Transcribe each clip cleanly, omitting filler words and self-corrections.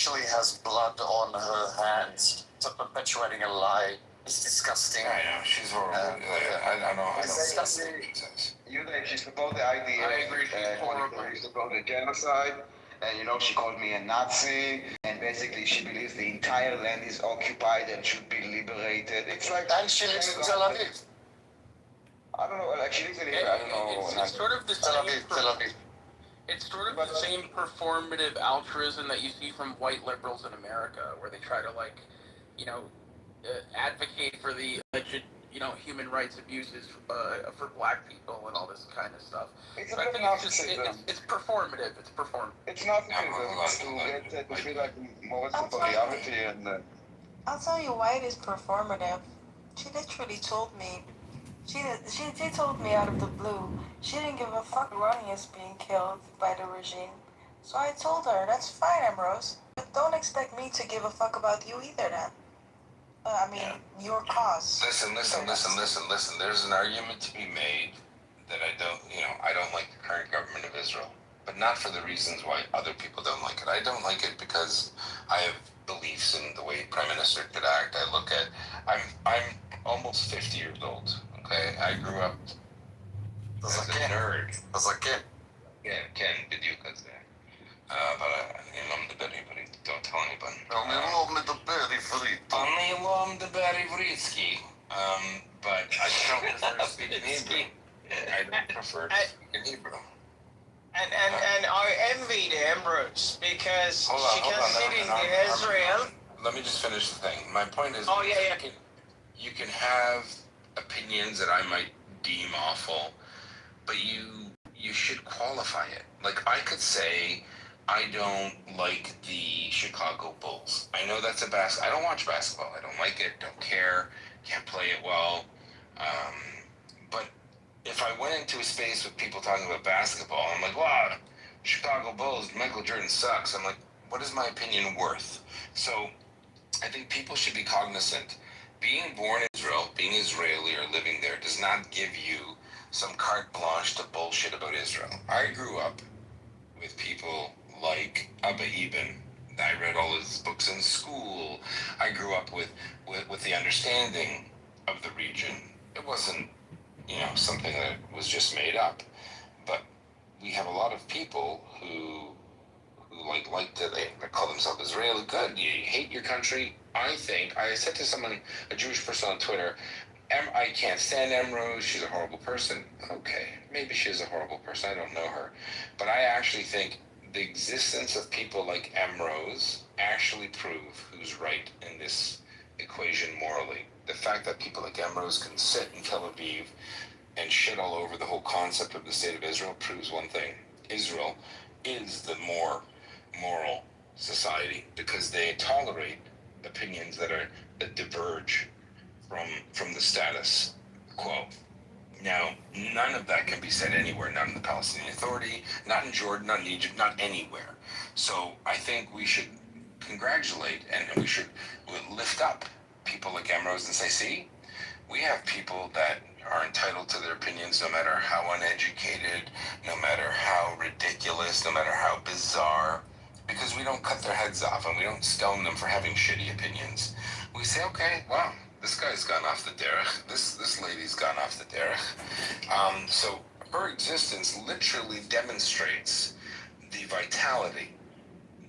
actually has blood on her hands for perpetuating a lie. It's disgusting. I know, she's horrible. I know. It's disgusting. She supported the idea. I agree, she's horrible. She supported genocide. And she called me a Nazi, and basically she believes the entire land is occupied and should be liberated. It's like, and she lives in Tel Aviv. I don't know, like she lives in I don't know. It's sort of the Tel same. Aviv. It's sort of the same performative altruism that you see from white liberals in America, where they try to advocate for the alleged, human rights abuses for black people and all this kind of stuff. It's so I think it's performative. It's performative. It's narcissism to feel like more superiority and. I'll tell you why it is performative. She literally told me. She told me out of the blue. She didn't give a fuck Ronnie is being killed by the regime. So I told her, that's fine, Ambrose. But don't expect me to give a fuck about you either then. Your cause. Listen. There's an argument to be made that I don't like the current government of Israel. But not for the reasons why other people don't like it. I don't like it because I have beliefs in the way Prime Minister could act. I'm almost 50 years old. Okay, I grew up as a nerd. As a kid. Yeah, Ken, did you cause that? But I'm the Betty, but don't tell anybody. I'm the Betty Free. I'm the Betty Vritsky. But I don't prefer to speak in Hebrew. I don't prefer to speak in Hebrew. And I envied Ambrose because she can sit in Israel. Let me just finish the thing. My point is, yeah. You can have opinions that I might deem awful, but you should qualify it. Like, I could say I don't like the Chicago Bulls. I know that's I don't watch basketball. I don't like it, don't care, can't play it well. But if I went into a space with people talking about basketball, I'm like, wow, Chicago Bulls, Michael Jordan sucks. I'm like, what is my opinion worth? So I think people should be cognizant. Being born in Israel, being Israeli or living there does not give you some carte blanche to bullshit about Israel. I grew up with people like Abba Eban. I read all his books in school. I grew up with the understanding of the region. It wasn't, something that was just made up. But we have a lot of people who like to they call themselves Israeli. Good. You hate your country. I said to someone, a Jewish person on Twitter, I can't stand Emrose. She's a horrible person. Okay, maybe she's a horrible person. I don't know her. But I actually think the existence of people like Emrose actually prove who's right in this equation morally. The fact that people like Emrose can sit in Tel Aviv and shit all over the whole concept of the state of Israel proves one thing. Israel is the more moral society because they tolerate opinions that diverge from the status quo. Now, none of that can be said anywhere, not in the Palestinian Authority, not in Jordan, not in Egypt, not anywhere. So I think we should congratulate and we should lift up people like Ambrose and say, see, we have people that are entitled to their opinions no matter how uneducated, no matter how ridiculous, no matter how bizarre, because we don't cut their heads off and we don't stone them for having shitty opinions. We say, okay, wow, this guy's gone off the derech. This lady's gone off the derech. So her existence literally demonstrates the vitality,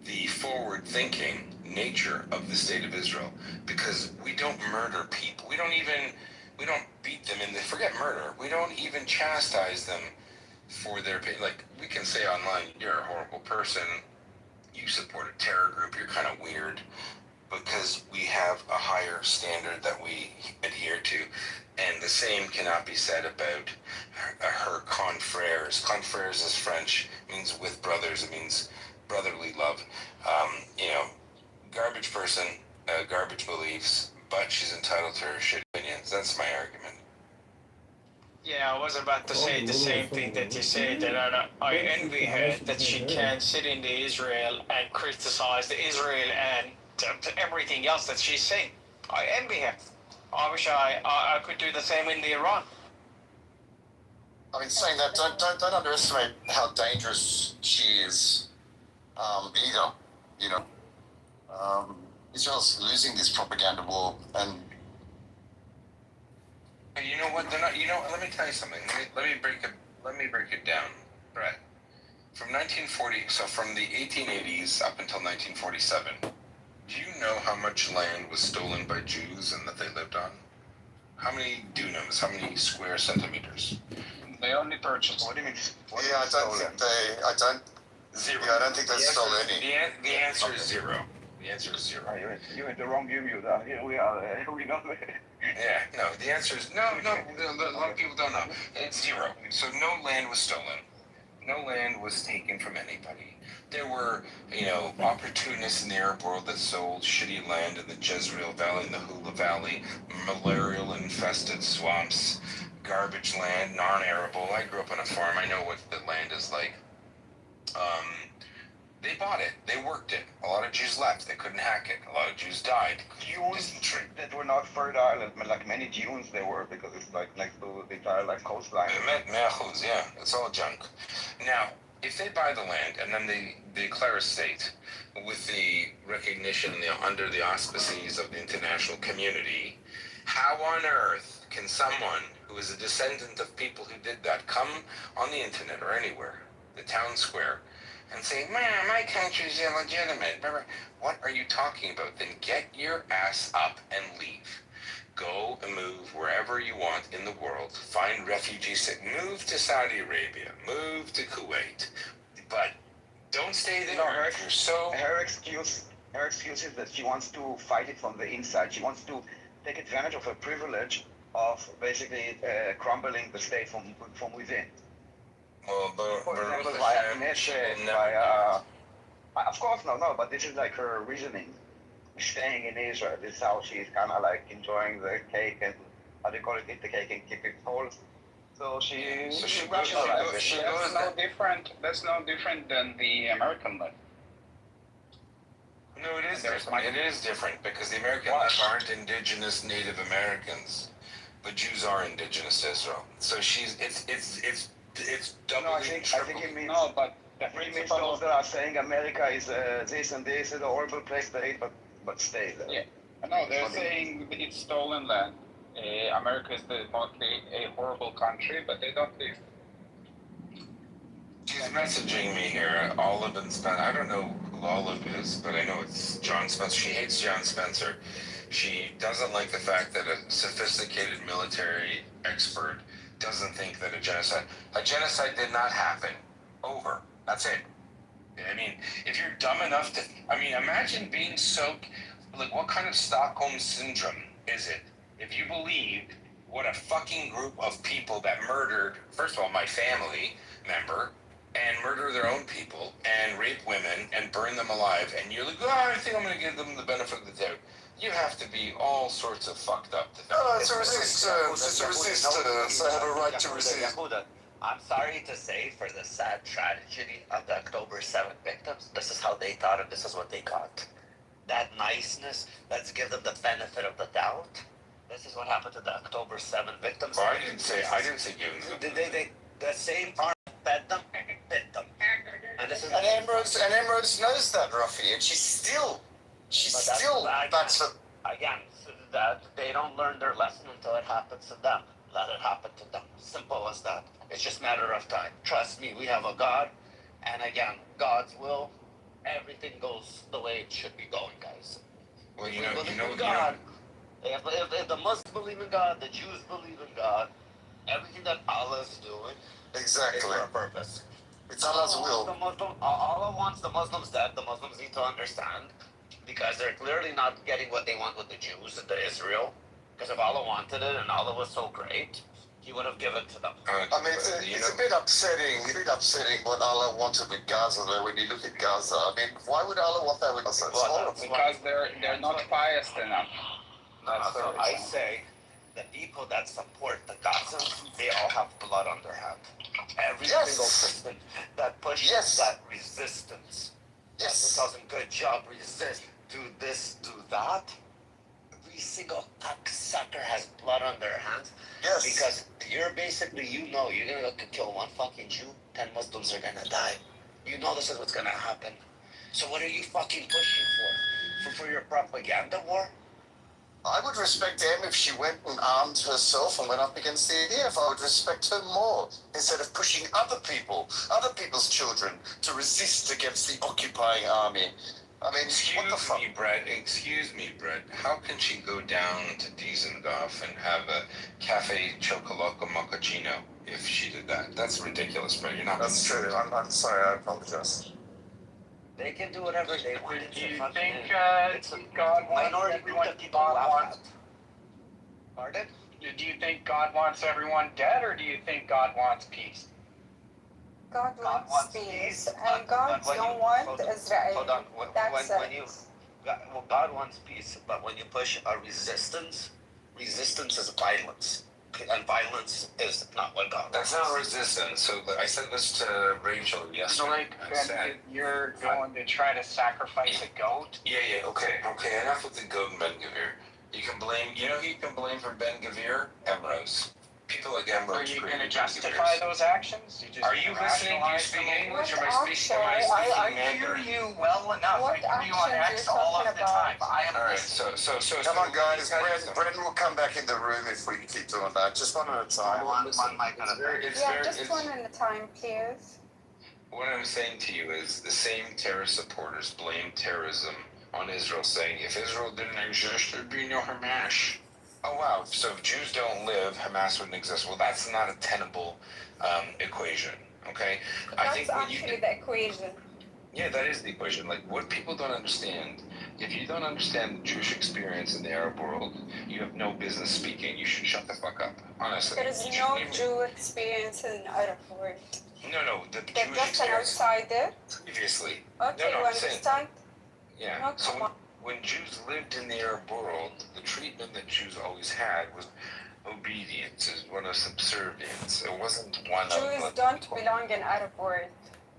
the forward-thinking nature of the state of Israel, because we don't murder people. We don't beat them in the, forget murder. We don't even chastise them for their opinion. Like, we can say online, you're a horrible person, you support a terror group, you're kind of weird, because we have a higher standard that we adhere to. And the same cannot be said about her confrères. Confrères is French, means with brothers, it means brotherly love. Garbage person, garbage beliefs, but she's entitled to her shitty opinions. That's my argument. Yeah, I was about to say the same thing that you said, that I envy her that she can sit in the Israel and criticize the Israel and everything else that she's saying. I envy her. I wish I could do the same in the Iran. I mean, saying that, don't underestimate how dangerous she is, either, Israel's losing this propaganda war, and You know what? They're not. You know. Let me tell you something. Let me break it. Let me break it down, Brett. From 1940, so from the 1880s up until 1947, do you know how much land was stolen by Jews and that they lived on? How many dunams? How many square centimeters? They only purchased. What do you mean? I don't think Zero. I don't think they stole any. The answer is zero. The answer is zero. You're in the wrong view. Here we are. We know. Yeah, no, the answer is no. A lot of people don't know. It's zero. So no land was stolen. No land was taken from anybody. There were, opportunists in the Arab world that sold shitty land in the Jezreel Valley and the Hula Valley, malarial-infested swamps, garbage land, non-arable. I grew up on a farm. I know what the land is like. They bought it. They worked it. A lot of Jews left. They couldn't hack it. A lot of Jews died. Dunes that were not fertile, like many dunes they were, because it's like next to the entire coastline. Yeah, it's all junk. Now, if they buy the land and then they declare a state with the recognition under the auspices of the international community, how on earth can someone who is a descendant of people who did that come on the internet or anywhere, the town square, and say, man, my country's illegitimate? What are you talking about? Then get your ass up and leave. Go and move wherever you want in the world. Find refugees. Move to Saudi Arabia. Move to Kuwait. But don't stay there. No, You're so... Her excuse is that she wants to fight it from the inside. She wants to take advantage of her privilege of basically crumbling the state from within. Well, For example, via Knesset, via... Of course, no, but this is like her reasoning. Staying in Israel, this is how she's kind of like enjoying the cake and, how do you call it, eat the cake and keep it whole. So she rationalizes it. That's no different than the American life. No, it is different. It is different because the American left aren't indigenous Native Americans, but Jews are indigenous to Israel. So it's doubly, No, I think it means... No, but the It means those that are saying America is this and this, is a horrible place to eat, but stay there. Yeah. No, they're saying it's stolen land. America is mostly a horrible country, but they don't live. She's messaging me here, Olive and Spencer. I don't know who Olive is, but I know it's John Spencer. She hates John Spencer. She doesn't like the fact that a sophisticated military expert doesn't think that a genocide did not happen. Over. That's it. I mean, if you're dumb enough to, imagine being so, like, what kind of Stockholm syndrome is it if you believe what a fucking group of people that murdered, first of all, my family member, and murder their own people, and rape women, and burn them alive, and you're like, I think I'm going to give them the benefit of the doubt. You have to be all sorts of fucked up to no, it's a resistance. They have a right to resist. I'm sorry to say, for the sad tragedy of the October 7th victims, this is how they thought, and this is what they got. That niceness, let's give them the benefit of the doubt. This is what happened to the October 7th victims. Well, I didn't say give them. The same arm fed them, bit them. And this is... And Emrose knows that, Ruffy, and she's still backs up. Again, so that they don't learn their lesson until it happens to them. Let it happen to them. Simple as that. It's just a matter of time. Trust me, we have a God, and again, God's will, everything goes the way it should be going, guys. Well, If the Muslims believe in God, the Jews believe in God, everything that Allah is doing Exactly. is for a purpose. It's Allah's will. Allah wants the Muslims dead. The Muslims need to understand, because they're clearly not getting what they want with the Jews and the Israel. Because if Allah wanted it and Allah was so great, He would have given to them. It's a bit upsetting what Allah wanted with Gaza, though, when you look at Gaza. Why would Allah want that with Gaza? It's horrible. Because they're not biased enough. So I say, the people that support the Gazans, they all have blood on their hand. Every single person that pushes that resistance. Yes. Doesn't good job, resist, do this, do that. Every single cocksucker has blood on their hands. Yes. Because you're basically, you're gonna go kill one fucking Jew, 10 Muslims are gonna die. You know this is what's gonna happen. So what are you fucking pushing for? your propaganda war? I would respect M if she went and armed herself and went up against the EDF. I would respect her more instead of pushing other people's children to resist against the occupying army. I mean, what the fuck? Excuse me, Brett. How can she go down to Dizengoff and have a cafe chocolate mochaccino if she did that? That's ridiculous, Brett. You're not. That's true. I'm sorry. I apologize. They can do whatever they want. Do you think It's a God wants minority group everyone that people God laugh wants? at. Pardon? Do you think God wants everyone dead, or do you think God wants peace? God God wants wants peace, peace, and God when don't you- want hold on, Israel. Hold on. That's When it. you, God wants peace, but when you push a resistance is violence, and violence is not what God That's wants. not resistance. So I said this to Rachel So yesterday. like, I said, you're going to try to sacrifice a goat? yeah, okay. Enough with the goat and Ben Gavir. You can blame. You know who you can blame for Ben Gavir? Emrose. People like Emrose. Are you going to created justify Ben Gavirs. those actions? Are you listening? Do you speak English? Am I speaking? I hear Mandarin? you well enough. What I hear you on actions X you're all of talking the about? time. I am All right. listening. So. Come on, guys. Brendan will come back in the room if we keep doing that. Just one at a time. One mic at a time. Yeah, just one at a time, please. What I'm saying to you is the same terrorist supporters blame terrorism on Israel, saying if Israel didn't exist, there'd be no Hamas. Oh wow! So if Jews don't live, Hamas wouldn't exist. Well, that's not a tenable equation. Okay, I That's think what you actually did. the equation. Yeah, that is the equation. Like, what people don't understand, if you don't understand the Jewish experience in the Arab world, you have no business speaking. You should shut the fuck up, honestly. There is You no shouldn't even- Jew experience in Arab world. No, the They're Jewish just an experience outsider. previously. Okay, No, you I'm saying- understand? Yeah. No, So come on. when Jews lived in the Arab world, the treatment that Jews always had was obedience, is one of subservience. It wasn't one Jews of. don't belong in Arab world.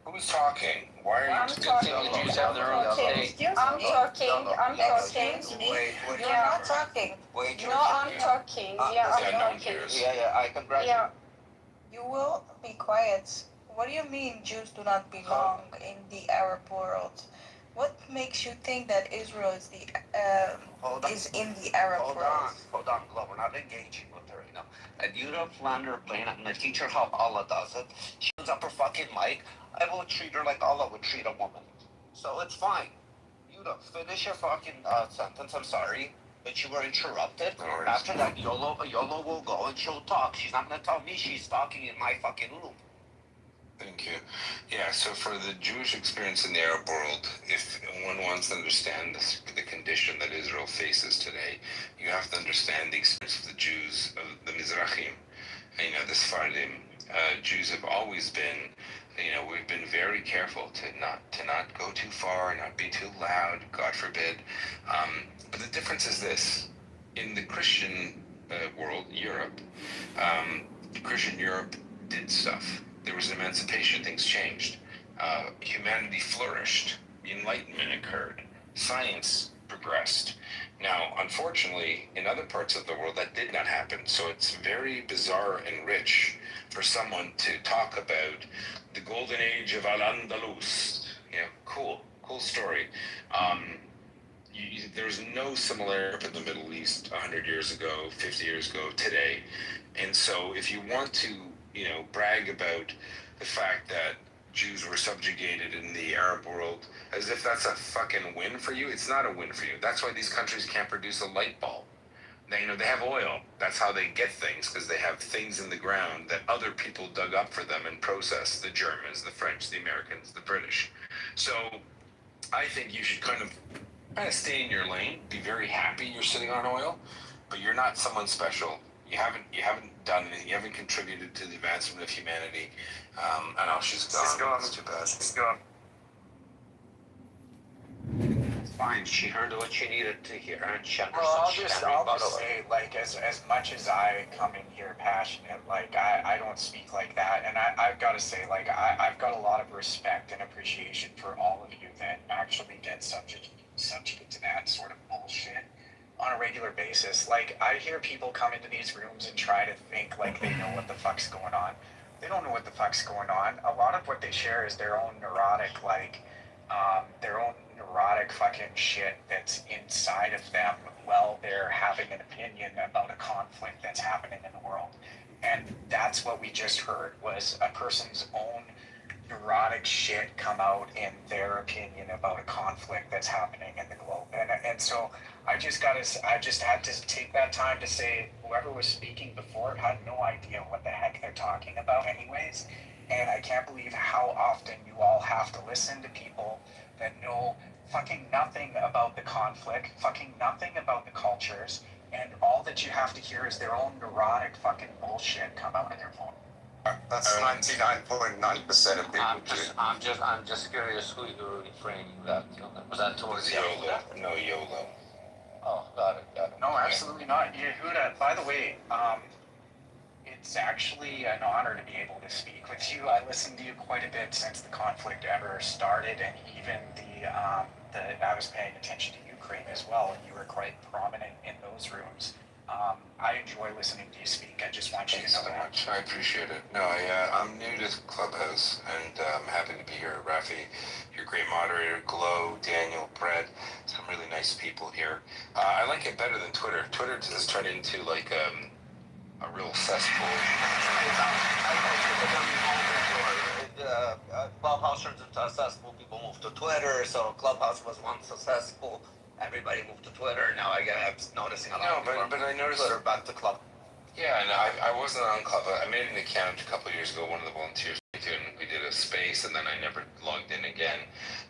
Who's talking? Why are you? I'm talking. The Jews have their own state. I'm talking. I'm talking. Wait, You're not talking. wait. No, I'm talking. Yeah, Yeah, I'm no one talking. cares. Yeah, I congratulate. Yeah, You will be quiet. What do you mean Jews do not belong in the Arab world? What makes you think that Israel is the Hold on. is in the Arab Hold world? on. Look, we're not engaging with her right now. And you don't land her plane. I'm gonna teach her how Allah does it. She opens up her fucking mic. I will treat her like Allah would treat a woman. So it's fine. You don't finish your fucking sentence. I'm sorry, but you were interrupted. No worries. After that, Yolo will go and she'll talk. She's not gonna tell me she's talking in my fucking room. Thank you. Yeah, so for the Jewish experience in the Arab world, if one wants to understand the condition that Israel faces today, you have to understand the experience of the Jews, of the Mizrahim, the Sephardim. Jews have always been, we've been very careful to not go too far, not be too loud, God forbid. But the difference is this: in the Christian world, Europe, Christian Europe did stuff. There was emancipation, things changed. Humanity flourished. Enlightenment occurred. Science progressed. Now, unfortunately, in other parts of the world, that did not happen. So it's very bizarre and rich for someone to talk about the golden age of Al-Andalus. Cool story. There's no similarity in the Middle East 100 years ago, 50 years ago, today. And so if you want to brag about the fact that Jews were subjugated in the Arab world as if that's a fucking win for you. It's not a win for you. That's why these countries can't produce a light bulb. They have oil. That's how they get things, because they have things in the ground that other people dug up for them and processed. The Germans, the French, the Americans, the British. So I think you should kind of stay in your lane. Be very happy you're sitting on oil, but you're not someone special. You haven't done anything. You haven't contributed to the advancement of humanity. I know she's gone. She's gone. It's too bad. She's gone. It's fine. She heard what she needed to hear, and she understood. Well, she I'll can rebuttal just it. say, like, as much as I come in here passionate, like, I don't speak like that, and I've got to say, like, I've got a lot of respect and appreciation for all of you that actually get subject to that sort of bullshit on a regular basis. Like, I hear people come into these rooms and try to think like they know what the fuck's going on. They don't know what the fuck's going on. A lot of what they share is their own neurotic, fucking shit that's having an opinion about a conflict that's happening in the world. And that's what we just heard, was a person's own neurotic shit come out in their opinion about a conflict that's happening in the globe. And so I just had to take that time to say, whoever was speaking before had no idea what the heck they're talking about anyways. And I can't believe how often you all have to listen to people that know fucking nothing about the conflict, fucking nothing about the cultures, and all that you have to hear is their own neurotic fucking bullshit come out of their phone. That's 99.9% of people. I'm just curious who you're referring that to. Was that towards YOLO. No, YOLO. Oh, got it. No, absolutely not. Yehuda, by the way, it's actually an honor to be able to speak with you. I listened to you quite a bit since the conflict ever started, and even I was paying attention to Ukraine as well, and you were quite prominent in those rooms. I enjoy listening to you speak. I just want you to know that. Much. I appreciate it. No, I'm new to Clubhouse, and I'm happy to be here. Rafi, you're a great moderator. Glow, Daniel, Brett, some really nice people here. I like it better than Twitter. Twitter has turned into like a real cesspool. Clubhouse turns into a cesspool. People move to Twitter, so Clubhouse was once successful. Everybody moved to Twitter. Now I'm noticing a lot of people. But I noticed Twitter back to Club. Yeah, and I wasn't on Club. I made an account a couple of years ago. One of the volunteers and we did a space, and then I never logged in again.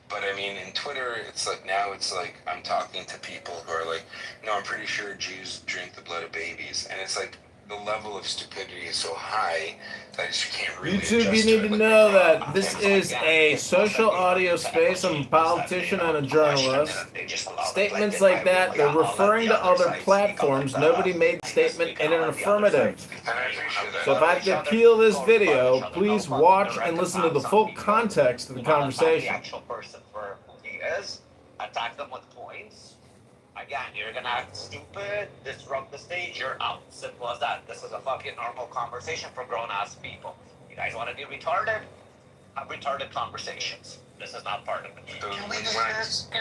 But I mean, in Twitter, it's like now it's like I'm talking to people who are like, no, I'm pretty sure Jews drink the blood of babies, and it's like the level of stupidity is so high that I just can't really. YouTube, you need to know that this is a social audio space. I'm a politician and a journalist. Statements like that, they're referring to other platforms. Nobody made the statement in an affirmative. So if I have to peel this video, please watch and listen to the full context of the conversation. The actual person for who he is, attack them with points. Again, you're gonna act stupid, disrupt the stage, you're out. Simple as that. This is a fucking normal conversation for grown-ass people. You guys want to be retarded? Have retarded conversations. This is not part of it. Can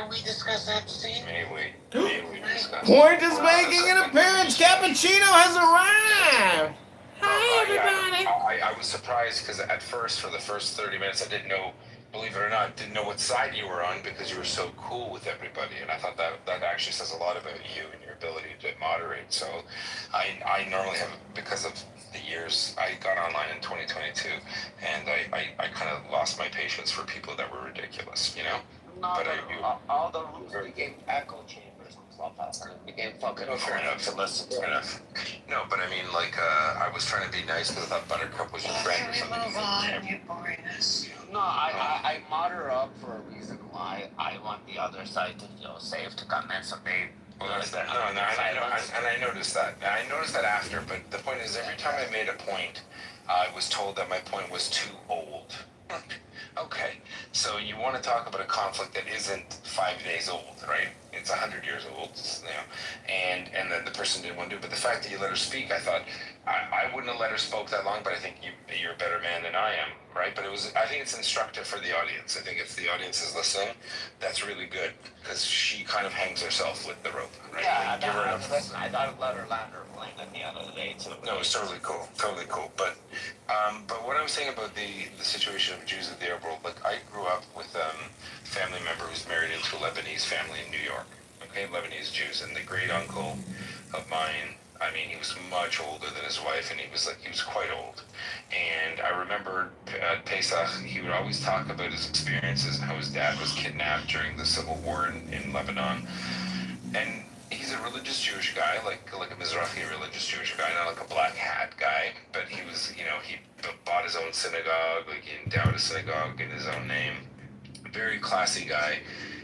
we discuss Epstein? May we discuss? Point is making an appearance. Cappuccino has arrived. Hi, everybody. I was surprised because at first, for the first 30 minutes, I didn't know, believe it or not, didn't know what side you were on because you were so cool with everybody. And I thought that actually says a lot about you and your ability to moderate. So I normally have, because of the years, I got online in 2022, and I kind of lost my patience for people that were ridiculous, you know? All the rooms became echo chambers on Clubhouse, and it became fucking fair enough. to listen to. Fair enough. No, but I mean, like, I was trying to be nice because I thought Buttercup was your friend or something. Move on, you boringness. No, I modder up for a reason why I want the other side to feel safe to come in, so they. Well, I noticed that. I noticed that after, but the point is, every time I made a point, I was told that my point was too old. Okay, so you want to talk about a conflict that isn't 5 days old, right? It's 100 years old, you know, and then the person didn't want to do it. But the fact that you let her speak, I thought, I wouldn't have let her spoke that long, but I think you're a better man than I am, right? But I think it's instructive for the audience. I think if the audience is listening, that's really good, because she kind of hangs herself with the rope, right? Yeah, Give her enough. listen, I thought let her land her plane at the end of the day, too. No, it's totally cool, But what I was saying about the situation of Jews of the Arab world, like I grew up with a family member who's married into a Lebanese family in New York. Okay, Lebanese Jews, and the great uncle of mine, I mean, he was much older than his wife, and he was quite old. And I remember at Pesach, he would always talk about his experiences and how his dad was kidnapped during the civil war in Lebanon. And he's a religious Jewish guy, like a Mizrahi religious Jewish guy, not like a black hat guy, but he was, you know, he bought his own synagogue, like he endowed a synagogue in his own name. Very classy guy.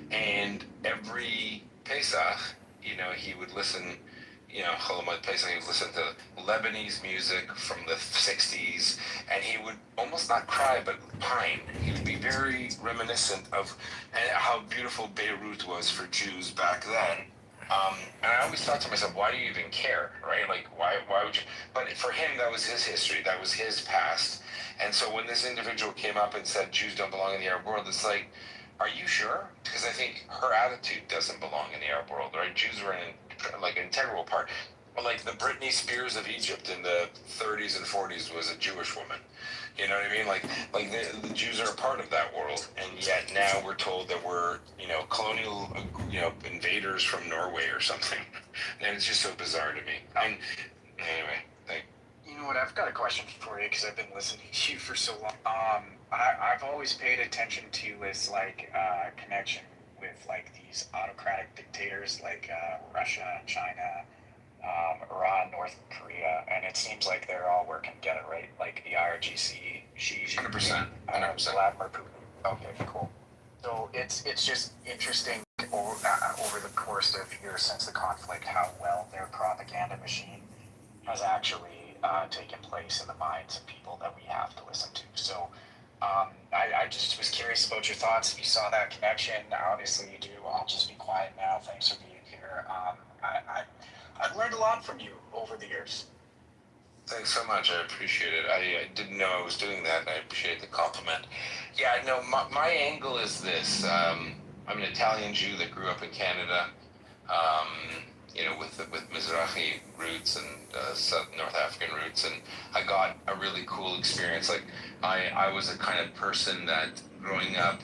And every Pesach, you know, he would listen, you know, Chol Pesach, he would listen to Lebanese music from the 60s, and he would almost not cry, but pine. He would be very reminiscent of how beautiful Beirut was for Jews back then. And I always thought to myself, why do you even care, right? Like, why would you? But for him, that was his history, that was his past. And so when this individual came up and said Jews don't belong in the Arab world, it's like, Are you sure? Because I think her attitude doesn't belong in the Arab world, right? Jews were an integral part. Well, like the Britney Spears of Egypt in the 30s and 40s was a Jewish woman. You know what I mean? Like the Jews are a part of that world, and yet now we're told that we're, colonial, invaders from Norway or something, and it's just so bizarre to me. And anyway, You know what? I've got a question for you because I've been listening to you for so long. I've always paid attention to is like connection with like these autocratic dictators like Russia, China, Iran, North Korea, and it seems like they're all working together, right? Like the IRGC, Xi Jinping, 100%. Vladimir Putin. Okay, cool. So it's just interesting over the course of years since the conflict how well their propaganda machine has actually taken place in the minds of people that we have to listen to. So I just was curious about your thoughts. If you saw that connection, obviously you do. I'll just be quiet now. Thanks for being here. I've learned a lot from you over the years. Thanks so much. I appreciate it. I didn't know I was doing that, and I appreciate the compliment. Yeah, no, my angle is this. I'm an Italian Jew that grew up in Canada, with Mizrahi roots and North African roots, and I got a really cool experience. Like, I was a kind of person that growing up,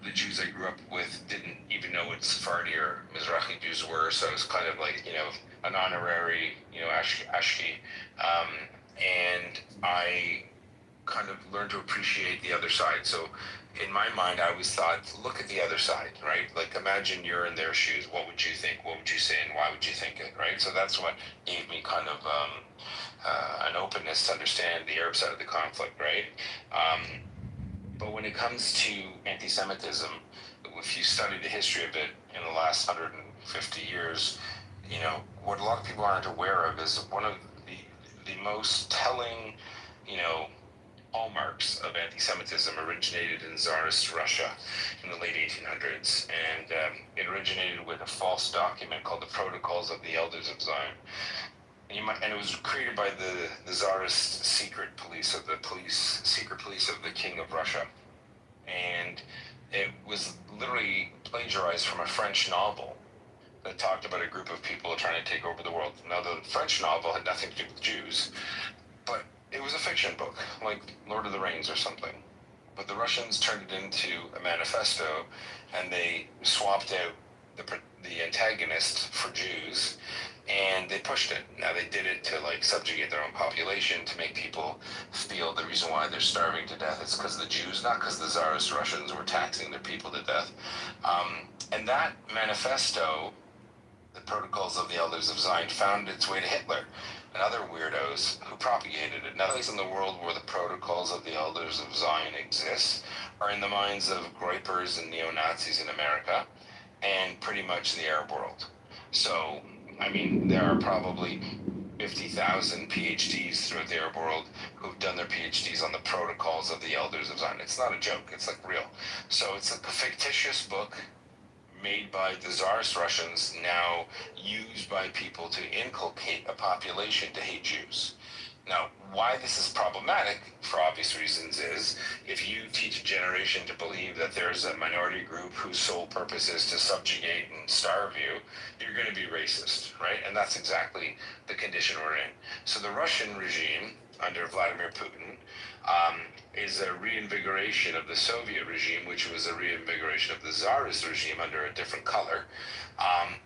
the Jews I grew up with didn't even know what Sephardi or Mizrahi Jews were, so it was kind of like, an honorary, Ashki. And I kind of learned to appreciate the other side. So in my mind, I always thought, look at the other side, right? Like, imagine you're in their shoes. What would you think? What would you say? And why would you think it, right? So that's what gave me kind of an openness to understand the Arab side of the conflict, right? But when it comes to anti-Semitism, if you study the history of it in the last 150 years, what a lot of people aren't aware of is one of the most telling, hallmarks of anti-Semitism originated in Tsarist Russia in the late 1800s, and it originated with a false document called the Protocols of the Elders of Zion. And it was created by the Tsarist secret police of the King of Russia, and it was literally plagiarized from a French novel that talked about a group of people trying to take over the world. Now, the French novel had nothing to do with Jews, but it was a fiction book, like Lord of the Rings or something. But the Russians turned it into a manifesto, and they swapped out the antagonist for Jews, and they pushed it. Now, they did it to subjugate their own population, to make people feel the reason why they're starving to death is because of the Jews, not because the Tsarist Russians were taxing their people to death. And that manifesto, the Protocols of the Elders of Zion, found its way to Hitler and other weirdos who propagated it. Now, the place in the world where the Protocols of the Elders of Zion exist are in the minds of groypers and neo-Nazis in America and pretty much the Arab world. So, there are probably 50,000 PhDs throughout the Arab world who've done their PhDs on the Protocols of the Elders of Zion. It's not a joke, it's real. So it's a fictitious book made by the Tsarist Russians, now used by people to inculcate a population to hate Jews. Now, why this is problematic, for obvious reasons, is if you teach a generation to believe that there's a minority group whose sole purpose is to subjugate and starve you, you're going to be racist, right? And that's exactly the condition we're in. So the Russian regime, under Vladimir Putin, is a reinvigoration of the Soviet regime, which was a reinvigoration of the Tsarist regime under a different color.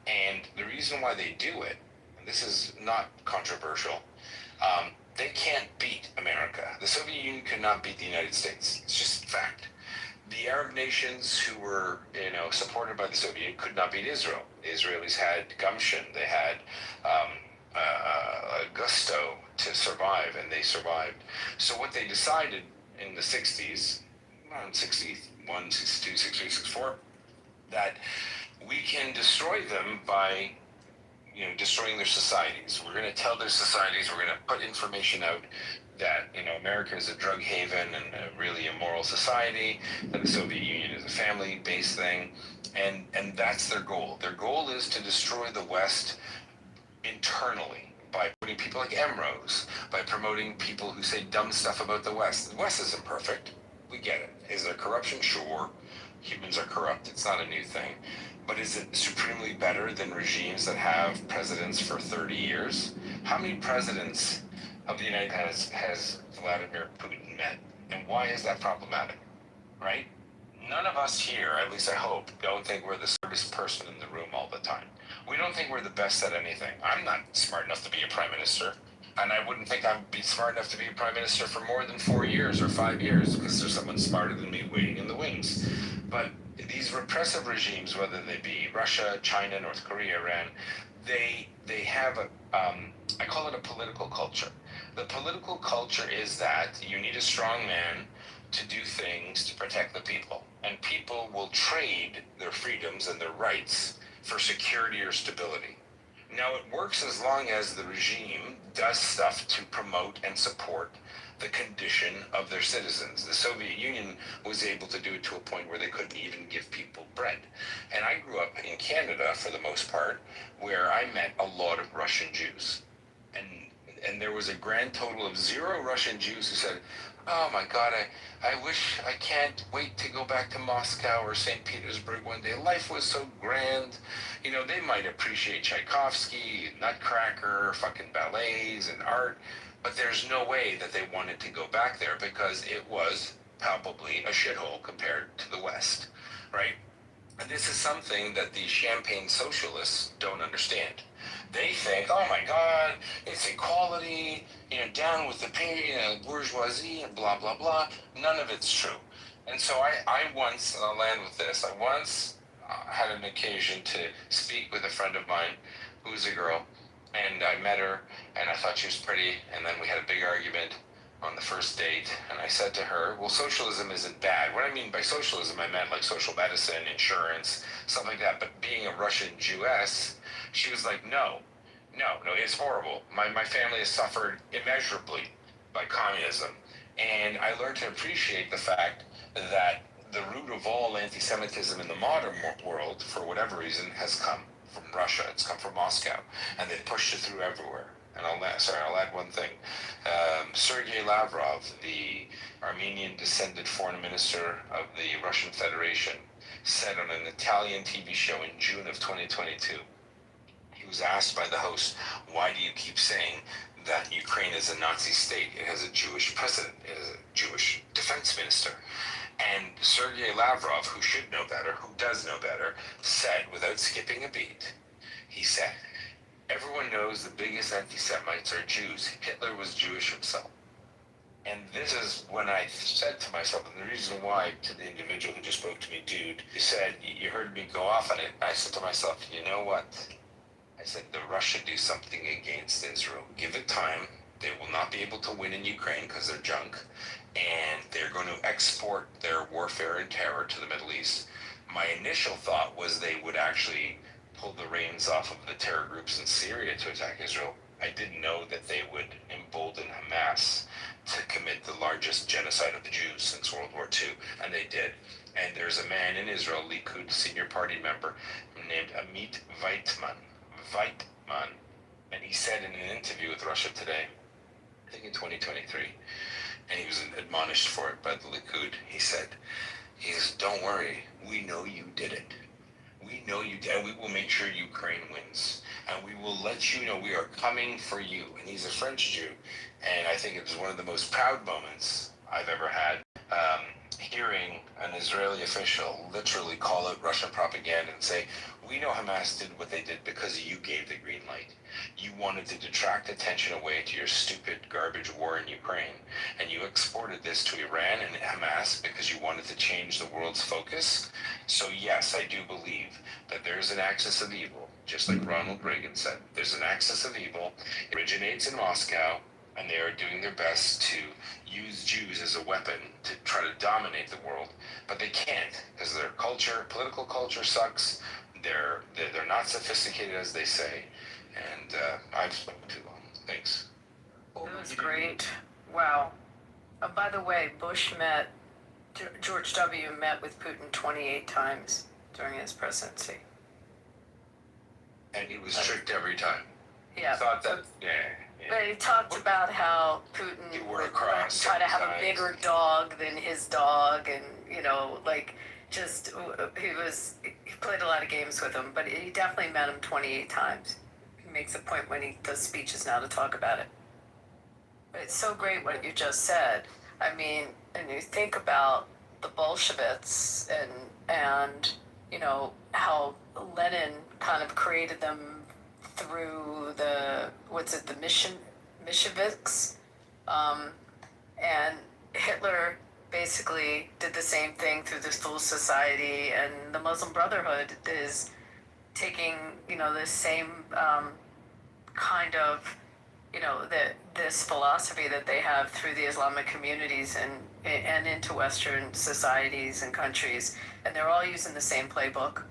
And the reason why they do it, and this is not controversial, they can't beat America. The Soviet Union could not beat the United States. It's just fact. The Arab nations who were, supported by the Soviet Union could not beat Israel. The Israelis had gumption. They had gusto to survive, and they survived. So what they decided in the 60s, around 61, 62, 63, 64, that we can destroy them by destroying their societies. We're going to tell their societies, we're going to put information out that, America is a drug haven and a really immoral society, that the Soviet Union is a family-based thing, and that's their goal. Their goal is to destroy the West internally by putting people like Emrose, by promoting people who say dumb stuff about the West. The West isn't perfect. We get it. Is there corruption? Sure. Humans are corrupt. It's not a new thing. But is it supremely better than regimes that have presidents for 30 years? How many presidents of the United States has Vladimir Putin met? And why is that problematic? Right? None of us here, at least I hope, don't think we're the smartest person in the room all the time. We don't think we're the best at anything. I'm not smart enough to be a prime minister. And I wouldn't think I'd be smart enough to be a prime minister for more than 4 years or 5 years because there's someone smarter than me waiting in the wings. But these repressive regimes, whether they be Russia, China, North Korea, Iran, they have a, I call it a political culture. The political culture is that you need a strong man to do things to protect the people. And people will trade their freedoms and their rights for security or stability. Now, it works as long as the regime does stuff to promote and support the condition of their citizens. The Soviet Union was able to do it to a point where they couldn't even give people bread. And I grew up in Canada, for the most part, where I met a lot of Russian Jews. And there was a grand total of 0 Russian Jews who said, oh my God, I can't wait to go back to Moscow or St. Petersburg one day. Life was so grand. You know, they might appreciate Tchaikovsky, Nutcracker, fucking ballets and art, but there's no way that they wanted to go back there because it was palpably a shithole compared to the West, right? And this is something that the champagne socialists don't understand. They think, oh my God, it's equality, you know, down with the bourgeoisie and blah, blah, blah. None of it's true. And so I once, and I'll land with this, I once had an occasion to speak with a friend of mine who's a girl, and I met her, and I thought she was pretty, and then we had a big argument on the first date, and I said to her, well, socialism isn't bad. What I mean by socialism, I meant like social medicine, insurance, stuff like that. But being a Russian Jewess, she was like, no, it's horrible. My family has suffered immeasurably by communism. And I learned to appreciate the fact that the root of all anti-Semitism in the modern world, for whatever reason, has come from Russia. It's come from Moscow. And they pushed it through everywhere. And I'll add one thing. Sergei Lavrov, the Armenian-descended foreign minister of the Russian Federation, said on an Italian TV show in June of 2022, he was asked by the host, why do you keep saying that Ukraine is a Nazi state? It has a Jewish president, it has a Jewish defense minister. And Sergei Lavrov, who should know better, who does know better, said, without skipping a beat, he said, everyone knows the biggest anti-Semites are Jews. Hitler was Jewish himself. And this is when I said to myself, and the reason why, to the individual who just spoke to me, dude, he said, you heard me go off on it. I said to myself, you know what? I said, the Russia do something against Israel. Give it time. They will not be able to win in Ukraine because they're junk. And they're going to export their warfare and terror to the Middle East. My initial thought was they would actually pull the reins off of the terror groups in Syria to attack Israel. I didn't know that they would embolden Hamas to commit the largest genocide of the Jews since World War II, and they did. And there's a man in Israel, Likud senior party member, named Amit Weitman, and he said in an interview with Russia Today, I think in 2023, and he was admonished for it by the Likud, he says, don't worry, we know you did it. We know you did, and we will make sure Ukraine wins. And we will let you know we are coming for you. And he's a French Jew. And I think it was one of the most proud moments I've ever had, hearing an Israeli official literally call out Russian propaganda and say, we know Hamas did what they did because you gave the green light. You wanted to detract attention away to your stupid garbage war in Ukraine. And you exported this to Iran and Hamas because you wanted to change the world's focus. So yes, I do believe that there's an axis of evil, just like Ronald Reagan said. There's an axis of evil. It originates in Moscow, and they are doing their best to use Jews as a weapon to try to dominate the world. But they can't, because their culture, political culture sucks. They're not sophisticated as they say. And I've spoken too long. Thanks. That was great. Wow. By the way, George W. met with Putin 28 times during his presidency. And he was tricked every time. Yeah. Thought that, yeah. But he talked about how Putin would try to have a bigger dog than his dog, and he played a lot of games with him, but he definitely met him 28 times. He makes a point when he does speeches now to talk about it. But it's so great what you just said. I mean, and you think about the Bolsheviks and you know how Lenin kind of created them through the Mensheviks, and Hitler basically did the same thing through the Thule Society, and the Muslim Brotherhood is taking, you know, this same kind of, you know, this philosophy that they have through the Islamic communities and into Western societies and countries, and they're all using the same playbook.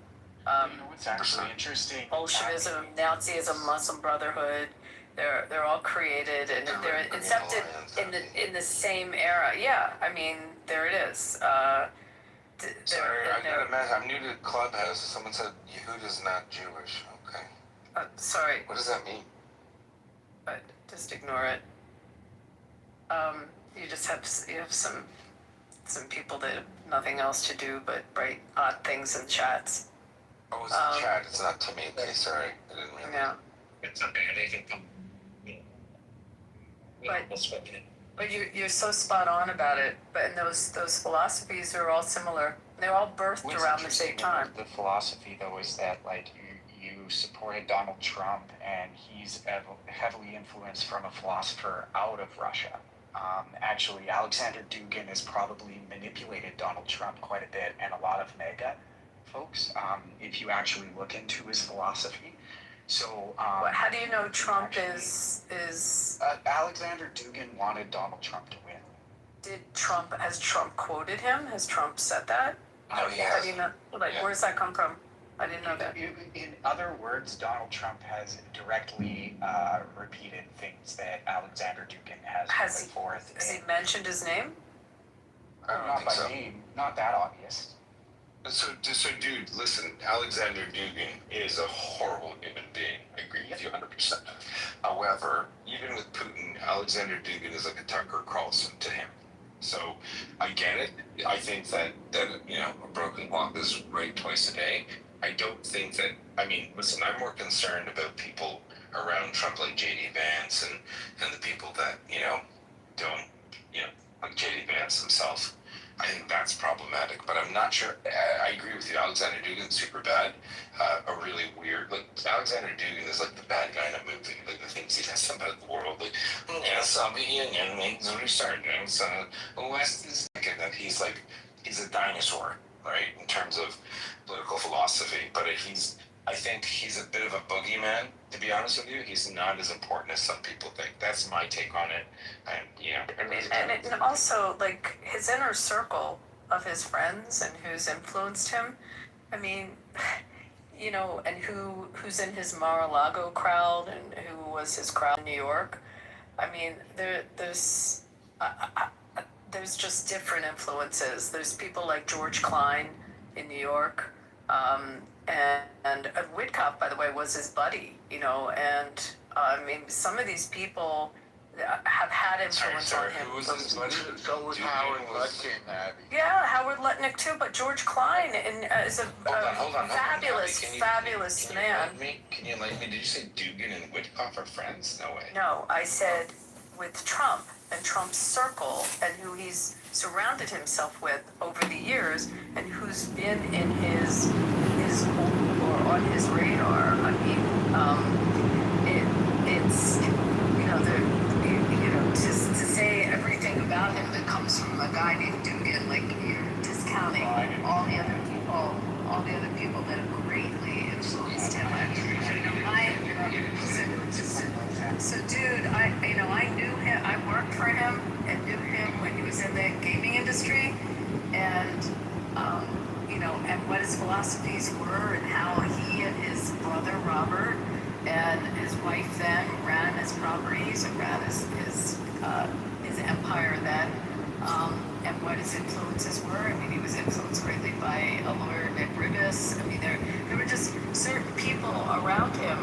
You know what's actually interesting? Bolshevism, Nazism, Muslim Brotherhood. They're all created and they're incepted in the same era. Yeah, I mean, there it is. Sorry, I gotta imagine. I'm new to Clubhouse. Someone said Yehuda's not Jewish. Okay. Sorry. What does that mean? But just ignore it. You just have some people that have nothing else to do but write odd things in chats. Oh, it's in chat. It's not to me. Okay, sorry. I didn't realize. Yeah. It's okay. They can come. But you're so spot on about it. But those philosophies are all similar. They're all birthed What's around the same interesting time. about the philosophy, though, is that like you supported Donald Trump, and he's heavily influenced from a philosopher out of Russia. Actually, Alexander Dugin has probably manipulated Donald Trump quite a bit, and a lot of MAGA folks, if you actually look into his philosophy. So, How do you know Trump actually, is Alexander Dugin wanted Donald Trump to win. has Trump quoted him? Has Trump said that? No, he How do you hasn't. know? Like, Yeah. where's that come from? I didn't know that. In other words, Donald Trump has directly repeated things that Alexander Dugin has put forth. Has he mentioned his name? I don't Not think by so. name, not that obvious. So, dude, listen. Alexander Dugin is a horrible human being. I agree with you 100%. However, even with Putin, Alexander Dugin is like a Tucker Carlson to him. So, I get it. I think that you know, a broken clock is right twice a day. I don't think that. I mean, listen. I'm more concerned about people around Trump, like J.D. Vance, and the people that don't, like J.D. Vance himself. I think that's problematic, but I'm not sure. I agree with you. Alexander Dugin's super bad. A really weird. Like Alexander Dugin is like the bad guy in a movie. Like the things he says about the world. Like, yes, I'll be young and things resurgence. West is thinking that he's a dinosaur, right? In terms of political philosophy, but I think he's a bit of a boogeyman. To be honest with you, he's not as important as some people think. That's my take on it. And also, like, his inner circle of his friends and who's influenced him, I mean, you know, and who's in his Mar-a-Lago crowd and who was his crowd in New York. I mean, there's just different influences. There's people like George Klein in New York, and Whitcock, by the way, was his buddy, you know, and I mean, some of these people have had influence on him. Who was his buddy? So was Howard Lutnick, Abby. Yeah, Howard Lutnick too, but George Klein is a Hold on. fabulous, fabulous man. Can you enlighten me? Did you say Dugin and Whitcock are friends? No way. No, I said with Trump and Trump's circle and who he's surrounded himself with over the years and who's been in his or on his radar. I mean, it's to say everything about him that comes from a guy named Dugin, like you're discounting all the other people that have greatly influenced him. So dude, I knew him. I worked for him and knew him when he was in the gaming industry, and and what his philosophies were, and how he and his brother Robert and his wife then ran his properties and ran his empire then, and what his influences were. I mean, he was influenced greatly by a lawyer, Nick Ribis. I mean, there were just certain people around him.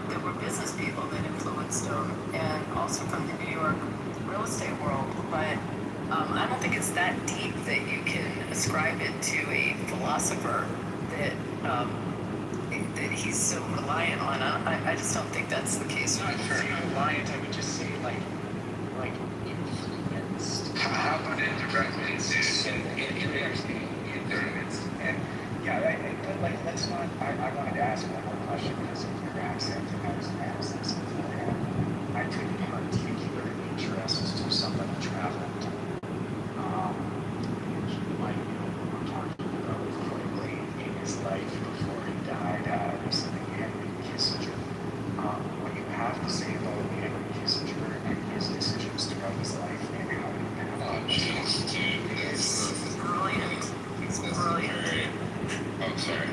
There were business people that influenced him, and also from the New York real estate world. But I don't think it's that deep that you can ascribe it to a philosopher that that he's so reliant on. I just don't think that's the case. Not sure. Reliant, I would just say like influenced. How about indirectly Influenced. And yeah, like let's not. I wanted to ask one more question because of your accent, and I was going to ask this beforehand. I took particular interest to somebody traveling. Like we're talking about quite late in his life before he died, recently, Henry Kissinger. What you have to say about Henry Kissinger and his decisions throughout his life and how he He's brilliant. He's brilliant. Oh, sorry.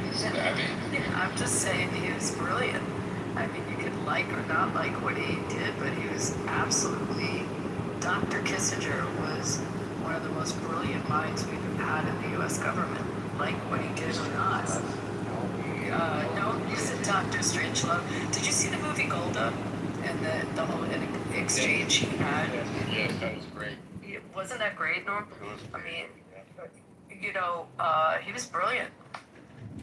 I'm just saying he was brilliant. I mean, you could like or not like what he did, but he was absolutely. Dr. Kissinger was one of the most brilliant minds we've had in the U.S. government. Like what he did or not. No, you said Dr. Strangelove. Did you see the movie Golda and the whole exchange he had? Yes, that was great. Wasn't that great, Norm? I mean, you know, he was brilliant.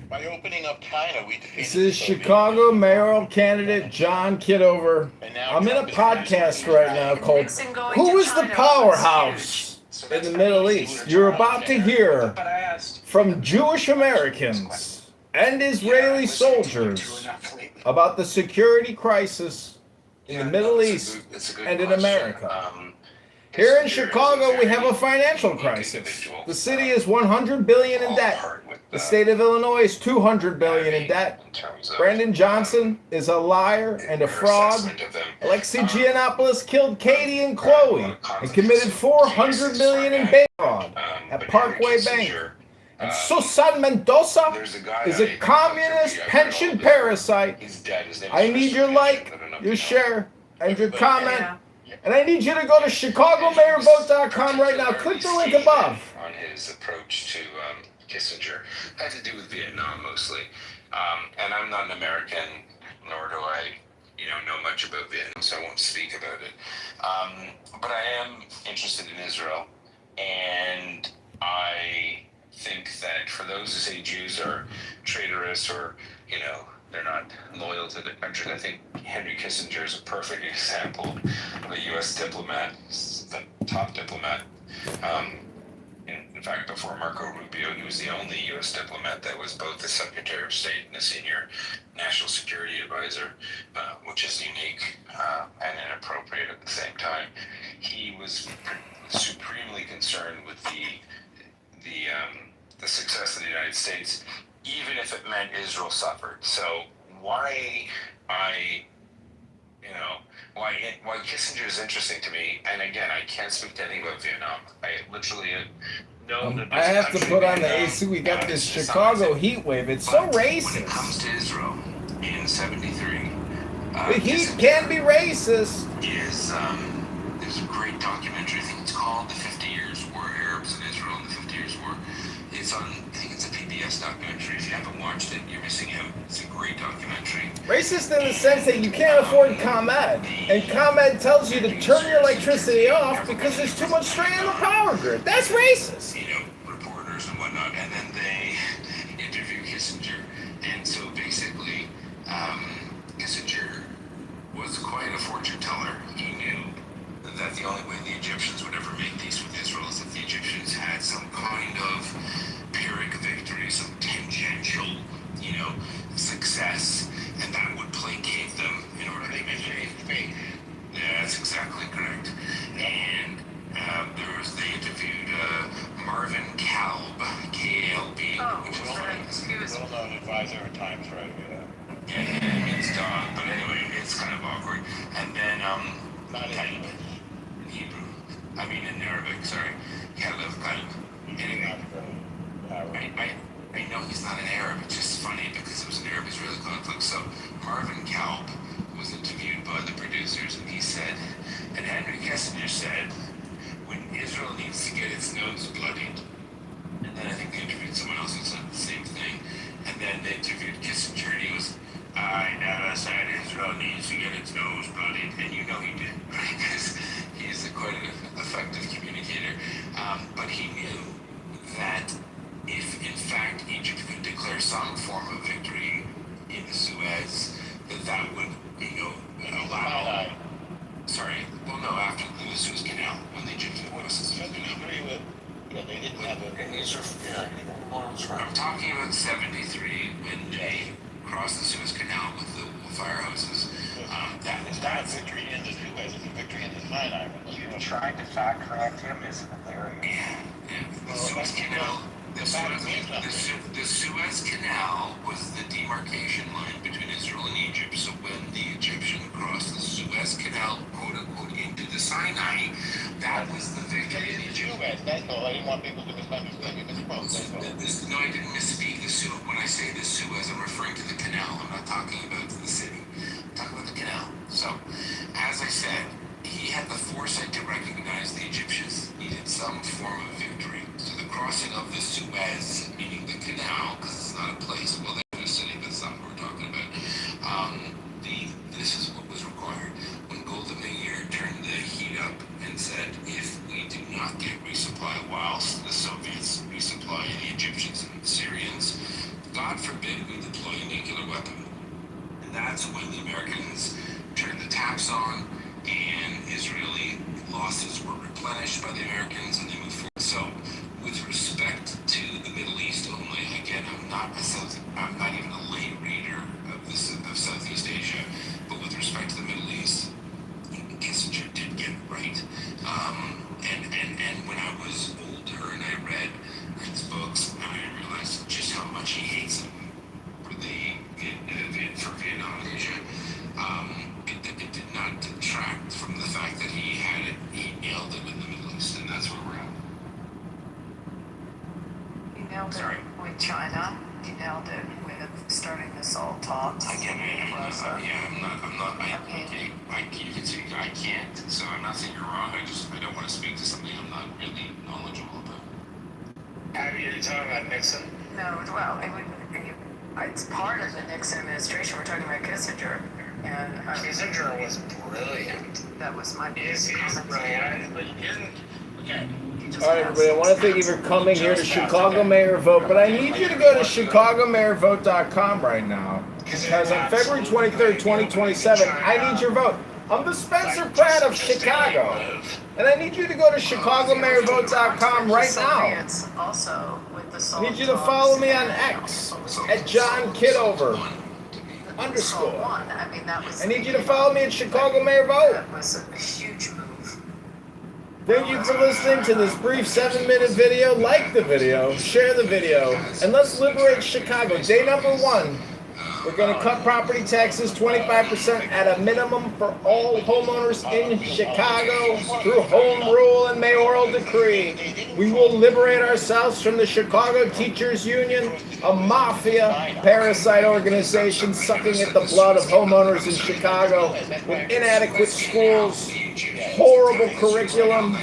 By opening up China, we defeated This is Chicago mayoral candidate John Kitover. I'm in a podcast right now called Who is the Powerhouse in the Middle East? You're about to hear from Jewish Americans and Israeli soldiers about the security crisis in the Middle East and in America. Here in Chicago, we have a financial crisis. The city is $100 billion in debt. The state of Illinois is $200 billion in debt. Brandon Johnson is a liar and a fraud. Alexei Giannopoulos killed Katie and Chloe and committed $400 million in bank fraud at Parkway Bank. And Susan Mendoza is a communist pension parasite. I need your like, your share, and your comment. And I need you to go to ChicagoMayorVote.com right now. Click the link above. On his approach to Kissinger had to do with Vietnam mostly. And I'm not an American, nor do I, know much about Vietnam, so I won't speak about it. But I am interested in Israel, and I think that for those who say Jews are traitorous or, they're not loyal to the country, I think Henry Kissinger is a perfect example of a U.S. diplomat, the top diplomat. In fact, before Marco Rubio, he was the only U.S. diplomat that was both the Secretary of State and the Senior National Security Advisor, which is unique and inappropriate at the same time. He was supremely concerned with the success of the United States, even if it meant Israel suffered. So why Kissinger is interesting to me, and again, I can't speak to anything about Vietnam. I literally know that I have to put on the AC. We got this Chicago heat wave. It's so racist. When it comes to Israel in '73, the heat can be racist. There's a great documentary. I think it's called "The 50 Years War: Arabs in Israel and the 50 Years War." It's on. I think it's a PBS documentary. If you haven't watched it, you're missing out. It's a great documentary. Racist in the sense that you can't afford ComEd, and ComEd tells you to turn your electricity off because there's too much strain on the power grid. That's racist. Reporters and whatnot, and then they interview Kissinger, and so basically, Kissinger was quite a fortune teller. He knew that the only way the Egyptians would ever make peace with Israel is if the Egyptians had some kind of Pyrrhic victory, some tangential, success, and that would placate them in order to make faith. Yeah, that's exactly correct. And they interviewed Marvin Kalb, K-A-L-B, which was a well-known advisor at Times, right? Yeah, it means dog, but anyway, it's kind of awkward. And then, not in Hebrew. I mean in Arabic, sorry. Kalb. Anyway, I know he's not an Arab. It's just funny because it was an Arab-Israeli conflict. So Marvin Kalb was interviewed by the producers, and he said, and Henry Kissinger said, when Israel needs to get its nose bloodied, and then I think they interviewed someone else who said the same thing, and then they interviewed Kissinger, and he goes, I never said Israel needs to get its nose bloodied, and he did, right? Because he he's quite an effective communicator. But he knew that if, in fact, Egypt could declare some form of victory in the Suez, that would, allow. Sorry. Well, no, after the Suez Canal, when the Egyptians crossed the Suez Canal. They didn't have a. I'm talking about 73 when they crossed the Suez Canal with the firehouses. It's not a victory in the Suez, it's a victory in the Sinai. You trying to fact correct him is hilarious. Yeah. The Suez Canal. The Suez Canal was the demarcation line between Israel and Egypt. So when the Egyptian crossed the Suez Canal, quote unquote, into the Sinai, that was the victory in Egypt. That's all. I didn't want people to misunderstand me. No, I didn't misspeak. The Suez. When I say the Suez, I'm referring to the canal. I'm not talking about the city. I'm talking about the canal. So, as I said, he had the foresight to recognize the Egyptians needed some form of victory. So the crossing of the Suez, meaning the canal, because it's not a place, well, there's a city, but it's not what we're talking about. This is what was required. When Golda Meir turned the heat up and said, if we do not get resupply whilst the Soviets resupply the Egyptians and Syrians, God forbid we deploy a nuclear weapon. And that's when the Americans turned the taps on, and Israeli losses were replenished by the Americans, and they moved forward. So, with respect to the Middle East only, again, I'm not even a lay reader of Southeast Asia, but with respect to the Middle East, Kissinger did get it right. And when I was older and I read his books, I realized just how much he hates them for Vietnam and Asia. It did not detract from the fact that he nailed it in the Middle East, and that's where we're at. You nailed it with China. You nailed it with starting this all talks. I can't. You can see I can't. So I'm not saying you're wrong. I don't want to speak to something I'm not really knowledgeable about. Are you talking about Nixon? No, well, it's part of the Nixon administration. We're talking about Kissinger. And Kissinger was brilliant. That was my He's brilliant, but he didn't. Okay. All right, everybody, I want to thank you for coming here to Chicago Mayor Vote, but I need you to go to ChicagoMayorVote.com right now, because on February 23rd, 2027, I need your vote. I'm the Spencer Pratt of Chicago, and I need you to go to ChicagoMayorVote.com right now. I need you to follow me on X at John Kitover _ I need you to follow me at Chicago Mayor Vote. That was a huge move. Thank you for listening to this brief 7-minute video. Like the video, share the video, and let's liberate Chicago. Day number 1. We're going to cut property taxes 25% at a minimum for all homeowners in Chicago through home rule and mayoral decree. We will liberate ourselves from the Chicago Teachers Union, a mafia parasite organization sucking at the blood of homeowners in Chicago with inadequate schools, horrible curriculum,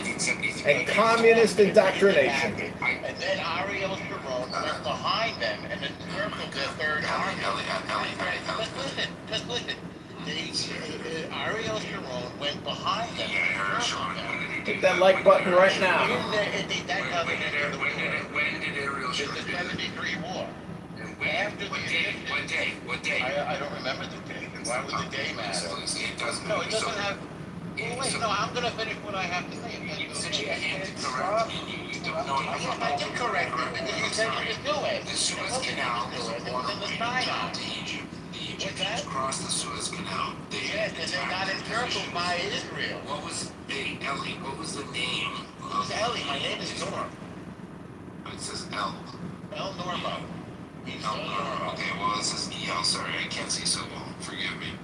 and communist indoctrination. And then Ariel Sharon went behind them and encircled the Third Army. Just listen. Ariel Sharon went behind them. Hit that like button right now. When did Ariel Sharon do that? The 73 war. What day? I don't remember the day. Why would the day matter? It doesn't. No, it doesn't have. Wait, no, I'm going to finish what I have to say. You said you can't correct me. You don't know anything. I did correct you because you said you could do it. The Suez Canal is a waterway down to Egypt. The Egyptians crossed the Suez Canal. Yes, and they got encircled by Israel. What was Ellie? What was the name? Who's Ellie? My name is Norm. It says L. El Normo. El Normo. Okay, well it says EL. Sorry, I can't see so well. Forgive me.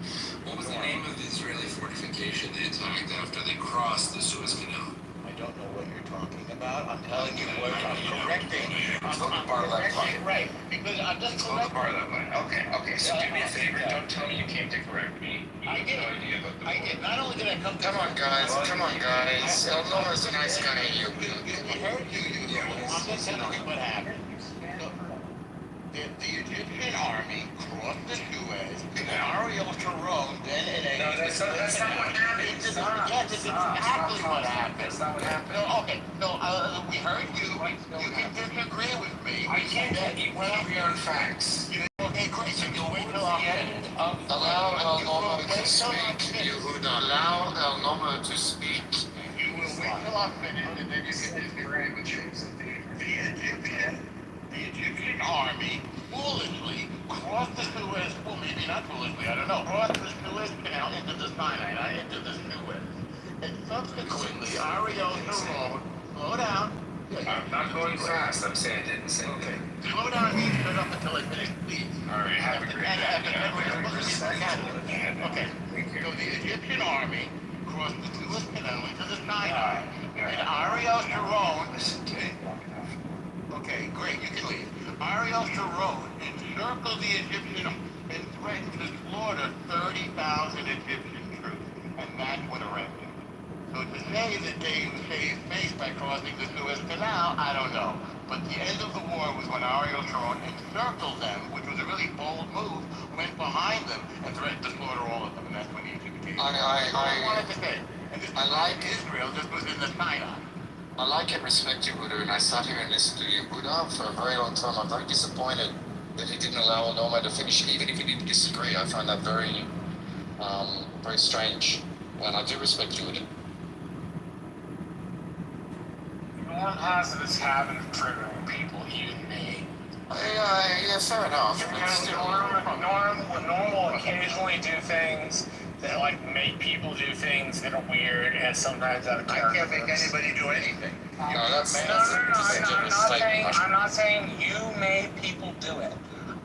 What was the name of the Israeli fortification they attacked after they crossed the Suez Canal? I don't know what you're talking about. I'm telling you what I'm correcting. I'm correcting, right? Because I'm just correcting. Okay. So do me a favor. Don't tell me you came to correct me. I did. I did. Not only did I come. Come on, guys. El Normo's a nice guy. I heard you. I'm just telling you what happened. The Egyptian army crossed the Suez, and Ariel Sharon then No, that's not what happened. yes, That's exactly what happened. That's not what happened. No, okay. No, we heard you. You can disagree with me. I can't. We agree on facts. Okay, great. So you'll wait till I'm finished. Allow El Norma to speak, Yehuda. Allow El Norma to speak. You will wait till I'm finished, and then you can disagree with me. The Egyptian army foolishly crossed the Suez, well, maybe not foolishly, I don't know, crossed the Suez Canal into the Sinai, into the Suez. And subsequently, Ariel Sharon, slow down. I'm not going fast. I'm saying I didn't say Okay. Slow down and shut up until I finish, please. All right, have a great day. Okay. So the Egyptian army crossed the Suez Canal into the Sinai. And Ariel Sharon. Okay, great, you can leave. Ariel Sharon encircled the Egyptian and threatened to slaughter 30,000 Egyptian troops. And that's what arrested. So to say that they saved face by crossing the Suez Canal, I don't know. But the end of the war was when Ariel Sharon encircled them, which was a really bold move, went behind them and threatened to slaughter all of them. And that's when Egypt came. I wanted to say. And this Israel, this was in the Sinai. I like and respect Yehuda, and I sat here and listened to Yehuda for a very long time. I'm very disappointed that he didn't allow Norma to finish, even if he didn't disagree. I find that very, very strange, and I do respect Yehuda. Norm has this habit of triggering people, even me. Yeah, fair enough. Norm will occasionally do things that like make people do things that are weird and sometimes out of character. I can't make anybody do anything. I'm not saying you made people do it.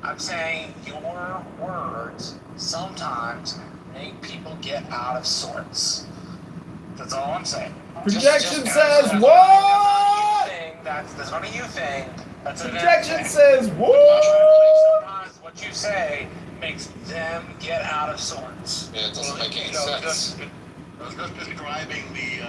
I'm saying your words sometimes make people get out of sorts. That's all I'm saying. Projection says what? That's not a you thing. That's Projection says what? Sometimes what you say makes them get out of sorts. Yeah, it doesn't make any sense. I was just describing the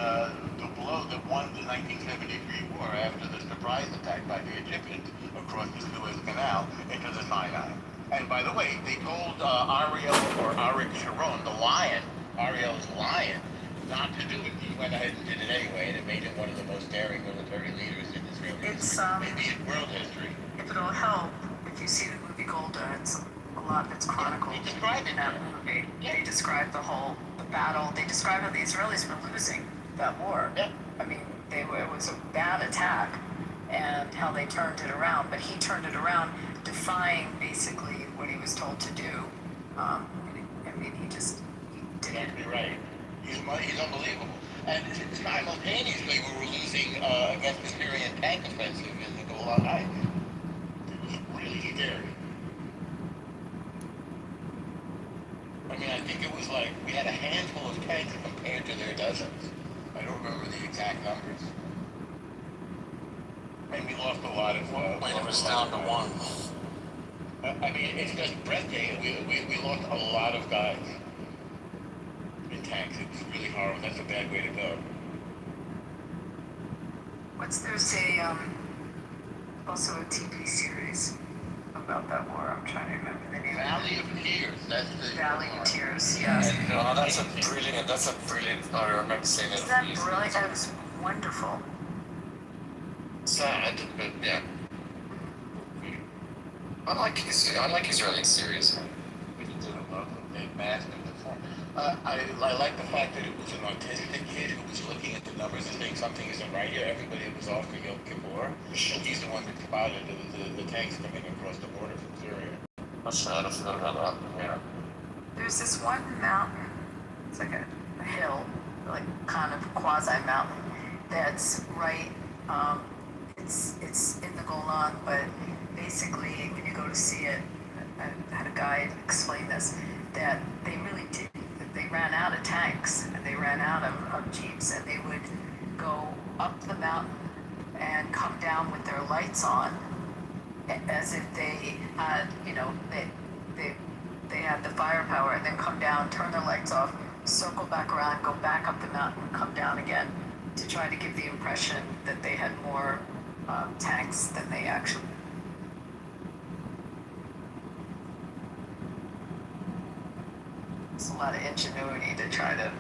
blow that won the 1973 war after the surprise attack by the Egyptians across the Suez Canal into the Sinai. And by the way, they told Ariel Sharon, the lion, Ariel's lion, not to do it. He went ahead and did it anyway, and it made him one of the most daring military leaders in Israeli history, maybe in world history. If it'll help, if you see the movie Golda, it's a lot of it's chronicled in that movie. They describe the battle. They describe how the Israelis were losing that war. I mean, it was a bad attack, and how they turned it around. But he turned it around, defying basically what he was told to do. I mean, he did it. Exactly right. He's unbelievable. And simultaneously, we were losing against the Syrian tank offensive in the Golan Heights. It was really scary. I mean, I think it was like we had a handful of tanks compared to their dozens. I don't remember the exact numbers. And we lost a lot of. When it was down to one. I mean, it's just breathtaking. We lost a lot of guys in tanks. It's really horrible. That's a bad way to go. There's also a TV series about that war. I'm trying to remember the name. Valley of Tears. That's the Valley of Tears. Yes. No, that's a brilliant. I remember seeing it. Isn't that brilliant? That was wonderful. Sad, but yeah. I like Israeli series. We did a lot of them. They mastered the form. I like the fact that it was an autistic kid who was looking at the numbers and saying something isn't right here. Everybody was off for Yom Kippur. And he's the one that spotted the tanks coming across the border from Syria. That's sad. I forgot about that. Yeah. There's this one mountain. It's like a hill, like kind of quasi mountain. That's right. It's in the Golan, but basically when you go to see it, I had a guide explain this, that they really did. They ran out of tanks and they ran out of jeeps, and they would go up the mountain and come down with their lights on, as if they had, they had the firepower, and then come down, turn their lights off, circle back around, go back up the mountain, come down again, to try to give the impression that they had more tanks than they actually. It's a lot of ingenuity to try to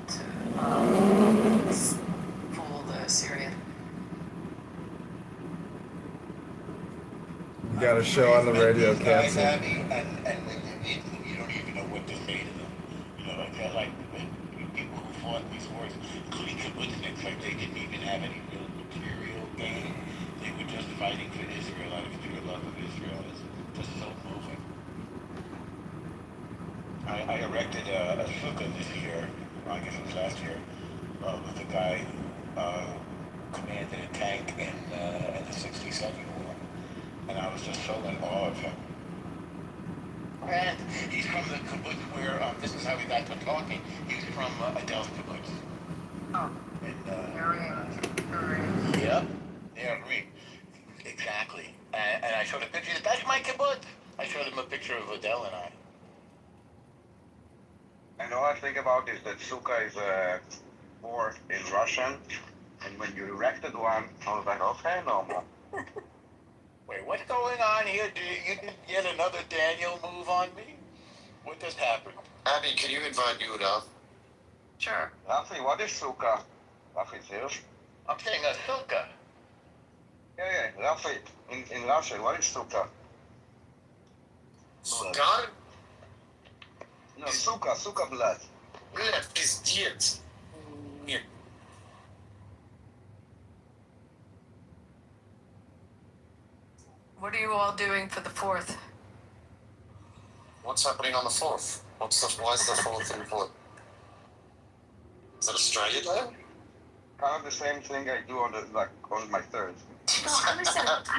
to fool the Syrian. You got a show on the radio, cancel. Abby, and you don't even know what to say to them. You know, they're like people who fought these wars, including Kibbutzniks, like they didn't even have any real material gain. They were just fighting for Israel out of pure love of Israel. It's just so moving. I erected a sukkah this year, I guess it was last year, with a guy who commanded a tank in the 67 war. And I was just so in awe of him. And he's from the kibbutz where, this is how we got to talking, he's from Adel kibbutz. Oh. Yep. Yeah, right. Exactly. And I showed a picture, that's my kibbutz. I showed him a picture of Adel and I. And all I think about is that sukkah is a word in Russian, and when you erected one, I was like, okay, no more. Wait, what's going on here? You did yet another Daniel move on me? What just happened? Abby, can you invite Yehuda? Sure. Rafi, what is sukkah? Rafi, serious? I'm saying a sukkah. Yeah, Rafi, in Russian, what is sukkah? Sukkah? No, sukkah blood. Блядь, пиздец. Нет. What are you all doing for the 4th? What's happening on the 4th? Why is the 4th important? Is that Australia Day? Kind of the same thing I do on my 3rd.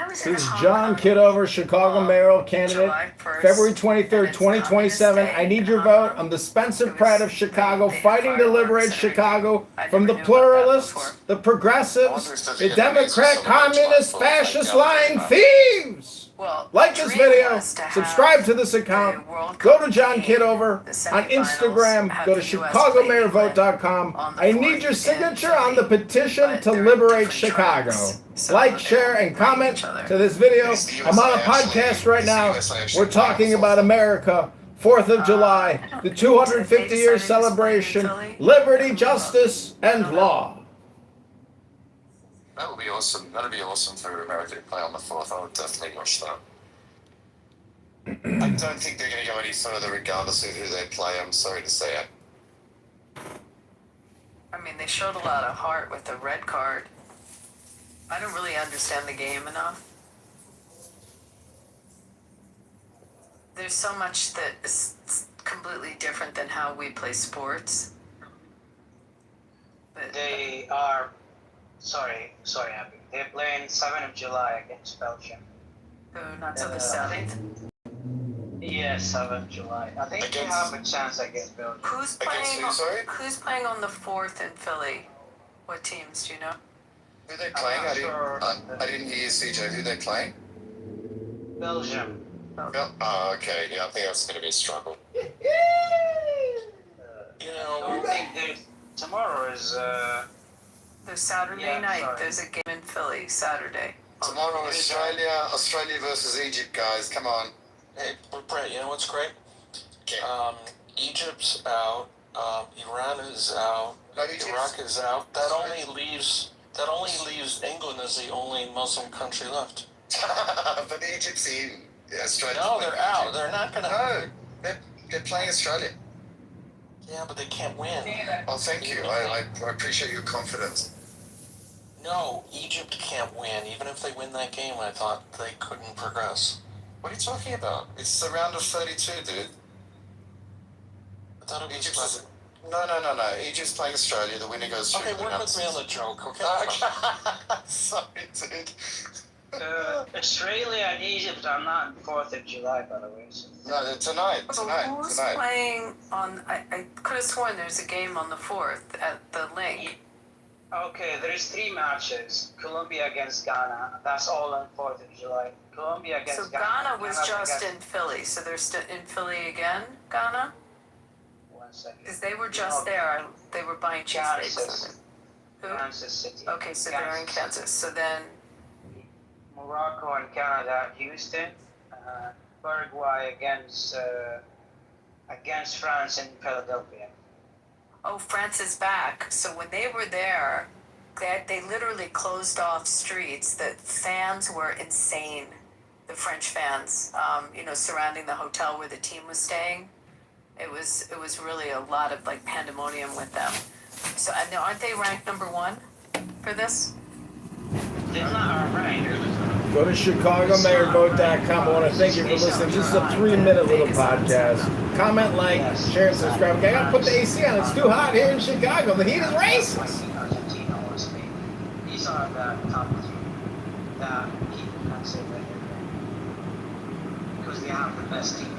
This is John Kitover, Chicago mayoral candidate, February 23rd, 2027. I need your vote. I'm the Spencer Pratt of Chicago, fighting to liberate Chicago from the pluralists, the progressives, the Democrat, communist, fascist, lying thieves. Like this video, subscribe to this account, go to John Kitover on Instagram, go to ChicagoMayorVote.com. I need your signature on the petition to liberate Chicago. Like, share, and comment to this video. I'm on a podcast right now. We're talking about America, 4th of July, the 250-year celebration, liberty, justice, and law. That would be awesome. That'd be awesome for America to play on the 4th. I would definitely watch that. I don't think they're going to go any further regardless of who they play. I'm sorry to say it. I mean, they showed a lot of heart with the red card. I don't really understand the game enough. There's so much that is completely different than how we play sports. But They are, sorry, Abby. They're playing 7th of July against Belgium. not till the 7th. Yeah, 7th of July. I think they have a chance against Belgium. Who's playing? Who's playing on the 4th in Philly? What teams do you know? Who are they playing? I didn't hear you, CJ. Who are they playing? Belgium. Oh, okay. Yeah, I think that's going to be a struggle. I think tomorrow is. There's Saturday night. Sorry. There's a game in Philly Saturday. Tomorrow, Australia versus Egypt, guys. Come on. Hey, Brett, you know what's great? Okay. Egypt's out. Iran is out. Iraq is out. That only leaves England as the only Muslim country left. But Egypt's in. Australia. No, they're out. They're not gonna. No, they're playing Australia. Yeah, but they can't win. Oh, thank you. I appreciate your confidence. No, Egypt can't win. Even if they win that game, I thought they couldn't progress. What are you talking about? It's the round of 32, dude. I thought it was Egypt's No. Egypt's playing Australia. The winner goes through. Okay, work with me on the joke, okay? Sorry, dude. Australia and Egypt are not 4th of July, by the way. So. No, they're tonight. Who's playing on? I could have sworn there's a game on the 4th at the link. Okay, there's 3 matches. Colombia against Ghana. That's all on 4th of July. Colombia against Ghana. So Ghana was just in Philly. So they're still in Philly again, Ghana? 1 second. Because they were just there. They were buying cheesesteaks. Kansas City. Okay, so they're in Kansas. So then Morocco and Canada, Houston. Paraguay against France in Philadelphia. Oh, France is back. So when they were there, they literally closed off streets. The fans were insane. The French fans, surrounding the hotel where the team was staying. It was really a lot of like pandemonium with them. So aren't they ranked number 1 for this? They're not right. Go to ChicagoMayorVote.com. I want to thank you for listening. This is a 3-minute little podcast. Comment, like, share, and subscribe. Okay, I gotta put the AC on. It's too hot here in Chicago. The heat is racist. Argentina or Spain. These are the top 3 that people can say that they're because they have the best team.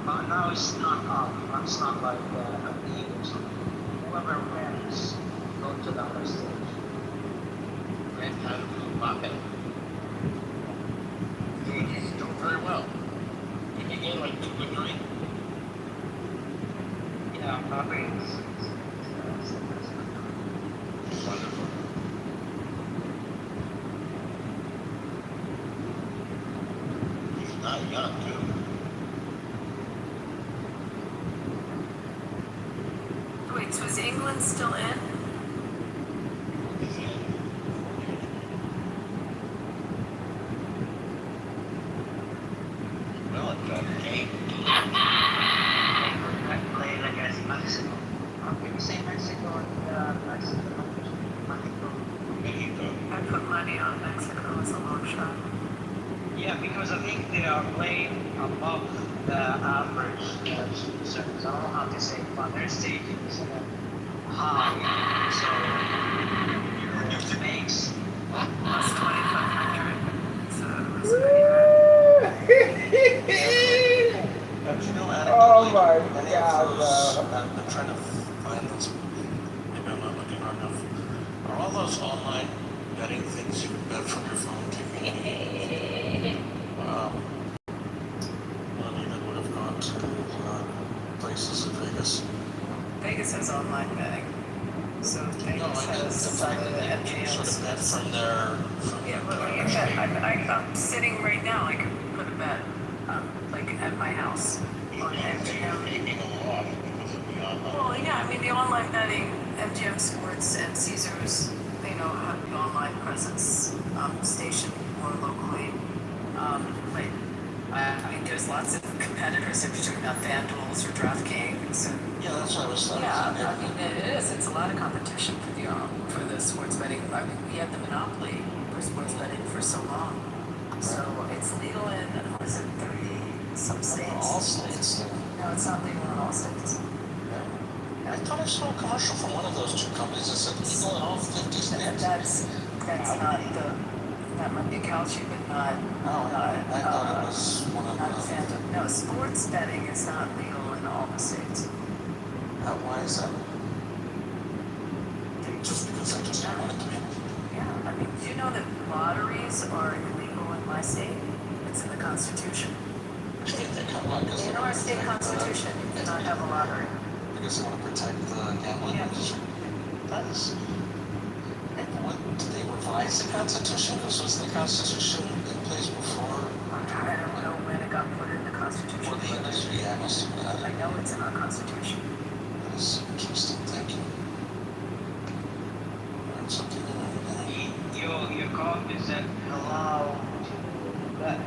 But now it's not it's not like a league or something. Whoever wins go to the other stage. Red card of Mbappe. He's doing very well. Did he get like 2 or 3? Yeah, Mbappe is Wonderful. He's not young, too. Wait, so is England still in? Well, it's a game. played against Mexico. Can you say Mexico and Mexico? I put money on Mexico as a long shot. Yeah, because I think they are playing above the average. So I don't know how to say it, but their stake is high. So it makes Plus 2,500. So it was pretty good. But you know, Oh my many God, of those, I'm trying to find those, maybe I'm not looking hard enough. Are all those online betting things you can bet from your phone taking money that would have gone to places in Vegas? Vegas has online betting. So Vegas No, I mean has the fact that you can sort of bet from their. Yeah, well, you bet. I'm sitting right now. I could put a bet, like at my house on MGM. Well, yeah, I mean the online betting, MGM Sports and Caesars, have the online presence, stationed more locally. Like, I mean, there's lots of competitors if you're talking about FanDuels or DraftKings. Yeah, that's what I was thinking. Yeah, I mean, it is. It's a lot of competition for the sports betting. I mean, we had the monopoly for sports betting for so long. So it's legal in, what is it, 30 some states? All states. No, it's not legal in all states. I thought I saw a commercial from one of those 2 companies that said legal in all 50 states. That's not that might be Calci, but not. I thought it was one of not Phantom. No, sports betting is not legal in all the states. Why is that? Just because I just don't want it to be. Yeah, I mean, do you know that lotteries are illegal in my state? It's in the Constitution. In our state constitution, you cannot have a lottery. Because they want to protect the gambling industry. That is. Did they revise the Constitution? Because was the Constitution in place before? I don't know when it got put in the Constitution. Well, the industry, yeah, must have been. I know it's in our Constitution. That is interesting. Thank you. Learned something new. Your code isn't allowed to bet.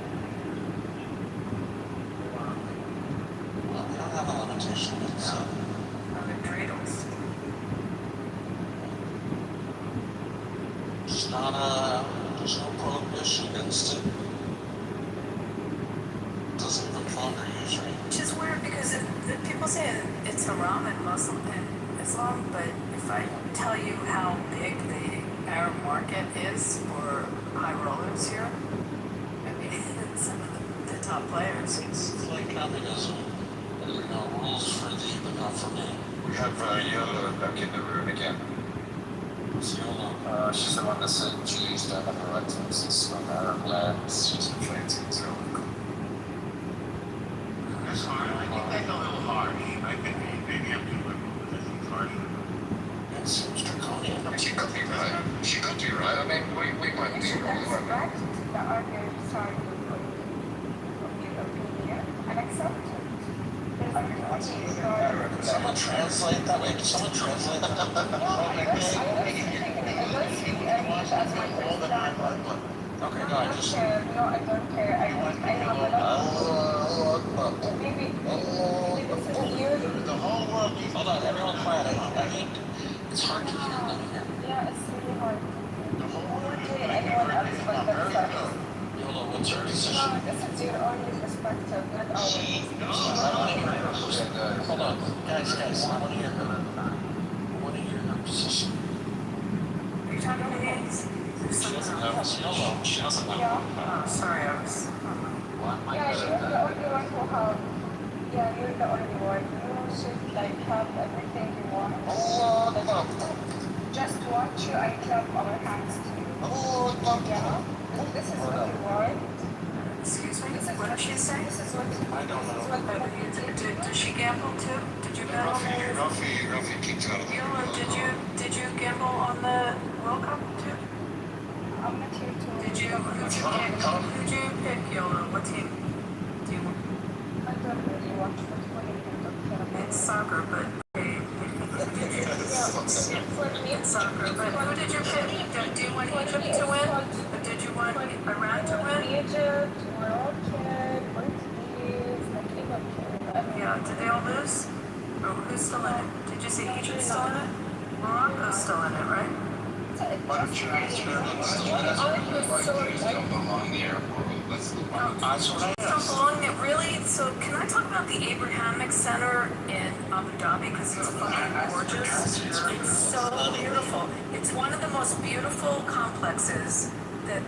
Well, we don't have a limitation, but so. Dreidels. There's no prohibition against it. Doesn't look longer usually. Which is weird because people say it's haram in Muslim and Islam, but if I tell you how big the Arab market is for high rollers here, I mean, some of the top players. It's like communism. Rules for thee, but not for me. We have Yola back in the room again. Who's Yola? She's the one that said Jews don't have a right to exist on Arab lands. She's inflating so. That's hard. I think that's a little harsh. I think maybe I'm too liberal, but that seems harsh. It seems draconian. She could be right. She could be right. I mean, we might be wrong. Respect the other side of your opinion and accept it. There's nothing wrong with someone translate that? Wait, someone translate that? Okay, no, I just. No, I don't care. I have a lot of maybe this is you. The whole world needs. Hold on, everyone quiet. I think it's hard to hear them here. Yeah, it's really hard. The whole world needs. Anyone else but themselves. Hold on, what's our decision? No, this is your only perspective, not ours. I want to hear her. Hold on, guys, I want to hear her. I want to hear her position. Are you talking to me? She doesn't know. She doesn't know. Yeah. Sorry, I was. Yeah, you're the only one who have. Yeah, you're the only one. You should like have everything you want. Just watch you. I clap our hands to you. Yeah. This is what you want. Excuse me. What did she say? This is what. I don't know. Did she gamble too? Did you bet on the? Ralphie kicked out of the Did you gamble on the World Cup too? I'm not here to. Who'd you pick, Yola? What team? Do you? I don't really watch football. It's soccer, but it's soccer. But who did you pick? Do you want Egypt to win? Or did you want Iran to win? Egypt, Morocco, Portuguese, like Liverpool. Yeah. Did they all lose? Or who's still in it? Did you say Egypt's still in it? Morocco's still in it, right? Why don't you answer it? Don't belong there. Don't belong there, really? So can I talk about the Abrahamic Center in Abu Dhabi? Because it's fucking gorgeous. It's so beautiful. It's one of the most beautiful complexes that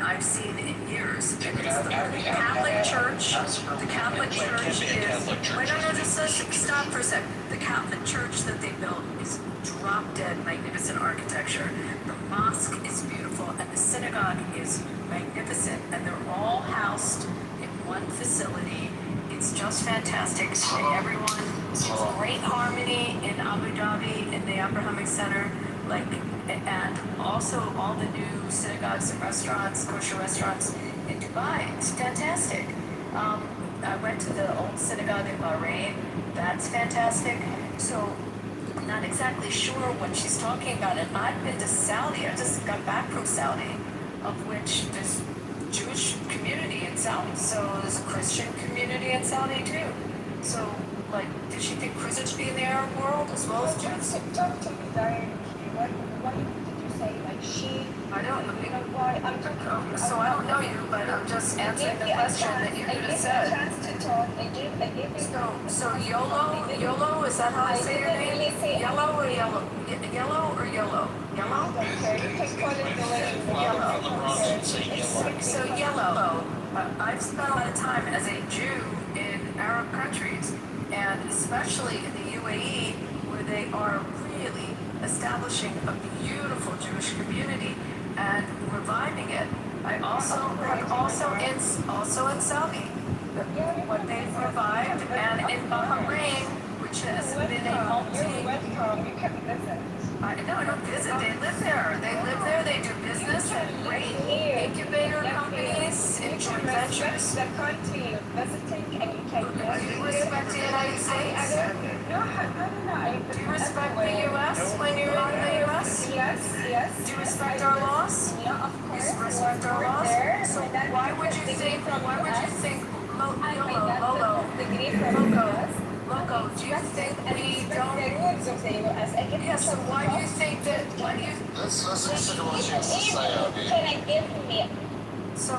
I've seen in years. And it's the Catholic Church. The Catholic Church is. Wait, no, just stop for a sec. The Catholic Church that they built is drop dead magnificent architecture. The mosque is beautiful, and the synagogue is magnificent, and they're all housed in one facility. It's just fantastic. And everyone, it's great harmony in Abu Dhabi in the Abrahamic Center, and also all the new synagogues and restaurants, kosher restaurants in Dubai. It's fantastic. I went to the old synagogue in Bahrain. That's fantastic. So I'm not exactly sure what she's talking about. And I've been to Saudi. I just got back from Saudi, of which there's Jewish community in Saudi. So there's a Christian community in Saudi too. So, does she think Christians be in the Arab world as well as Jews? Talk to me directly. Why did you say she? I don't know. Why? I'm talking. So I don't know you, but I'm just answering the question that you could have said. So YOLO, is that how I say your name? Yellow or yellow? Yellow or yellow? Yellow? You can call it the way you want. So yellow. I've spent a lot of time as a Jew in Arab countries, and especially in the UAE, where they are really establishing a beautiful Jewish community and reviving it. Also in Saudi, what they've revived, and in Bahrain, which has been a You can visit. I don't visit. They live there. They do business. Great incubator companies, joint ventures. The country visiting, and you can Do you respect the United States? No. Do you respect the U.S. when you're in the U.S.? Yes. Do you respect our laws? Yeah, of course. You respect our laws? So why would you think, Loco, do you think we don't? Yeah, so why do you think that, Let's consider what you have to say, Abby. Can I give me? So,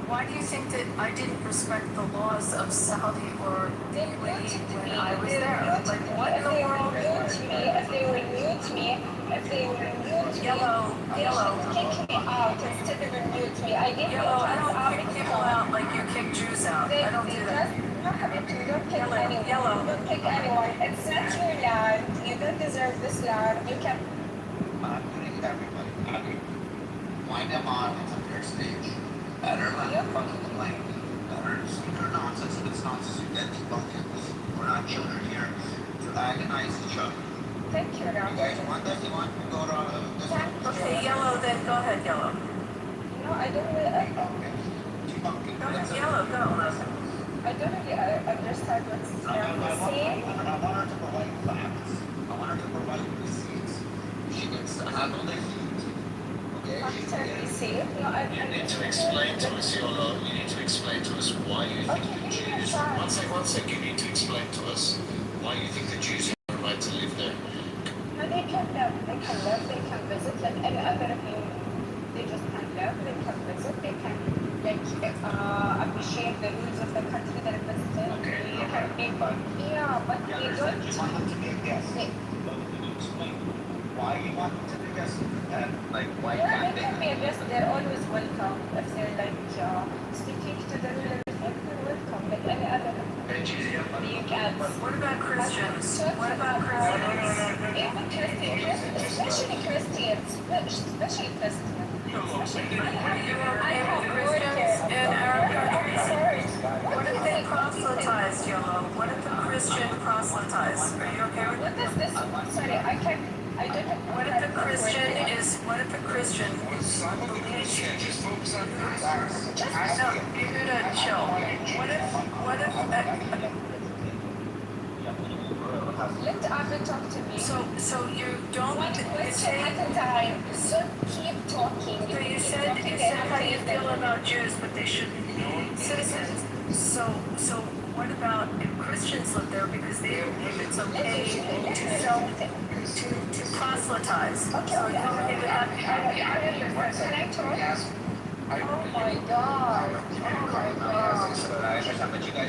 why do you think that I didn't respect the laws of Saudi or the UAE when I was there? What in the world? If they will mute me, Yellow. kick me out instead of mute me. I give Yellow, I don't kick people out like you kick Jews out. I don't do that. Don't kick anyone. Yellow. Don't kick anyone. It's not your land. You don't deserve this land. You can. I'm putting everybody. Wind them on. It's a fair stage. Better let fucking complain. Better speak your nonsense. If it's nonsense, you get debunked. We're not children here to agonize each other. Thank you, You guys want that? You want to go to Okay, Yellow, then go ahead, Yellow. No, I don't really. Debunking. Go ahead, Yellow, go. I don't really understand what's saying. see it. No, You need to explain to us, Yolo. You need to explain to us why you think the Jews. One sec. You need to explain to us why you think the Jews have a right to live there. No, they can live. They can live. They can visit like any other human. They just can live. They can visit. They can appreciate the rules of the country that they're visiting. Okay. They can people. Yeah, but they don't. You want them to be a guest. They, But can you explain why you want them to be a guest? And like why yeah, can't they can be a guest. They're always welcome. If they're like sticking to the rule of everything, they're welcome. Like any other being else. What about Christians? What about Christians? Even Christians, especially Christians, especially Christians. Are you okay with Christians in Arab countries? What if they proselytize, Yolo? What if a Christian proselytize? Are you okay with What is this? Sorry, I don't know. What if a Christian believes Just focus on no, you gotta chill. What if Let Abby talk to me. so you don't One question at a time. So keep talking. So you said how you feel about Jews, but they shouldn't be citizens. So what about if Christians live there because they believe it's okay to proselytize? Okay, So you're okay with that? Can I talk? Oh my god. Oh my god.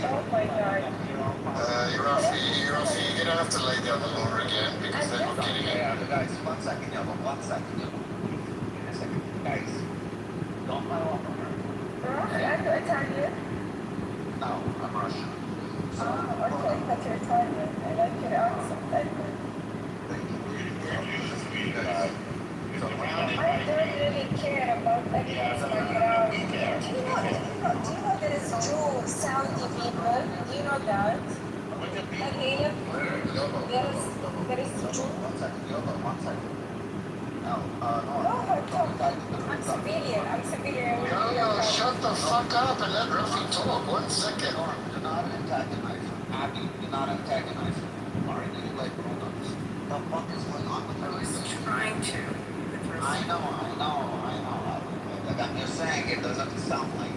Oh my god. Rafi, you're gonna have to lay down the law again because they're not getting it. Yeah, guys, 1 second, Yellow. 1 second, Yellow. Give me a second. Guys, don't pile up on her. Rafi, are you Italian? No, I'm Russian. So, Okay, but you're Italian. I like your accent. thank you. I don't really care about against my ground. Do you know there is Jew, Saudi people? Do you know that? Again, there is Jew. 1 second, Yellow. 1 second. No, I'm civilian. I'm civilian. Yo, shut the fuck up and let Rafi talk. 1 second. Do not antagonize her. Abby, do not antagonize her. Alright, you like grown-ups. The fuck is going on with her? I was trying to. I know. Like I'm just saying, it doesn't sound like it.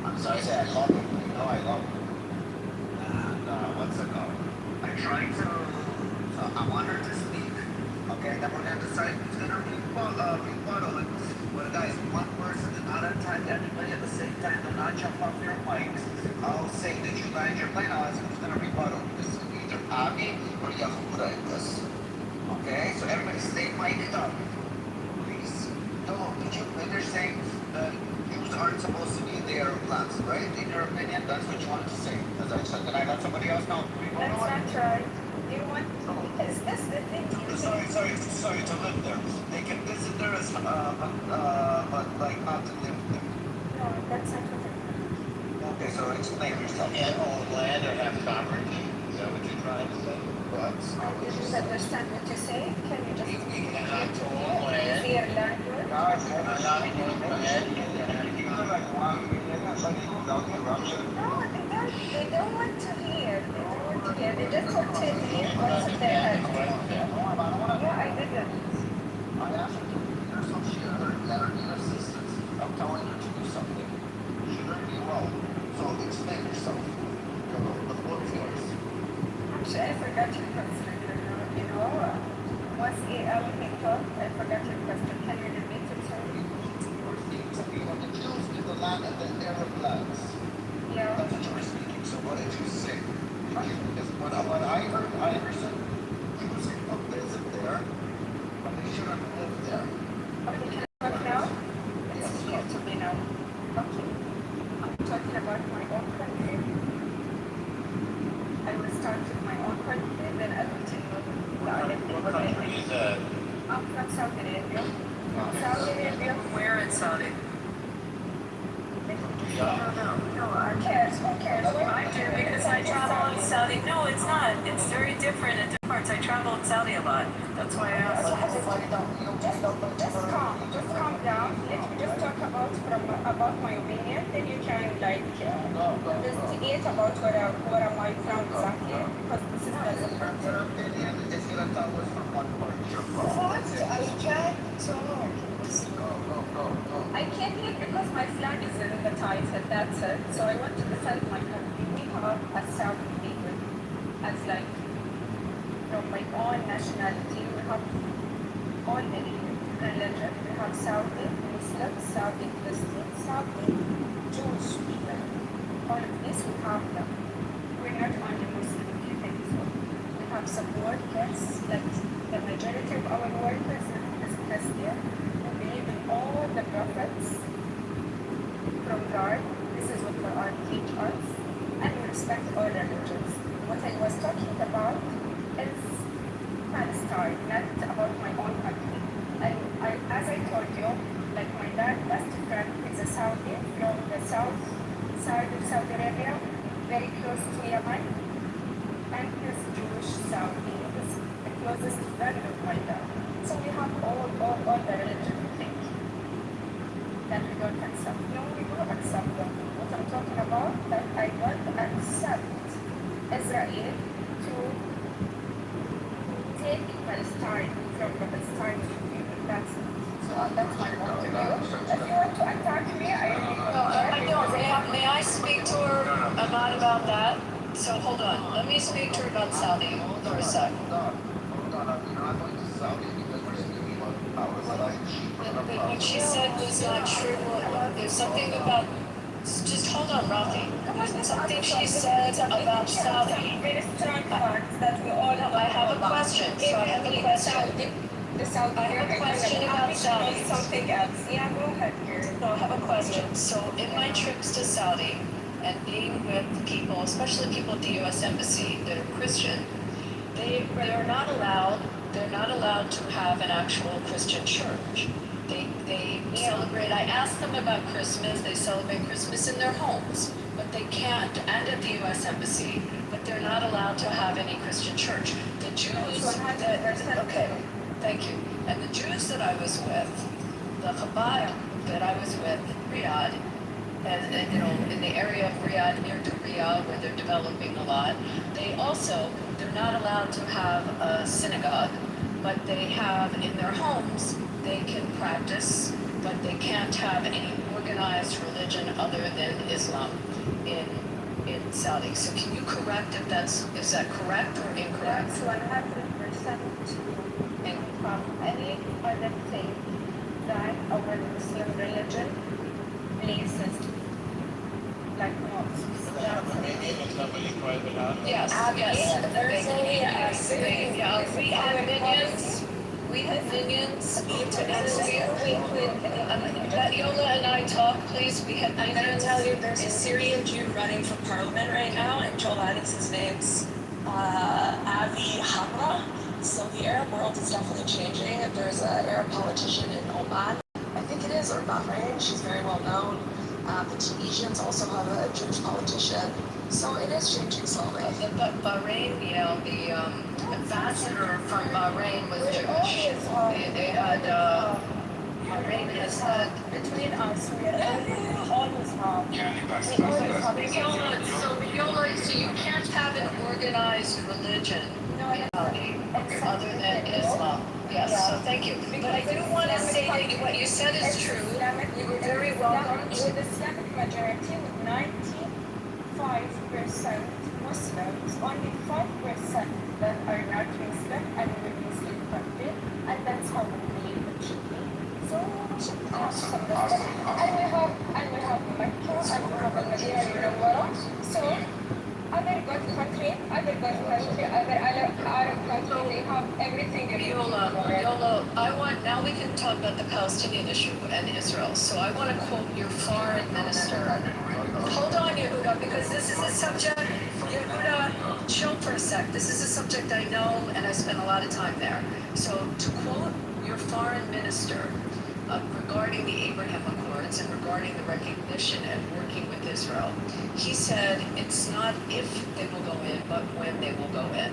I'm sorry, I love you. You know I love you. And what's it called? I'm trying to. So I want her to speak. Okay, then we're gonna decide who's gonna rebuttal it. But guys, one person did not attack anybody at the same time. Do not jump off your mics. I'll say that you land your plane. I'll ask who's gonna rebuttal. This is either Abby or Yahuda in this. Okay, so everybody stay mic'd up. They're saying Jews aren't supposed to be in the Arab lands, right? In your opinion, that's what you wanted to say. As I said, did I let somebody else know? That's not right. You want? Is this the thing? Sorry to live there. They can visit there as, but like not to live there. No, that's not what Okay, so explain yourself. And own land or have sovereignty? Is that what you're trying to say? What? you just understand what you say? Can you just You cannot own land. clear language? Guys, You cannot own land. No, they don't want to hear. They don't want to hear. They just want to hear what's in their head. Yeah, I didn't. I asked her to read her so she heard that her need assistance. I'm telling her to do something. She heard me well. So explain yourself. The floor is yours. Actually, I forgot your question. You know, once everything talked, I forgot your question. Can you repeat it, sir? The Jews in the land and the Arab lands. Yeah. That's what you were speaking. So what did you say? Because what I heard, I understood Jews can visit there, but they shouldn't live there. Okay, can I talk now? It's clear to me now. Okay. I'm talking about my own country. I will start with my own country, then I will tell you the other What country is that? I'm from Saudi Arabia. Saudi Arabia. Where in Saudi? No, who cares? Who cares? I do because I travel in Saudi. No, it's not. It's very different in different parts. I travel in Saudi a lot. That's why I asked. Just calm down. Let me just talk about my opinion. Then you can like investigate about where am I from exactly, because this is very important. Your opinion is going to tell us from one part. Your problem. What? I can't talk. Go. I my own nationality. We have all the religion. We have Saudi Muslims, Saudi Christians, Saudi Jewish people. All of this we have them. We're not only Muslim, if you think so. We have some workers, like the majority of our workers is Christian. We believe in all the prophets from God. This is what Quran teach us. And we respect all religions. What I was talking about is Palestine, not about my own country. And as I told you, like my dad's best friend is a Saudi from the south side of Saudi Arabia, very close to Yemen, and he's Jewish Saudi. He's the closest friend of my dad. So we have all the religion thing that we don't accept. No, we do accept them. What I'm talking about, that I don't accept Israel to take Palestine from the Palestinian people. That's my point of view. If you want to attack me, I know. May I speak to her about that? So hold on. Let me speak to her about Saudi for a sec. But what she said was not true. There's something about. Just hold on, Rafi. There's something she said about Saudi. Very strong facts that we all have. I have a question. So I have a question. I have a question about Saudi. Something else. Yeah, go ahead, here. No, I have a question. So in my trips to Saudi and being with people, especially people at the U.S. Embassy that are Christian, they're not allowed to have an actual Christian church. They celebrate. I asked them about Christmas. They celebrate Christmas in their homes, but they can't. And at the U.S. Embassy, but they're not allowed to have any Christian church. The Jews okay. Thank you. And the Jews that I was with, the Chabad that I was with in Riyadh, and you know, in the area of Riyadh, near to Riyadh, where they're developing a lot, they're not allowed to have a synagogue, but they have in their homes, they can practice, but they can't have any organized religion other than Islam in Saudi. So can you correct if is that correct or incorrect? That's 100% and from any other thing that our Muslim religion places like mosques. Yes. We have minions. Let Yola and I talk, please. We have minions. I'm going to tell you, there's a Syrian Jew running for parliament right now, and Joel Adams, his name's Avi Hamra. So the Arab world is definitely changing. There's an Arab politician in Oman, I think it is, or Bahrain. She's very well known. The Tunisians also have a Jewish politician. So it is changing slowly. But Bahrain, you know, the ambassador from Bahrain was Jewish. They had, Bahrain has had, between us, we are always wrong. Yola, so you can't have an organized religion other than Islam. Yes, so thank you. But I do want to say that what you said is true. You're very welcome. With the Islamic majority, with 95% Muslims, only 5% that are not Muslim and with Muslim country, and that's how we believe it should be. So we should have some respect. And we have Mecca, and we have Al-Madinah al-Munawwara. So other good country, other Arab country, they have everything. Yola, now we can talk about the Palestinian issue and Israel. So I want to quote your foreign minister. Hold on, Yehuda, because this is a subject, Yehuda, chill for a sec. This is a subject I know and I spent a lot of time there. So to quote your foreign minister regarding the Abraham Accords and regarding the recognition and working with Israel, he said it's not if they will go in, but when they will go in.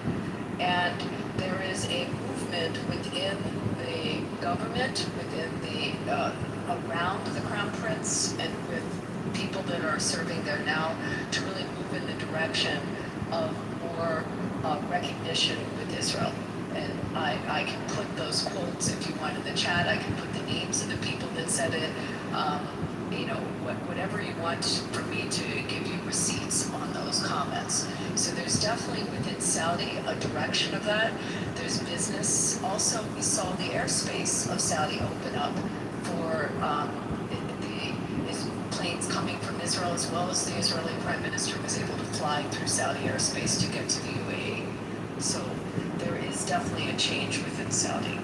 And there is a movement within the government, within the, around the Crown Prince and with people that are serving there now to really move in the direction of more recognition with Israel. And I can put those quotes if you want in the chat. I can put the names of the people that said it. whatever you want for me to give you receipts on those comments. So there's definitely within Saudi a direction of that. There's business. Also, we saw the airspace of Saudi open up for the planes coming from Israel, as well as the Israeli Prime Minister was able to fly through Saudi airspace to get to the UAE. So there is definitely a change within Saudi.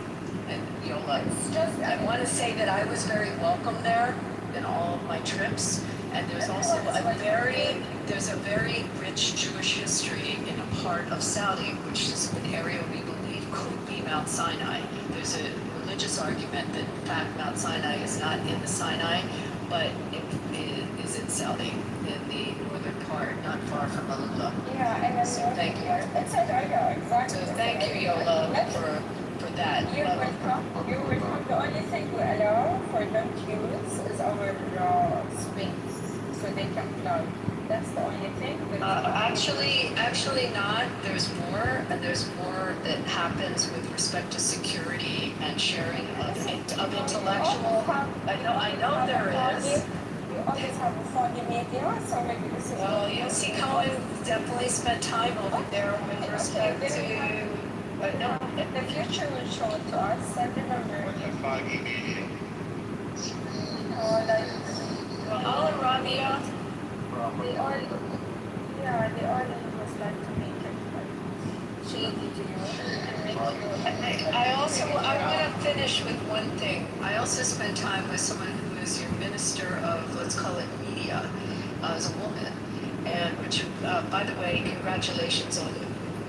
And Yola, I want to say that I was very welcome there in all of my trips. And there's also a very rich Jewish history in a part of Saudi, which is an area we believe could be Mount Sinai. There's a religious argument that in fact Mount Sinai is not in the Sinai, but it is in Saudi, in the northern part, not far from Alula. Yeah, and then So thank you. It's an area, exactly. So thank you, Yola, for that. You're welcome. You're welcome. The only thing we allow for them to use is our space, so they can fly. That's the only thing. Actually not. There's more, and there's more that happens with respect to security and sharing of intellectual. I know there is. We always have a foggy media, so maybe this is. Well, see, Cohen definitely spent time over there with respect to. But no, the future will show it to us. And remember. Al Arabiya. They all was like to make it like shady to you and make you. I want to finish with one thing. I also spent time with someone who is your minister of, let's call it media, as a woman. And which, by the way, congratulations on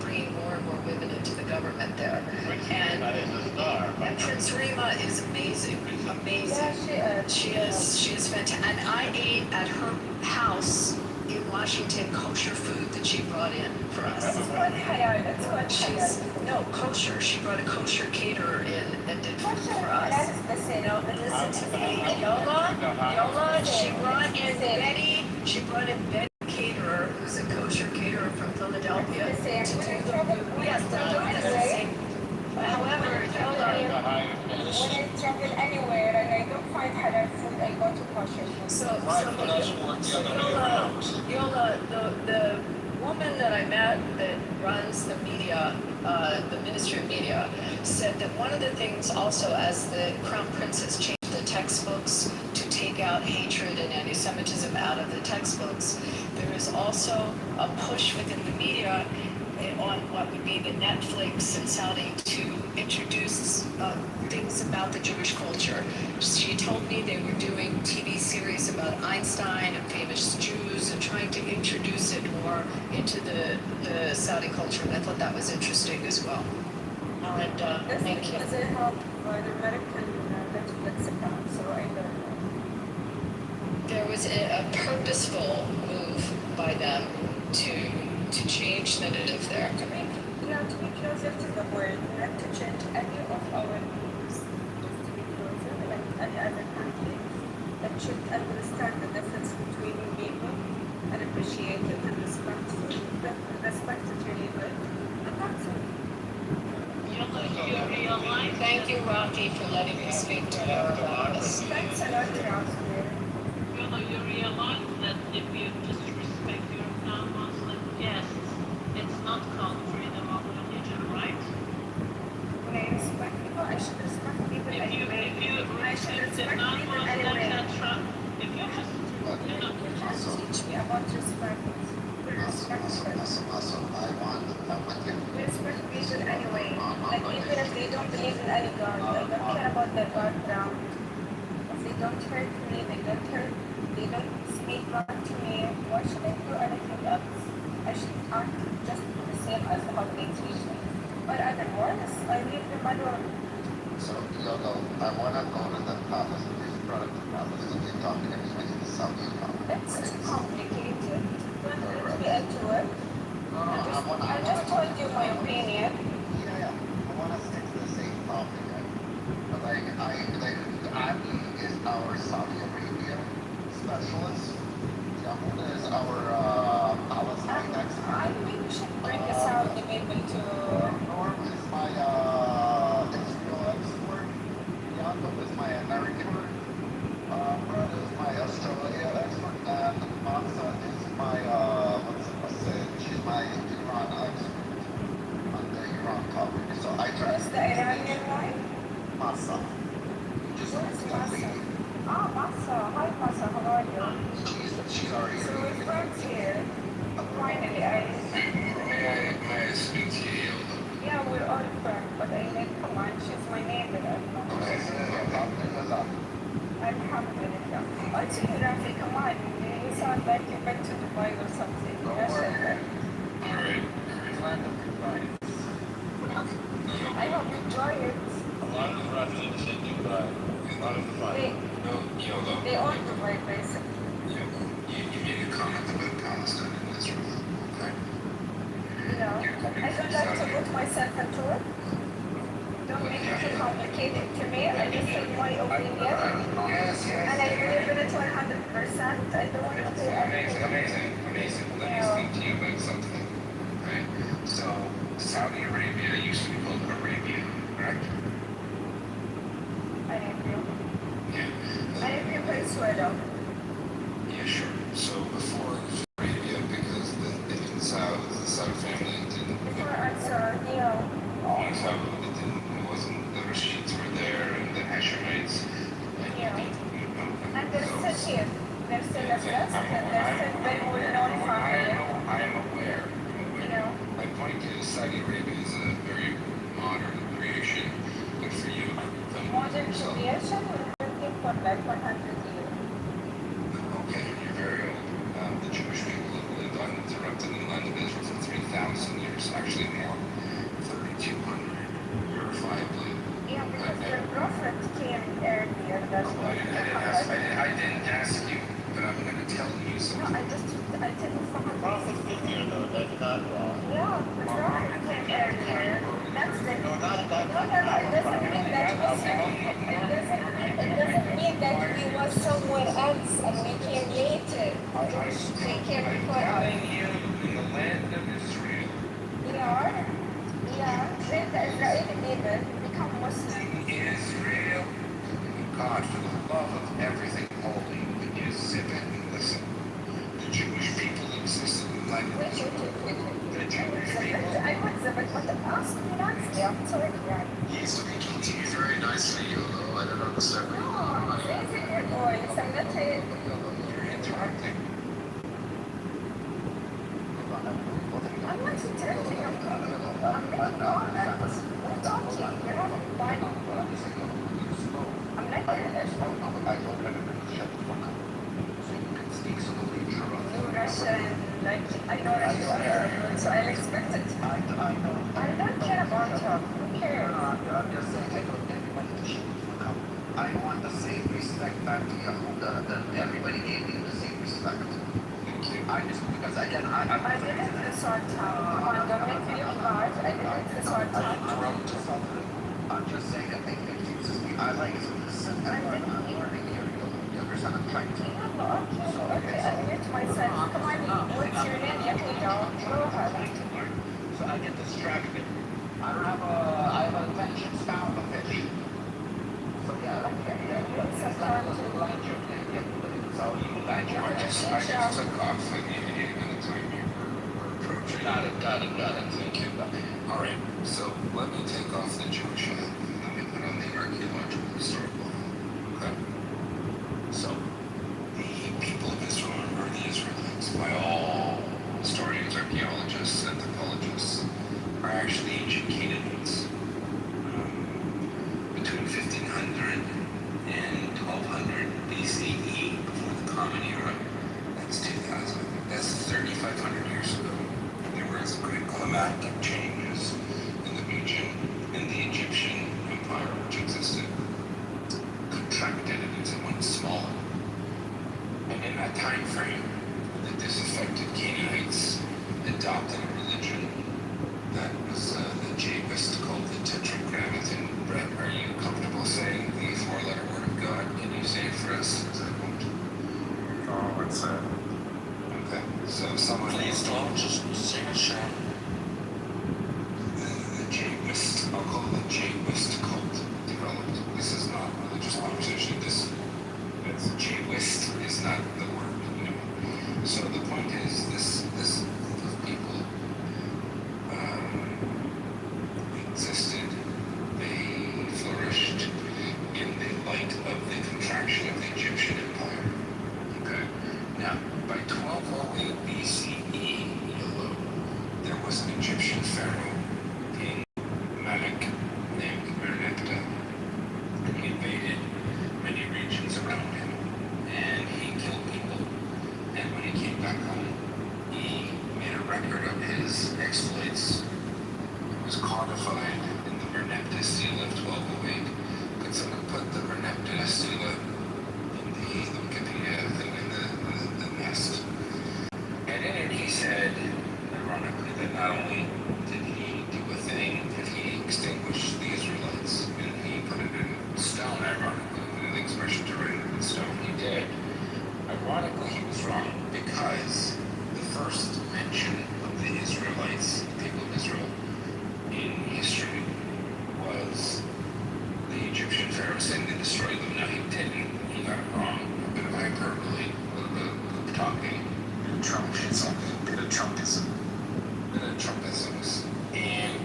bringing more and more women into the government there. And Prince Rima is amazing. Yeah, she is fantastic. And I ate at her house in Washington kosher food that she brought in for us. It's called halal. It's called halal. No, kosher. She brought a kosher caterer in and did food for us. That is the same. No, but listen to me. Yola, she brought in Betty Caterer, who's a kosher caterer from Philadelphia, to do the food. Yes, the same. However, Yola, when I travel anywhere and I don't find halal food, I go to kosher food. Yola, the woman that I met that runs the media, the Ministry of Media, said that one of the things also, as the Crown Prince has changed the textbooks to take out hatred and anti-Semitism out of the textbooks, there is also a push within the media on what would be the Netflix and Saudi to introduce things about the Jewish culture. She told me they were doing TV series about Einstein and famous Jews and trying to introduce it more into the Saudi culture, and I thought that was interesting as well. And thank you. Does it help the American Netflix account? So I don't know. There was a purposeful move by them to change the narrative there. To be closer to the word, not to change any of our rules, just to be closer, like any other country that should understand the difference between people and appreciate it and respect it. Respect is really good. And that's it. Thank you, Rocky, for letting me speak to her about this. Thanks a lot, Rocky. You realize that if you just respect your non-Muslim guests, it's not called freedom of religion, right? When I respect people, I should respect people anyway. I should respect people anyway. If you just, you can't teach me about respect. Respect people anyway. Like even if they don't believe in any God, I don't care about their background. If they don't hurt me, they don't speak back to me, why should I do anything else? I should act just the same as how they treat me. But otherwise, I leave them alone. So, I want to go to the palace, this product palace, so they're talking everything in the Saudi It's complicated. Don't let me into it. I just told you my opinion. Yeah. I want to stick to the same topic. Abby is our Saudi Arabia specialist. Yamuna is our Palestine expert. I think we should bring a Saudi maybe to. Norm is my Israel expert. Yaakov is my American. Brad is my Who's the Iranian wife? Masa. Just Where's Masa? lady. Ah, Masa. Hi, Masa. How are you? She's already. So we're friends here. Finally, May I speak to you? yeah, we're all friends, but I need, come on, she's my neighbor. Alhamdulillah. Also, you Rafi, come on, you sound like you've been to Dubai or something. Alright. I hope you enjoy it. A lot of the residents in Dubai, a lot of the fun. They own Dubai, basically. You made a comment about Palestine and Israel. Okay. You know, I don't like to put myself into it. Don't make it too complicated to me. I just say my opinion. And I believe in it 100%. I don't want to do everything. Amazing. Let me speak to you about something. Right? So, Saudi Arabia used to be called Arabia, correct? Arabia. Yeah. Arabia Venezuela. Yeah, sure. So before it was Arabia, because the Saud family didn't. Before I saw, It wasn't, the Rashids were there, and the Hashemites. And they're still here. They're still a blessed, and they're still very well known family. I am aware. My point is, Saudi Arabia is a very modern creation, but for you, Modern creation, we're looking for like 100 years. okay, you're very old. The Jewish people have lived uninterrupted in the land of Israel for 3,000 years, actually more, 3,200, verifiably. Yeah, because their prophet came earlier. That's why I didn't ask you, but I'm going to tell you something. No, I didn't find Prophet came here though, that's not wrong. Yeah, the prophet came earlier. That's the... No, it doesn't mean that it doesn't mean that we were somewhere else and we came later. We came before us. In the land of Israel. Yeah. Then the Israeli people become Muslim. Israel. God, for the love of everything holy, would you zip it and listen? The Jewish people existed in the land of Israel. The Jewish people. I would zip it, but ask me nicely. I'm sorry, Ryan. He's speaking to you very nicely, although I don't understand what No, it's raising your voice. I'm not saying... you're interrupting. I'm not interrupting. I'm making comments. We're talking. You're having fun. I'm not You're Russian, like, I know that you are, so I'll expect it. I don't care about you. Who cares? I'm just saying, I don't think everybody should come. I want the same respect back to Yehuda that everybody gave me the same respect. I just, because again, I didn't resort to, come on, don't make me hard. I didn't resort to. I'm just saying, I think it confuses me. I like to listen and learn. I'm learning here. You understand? I'm trying to. Okay, I mute myself. Come on, what's your name? Yehuda. Go ahead. So I get distracted. I have an attention span of a fish. So yeah, so you land your I just took off like any time you were approaching. Got it. Thank you. All right, so let me take off the Jewish hat and let me put on the archaeological historical hat. Okay? So, the people of Israel, or the Israelites, by all historians, archaeologists, anthropologists, are actually ancient Canaanites. Between 1500 and 1200 BCE, before the Common Era, that's 2000, that's 3,500 years ago. There was great climatic changes in the region, and the Egyptian Empire, which existed, contracted and it went smaller. And in that time frame, the disaffected Canaanites adopted a religion that was the Jabist called the Tetragrammaton. Brett, are you comfortable saying the four-letter word of God? Can you say it for us? Is that what? Oh, what's that? Okay, so someone... Please don't, just sing a song. The Jabist, I'll call it the Jabist cult developed. This is not religious conversation. This Jabist is not the word, you know. So the point is, this group of people existed dynasty lived 1208. Could someone put the Renep dynasty in the Wikipedia thing in the nest? And in it he said, ironically, that not only did he do a thing, but he extinguished the Israelites, and he put it in stone, ironically, the expression to write it in stone, he did. Ironically, he was wrong, because the first mention of the Israelites, the people of Israel, in history was the Egyptian pharaoh saying they destroyed them. Now, he didn't. He got it wrong. A bit of hyperbole, a little bit of goop talking, a bit of Trumpism, a bit of Trumpism, a bit of Trumpisms. And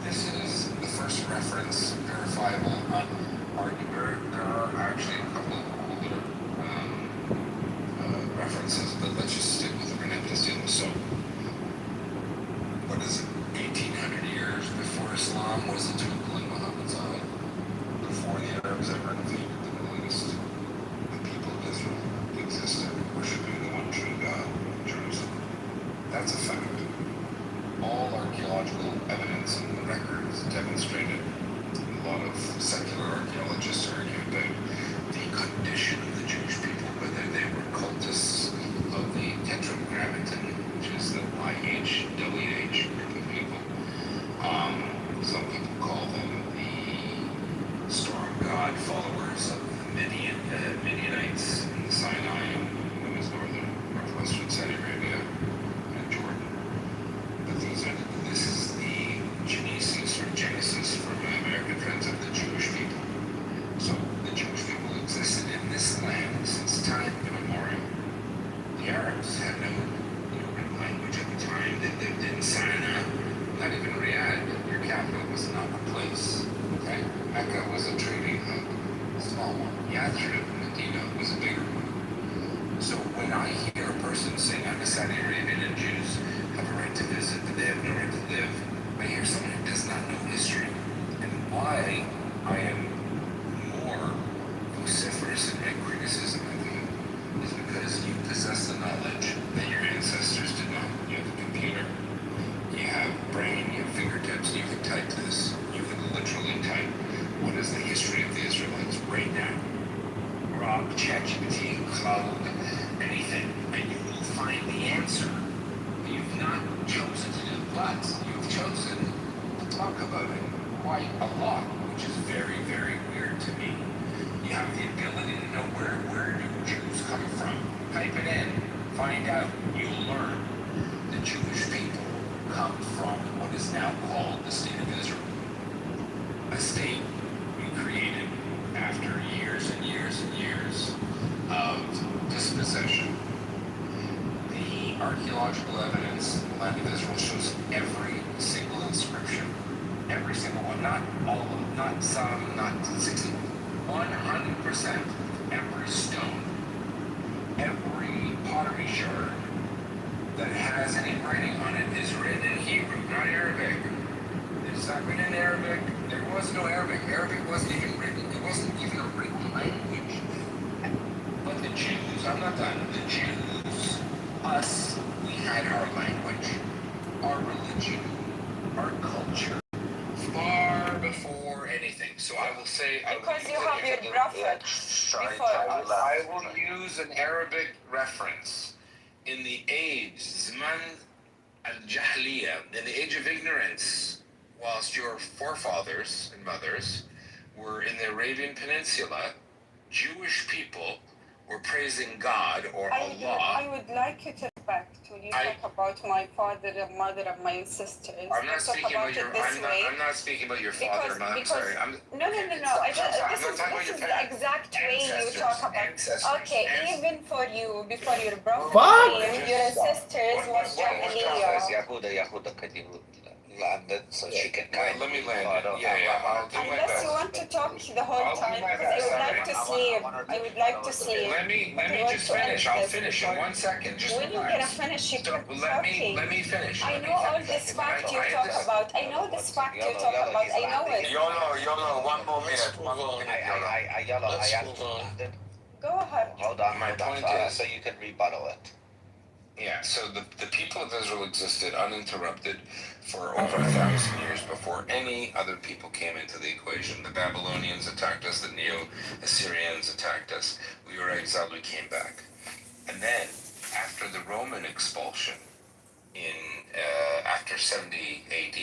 this is the first reference, verifiable, argument. There are actually a couple of older references, but let's just stick with the Renep dynasty. So, what is it, 1800 years before Islam was a twinkle in Muhammad's eye, before the Arabs ever invaded the Middle East, the people of Israel existed, worshiping the one true God in Jerusalem. That's a fact. All archaeological evidence and records demonstrated. A lot of secular archaeologists argue about the condition of the Jewish people, whether they were cultists of the Tetragrammaton, which is the YHWH group of people. Some people call them the storm god followers of the Midianites in the Sinai and what is northwestern Saudi Arabia and Jordan. But this is the Genesis from my American friends of the Jewish people. So the Jewish people existed in this land since time immemorial. The Arabs had no written language at the time. They lived in Sinai, not even Riyadh. Your capital was not a place. Okay? Mecca was a trading hub, a small one. Yathrib, Medina, was a bigger one. So when I hear a person saying, I'm a Saudi Arabian and Jews have a right to visit, but they have no right to live, I hear someone who does not know history. And why I am more vociferous in my criticism of you is because you possess the knowledge that your ancestors did not. You have a computer, you have brain, you have fingertips, you can type this. You can literally type, what is the history of the Israelites right now? Grok, ChatGPT, Cloud, anything, and you will find the answer. You've not chosen to do but you've chosen to talk about it quite a lot, which is very, very weird to me. You have the ability to know where do Jews come from. Type it in, find out, you'll learn. The Jewish people come from what is now called the State of Israel. A state we created after years and years and years of dispossession. The archaeological evidence in the land of Israel shows every single inscription. Every single one, not all of them, not some, not 60, 100%. Every stone, every pottery shard that has any writing on it is written in Hebrew, not Arabic. It's not written in Arabic. There was no Arabic. Arabic wasn't even written. It wasn't even a written language. But the Jews, I'm not done. The Jews, us, we had our language, our religion, our culture, far before anything. So I will say, Because you have your prophet before us. I will use an Arabic reference. In the age, Zaman al-Jahliya, in the age of ignorance, whilst your forefathers and mothers were in the Arabian Peninsula, Jewish people were praising God or Allah. I would like you to respect when you talk about my father and mother and my sisters. I'm not speaking about your. I'm not speaking about your father. I'm sorry. No. This is the exact way you talk about. Okay, even for you, before your brother came, your ancestors was Jahiliyyah. So she can let me land it. I'll do my Unless best. you want to talk the whole time, because I would like to sleep. I would like to sleep. Let me just finish. I'll finish in 1 second. Just when you're gonna finish, you can let me finish. I know all this fact you talk about. I know this fact you talk about. I know it. YOLO, 1 more minute. Go ahead. Hold on, my point is, so you can rebuttal it. Yeah, so the people of Israel existed uninterrupted for over 1,000 years before any other people came into the equation. The Babylonians attacked us, the Neo-Assyrians attacked us. We were exiled, we came back. And then, after the Roman expulsion, after 70 AD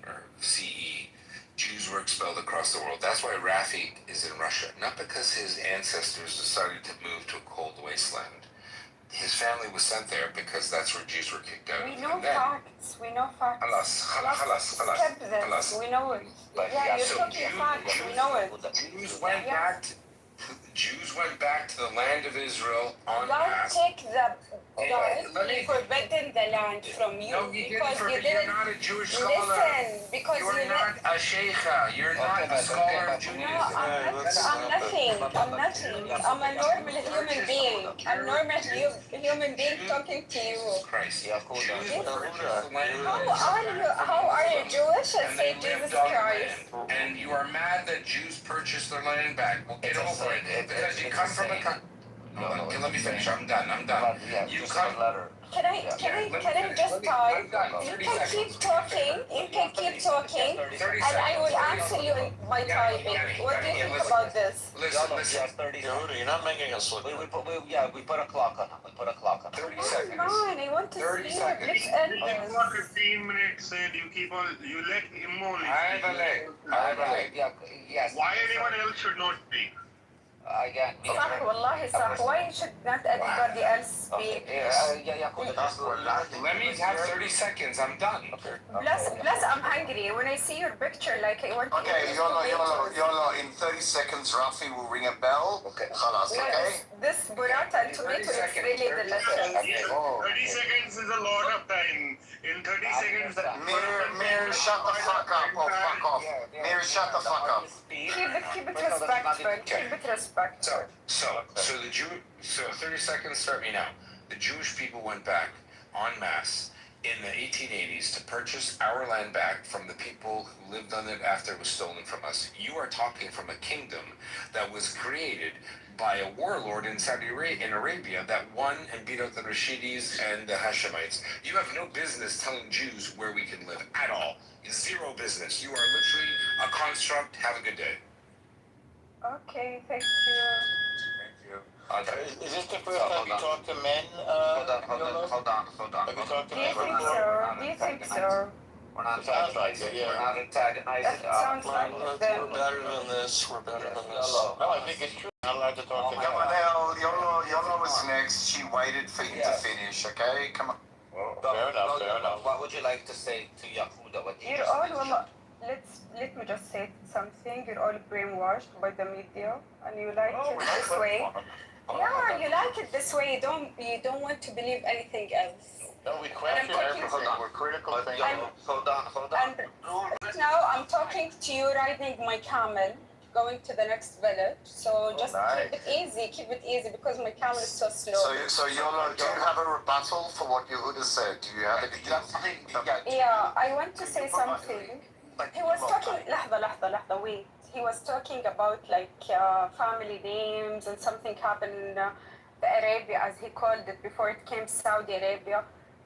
or CE, Jews were expelled across the world. That's why Rafi is in Russia, not because his ancestors decided to move to a cold wasteland. His family was sent there because that's where Jews were kicked out. We know facts. We know facts. Skip this. We know it. Yeah, you're talking facts. We know it. Jews went back to the land of Israel en Don't masse. take he forbidden the land from you because you didn't. You're not a Jewish scholar. Listen, because you are not a sheikha. You're not a scholar of Judaism. I'm nothing. I'm a normal human being. I'm normal human being talking to you. Christ. How are you Jewish and say Jesus Christ? And you are mad that Jews purchased their land back. Well, get over it. Because you come from a country. Let me finish. I'm done. You come. Can I just type? You can keep talking. And I will answer you by typing. What do you think about this? Listen. You're not making us look. We put a clock on it. 30 seconds. Fine, I want to 30 see seconds. Let's end this. 15 minutes and you let him only. I have a leg. Yes. Why anyone else should not speak? Again. صح والله صح. Why should not anybody else speak? Let me have 30 seconds. I'm done. Plus, I'm hungry. When I see your picture, like I want to. Okay, YOLO. In 30 seconds, Rafi will ring a bell. Okay. Khalas, okay? This burrata and tomato is really delicious. 30 seconds is a lot of time. In 30 seconds, Mir, shut the fuck up or fuck off. Mir, shut the fuck up. Keep it respectful. Keep it respectful. So 30 seconds, start me now. The Jewish people went back en masse in the 1880s to purchase our land back from the people who lived on it after it was stolen from us. You are talking from a kingdom that was created by a warlord in Arabia that won and beat out the Rashidis and the Hashemites. You have no business telling Jews where we can live at all. Zero business. You are literally a construct. Have a good day. Okay, thank you. Is this the first time you talk to men? Hold on. Have you talked to Do men you think before? so? Do you think so? We're not Sounds like it, yeah. We're not antagonizing. Sounds like We're them. better than this. We're better than this. No, I think it's true. Not allowed to talk to Come on men. now, YOLO was next. She waited for you to finish, okay? Come on. Fair enough. What would you like to say to Yahuda? What You're all well, let me just say something. You're all brainwashed by the media, and you like it this way. Yeah, you like it this way. You don't want to believe anything else. No, we question everything. We're critical thinkers. Hold on. And now I'm talking to you riding my camel, going to the next village. So just keep it easy because my camel is so slow. So YOLO, do you have a rebuttal for what Yehuda said? Do you have a Yeah, I want to say something. He was talking, لحظة, wait. He was talking about like family names and something happened in the Arabia, as he called it, before it came Saudi Arabia.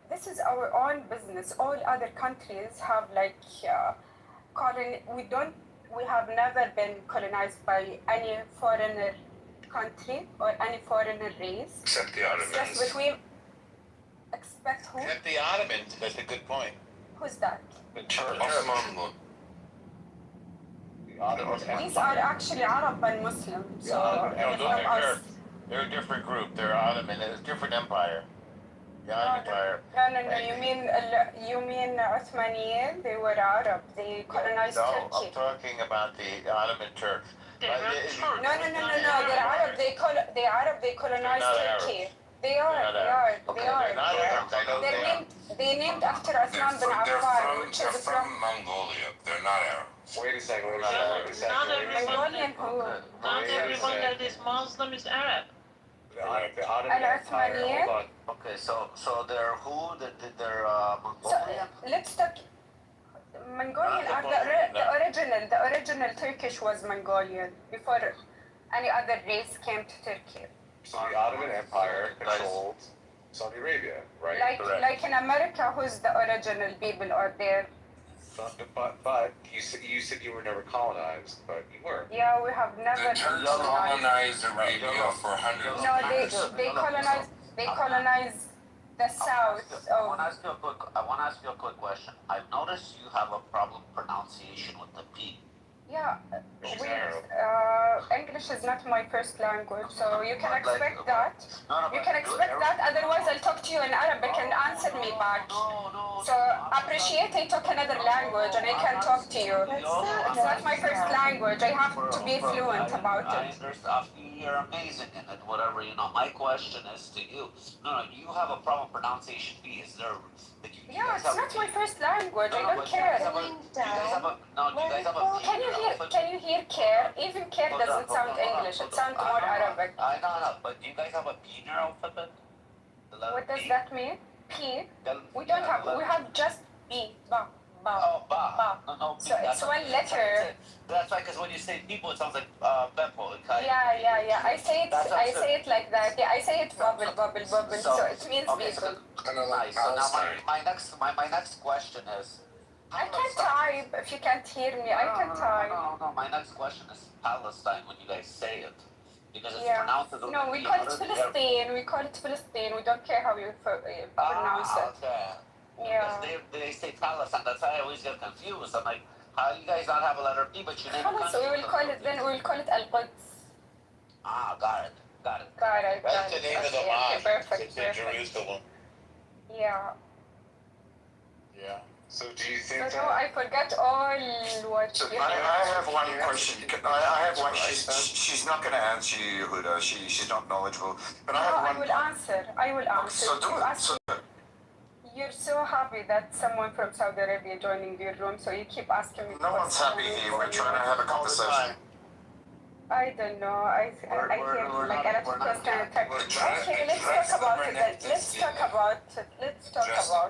This is our own business. All other countries have like we have never been colonized by any foreigner country or any foreigner race. Except the Ottomans. Just expect who? Except the Ottomans. That's a good point. Who's that? The Turks. These are actually Arab and Muslim. So they're a different group. They're Ottoman. It's a different empire. The Ottoman Empire. No. You mean Uthmaniyin? They were Arab. They colonized Turkey. I'm talking about the Ottoman Turks. No. They're Arab. They're Arab. They colonized Turkey. They are. They're named after Uthman bin Affan, which is from Mongolia. They're not Arab. Not everyone that is Muslim is Arab. Al-Uthmaniyin. Okay, so they're who? They're Mongolian? So let's talk. Mongolian are the original Turkish was Mongolian before any other race came to Turkey. So the Ottoman Empire controlled Saudi Arabia, right? Like in America, who's the original people are there? But you said you were never colonized, but you were. Yeah, we have never The Turks colonized Arabia for hundreds No, of years. they colonized the south. I want to ask you a quick question. I've noticed you have a problem pronunciation with the P. Yeah, English is not my first language, so you can expect that. You can expect that. Otherwise, I'll talk to you in Arabic and answer me back. So appreciate I talk another language and I can talk to you. It's not my first language. I have to be fluent about it. You're amazing in it, whatever, My question is to you. No, you have a problem pronunciation P. Is there... Yeah, it's not my first language. I don't care. Can you hear care? Even care doesn't sound English. It sounds more Arabic. I know, but do you guys have a P in your alphabet? What does that mean? P? We don't have. We have just B. Ba. Oh, ba. No, so it's one letter. That's right, because when you say people, it sounds like Beppo. Yeah. I say it like that. Yeah, I say it bubble. So it means people. Nice. So now my next question is. I can type if you can't hear me. I can type. No. My next question is Palestine when you guys say it. Because it's pronounced as No, we call it Philistine. We don't care how you pronounce it. Okay. Yeah. Because they say Palestine. That's why I always get confused. I'm like, how do you guys not have a letter P, but you name it? So we will call it Al-Quds. Got it. Got it. That's the name of the mosque. Perfect. It's in Jerusalem. Yeah. Yeah. So do you think So I forgot all what So I have one question. I have one. She's not going to answer you, Yehuda. She's not knowledgeable. But I have one. I will answer. So do it. You're so happy that someone from Saudi Arabia joining your room, so you keep asking me. No one's happy here. We're trying to have a conversation. I don't know. I hear like a lot of questions. Okay, let's talk about it then. Let's talk about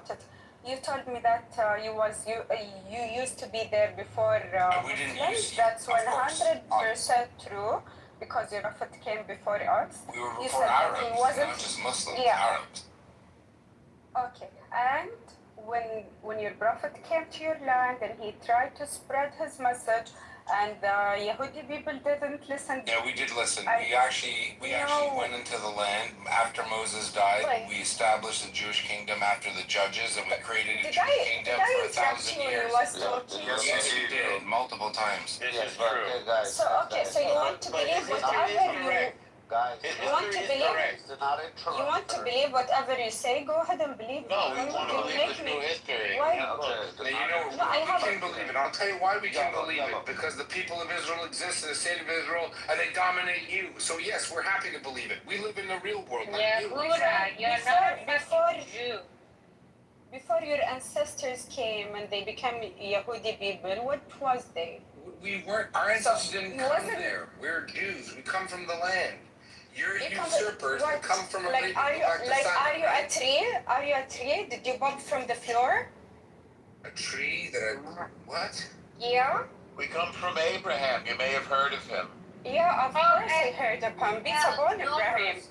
it. You told me that you used to be there before we didn't Muslims. That's 100% true because your prophet came before us. We were You before said that Arabs, he wasn't. not just Muslims, Yeah. Arabs. Okay, and when your prophet came to your land and he tried to spread his message, and the Yehudi people didn't listen. Yeah, we did listen. We actually went into the land after Moses died. We established the Jewish kingdom after the judges, and we created a Jewish kingdom for 1,000 years. Yes, you did multiple times. This is true. So you want to believe whatever you want to believe whatever you say. Go ahead and believe. No, we want to believe the true history. We can believe it. I'll tell you why we can believe it. Because the people of Israel exist in the state of Israel, and they dominate you. So yes, we're happy to believe it. We live in the real world. Before your ancestors came and they became Yehudi people, what was they? We weren't. Our ancestors didn't come there. We're Jews. We come from the land. You're usurpers that come from a region. Are you a tree? Are you a tree? Did you bump from the floor? A tree that what? Yeah. We come from Abraham. You may have heard of him. Yeah, of course I heard of him. Ibrahim.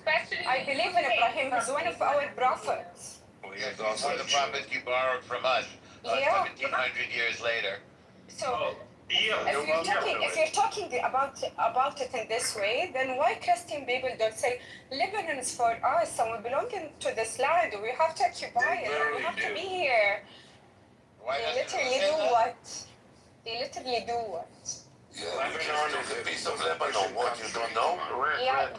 I believe in Ibrahim. He's one of our prophets. Well, he's also the prophet you borrowed from us 1,700 years later. So, if you're talking about it in this way, then why Christian people don't say Lebanon is for us and we belong to this land? We have to occupy it. We have to be here. They literally do what? Lebanon is a piece of Lebanon. What, you don't know? Yeah.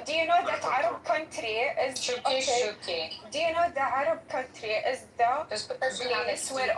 Do you know that Arab country is okay? Do you know the Arab country is the place where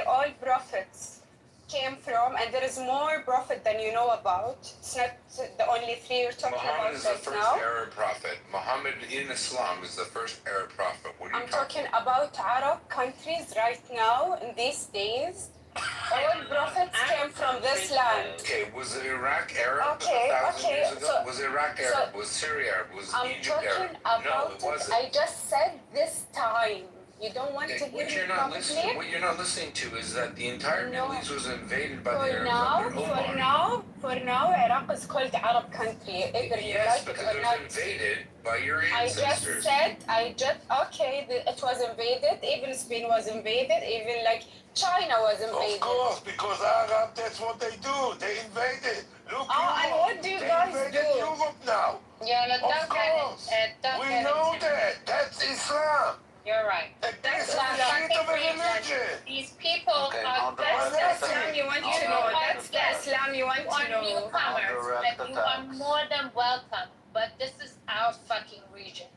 all prophets came from, and there is more prophet than you know about. It's not the only three you're talking Muhammad about is the right first now. Arab prophet. Muhammad in Islam is the first Arab prophet. What are you I'm talking about Arab countries right now in these days. All prophets came from this land. Okay, was Iraq Arab 1,000 years ago? Was Iraq Arab? Was Syria Arab? Was Egypt Arab? No, it wasn't. I just said this time. You don't want to hear What me you're not listening, complete? what you're not listening to is that the entire No. Middle East was invaded by the For Arabs now, under Omar. for now, Iraq is called Arab country, either you Yes, like it because or it not. was invaded by your I just ancestors. said, okay, it was invaded, even Spain was invaded, even like China was invaded. Of course, because Arab, that's what they do. They invaded. Look, And Europe. what do you They guys invaded do? Europe now. Yeah, no, Of course. We know that. That's Islam. You're right. That's shit of a religion. These people Okay, are, on the that's the record. Islam you want to know. That's the Islam you want to know. Newcomers, Like, you are more than welcome, but this is our fucking region.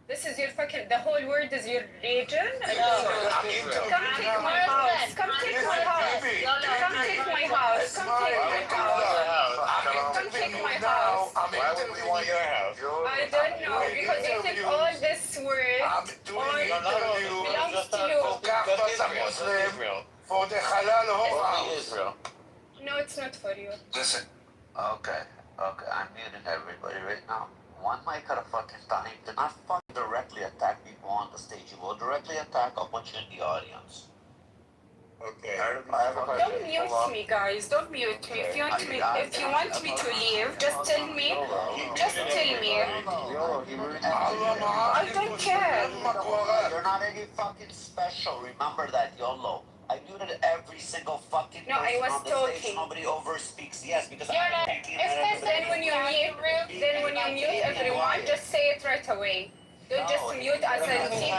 This is your fucking, the whole world is your region? No. Come take my house. Come take my house. Come take my house. Come take my house. Come take my house. Why would we want your house? I don't know, because you think all this word belongs to you. For the halal home. Israel. No, it's not for you. Listen, Okay, I'm muting everybody right now. One mic at a fucking time. Do not fucking directly attack people on the stage. You will directly attack, I'll put you in the audience. Okay. Don't mute me, guys. Don't mute me. If you want me to leave, just tell me. Just tell me. I don't care. You're not any fucking special. Remember that, YOLO. I muted every single fucking No, I person was on the talking. stage. Nobody overspeaks. Yes, because You're not. Then when you mute everyone, just say it right away. Don't just mute us and keep.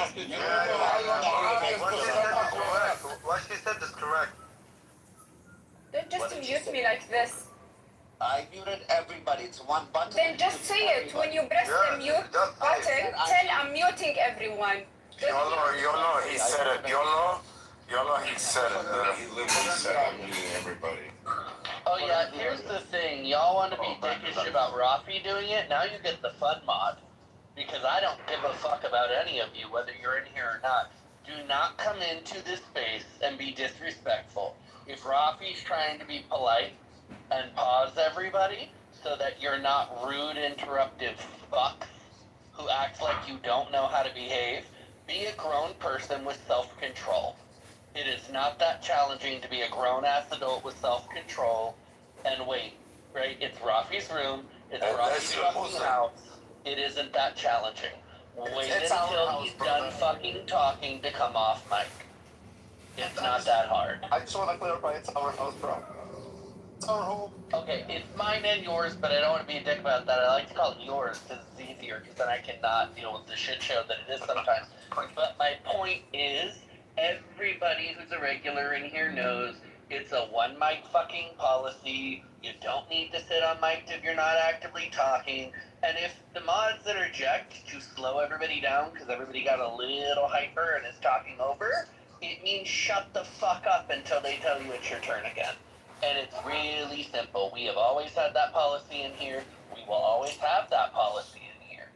What she said is correct. Don't just mute me like this. I muted everybody. It's one button. Then just say it. When you press the mute button, tell I'm muting everyone. YOLO, he said it. YOLO, he said it. He literally said, I'm muting everybody. Oh yeah, here's the thing. Y'all want to be dickish about Rafi doing it? Now you get the fun mod. Because I don't give a fuck about any of you, whether you're in here or not. Do not come into this space and be disrespectful. If Rafi's trying to be polite and pause everybody so that you're not rude, interruptive fucks who act like you don't know how to behave, be a grown person with self-control. It is not that challenging to be a grown-ass adult with self-control and wait, right? It's Rafi's room, it's Rafi's fucking house. It isn't that challenging. Wait until he's done fucking talking to come off mic. It's not that hard. I just want to clarify, it's our house, bro. It's our home. Okay, it's mine and yours, but I don't want to be a dick about that. I like to call it yours because it's easier, because then I cannot deal with the shit show that it is sometimes. But my point is, everybody who's a regular in here knows it's a one mic fucking policy. You don't need to sit on mic if you're not actively talking. And if the mods interject to slow everybody down because everybody got a little hyper and is talking over, it means shut the fuck up until they tell you it's your turn again. And it's really simple. We have always had that policy in here. We will always have that policy in here.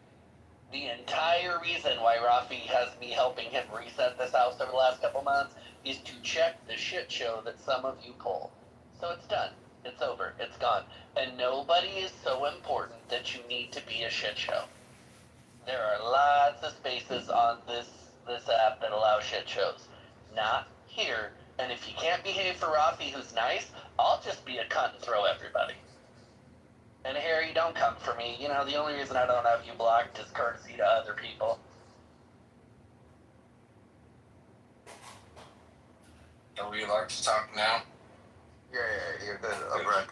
The entire reason why Rafi has me helping him reset this house over the last couple months is to check the shit show that some of you pull. So it's done. It's over. It's gone. And nobody is so important that you need to be a shit show. There are lots of spaces on this app that allow shit shows. Not here. And if you can't behave for Rafi, who's nice, I'll just be a cunt and throw everybody. And Harry, don't come for me. You know, the only reason I don't have you blocked is courtesy to other people. are we allowed to talk now? Yeah, you're good, Brent. Brent,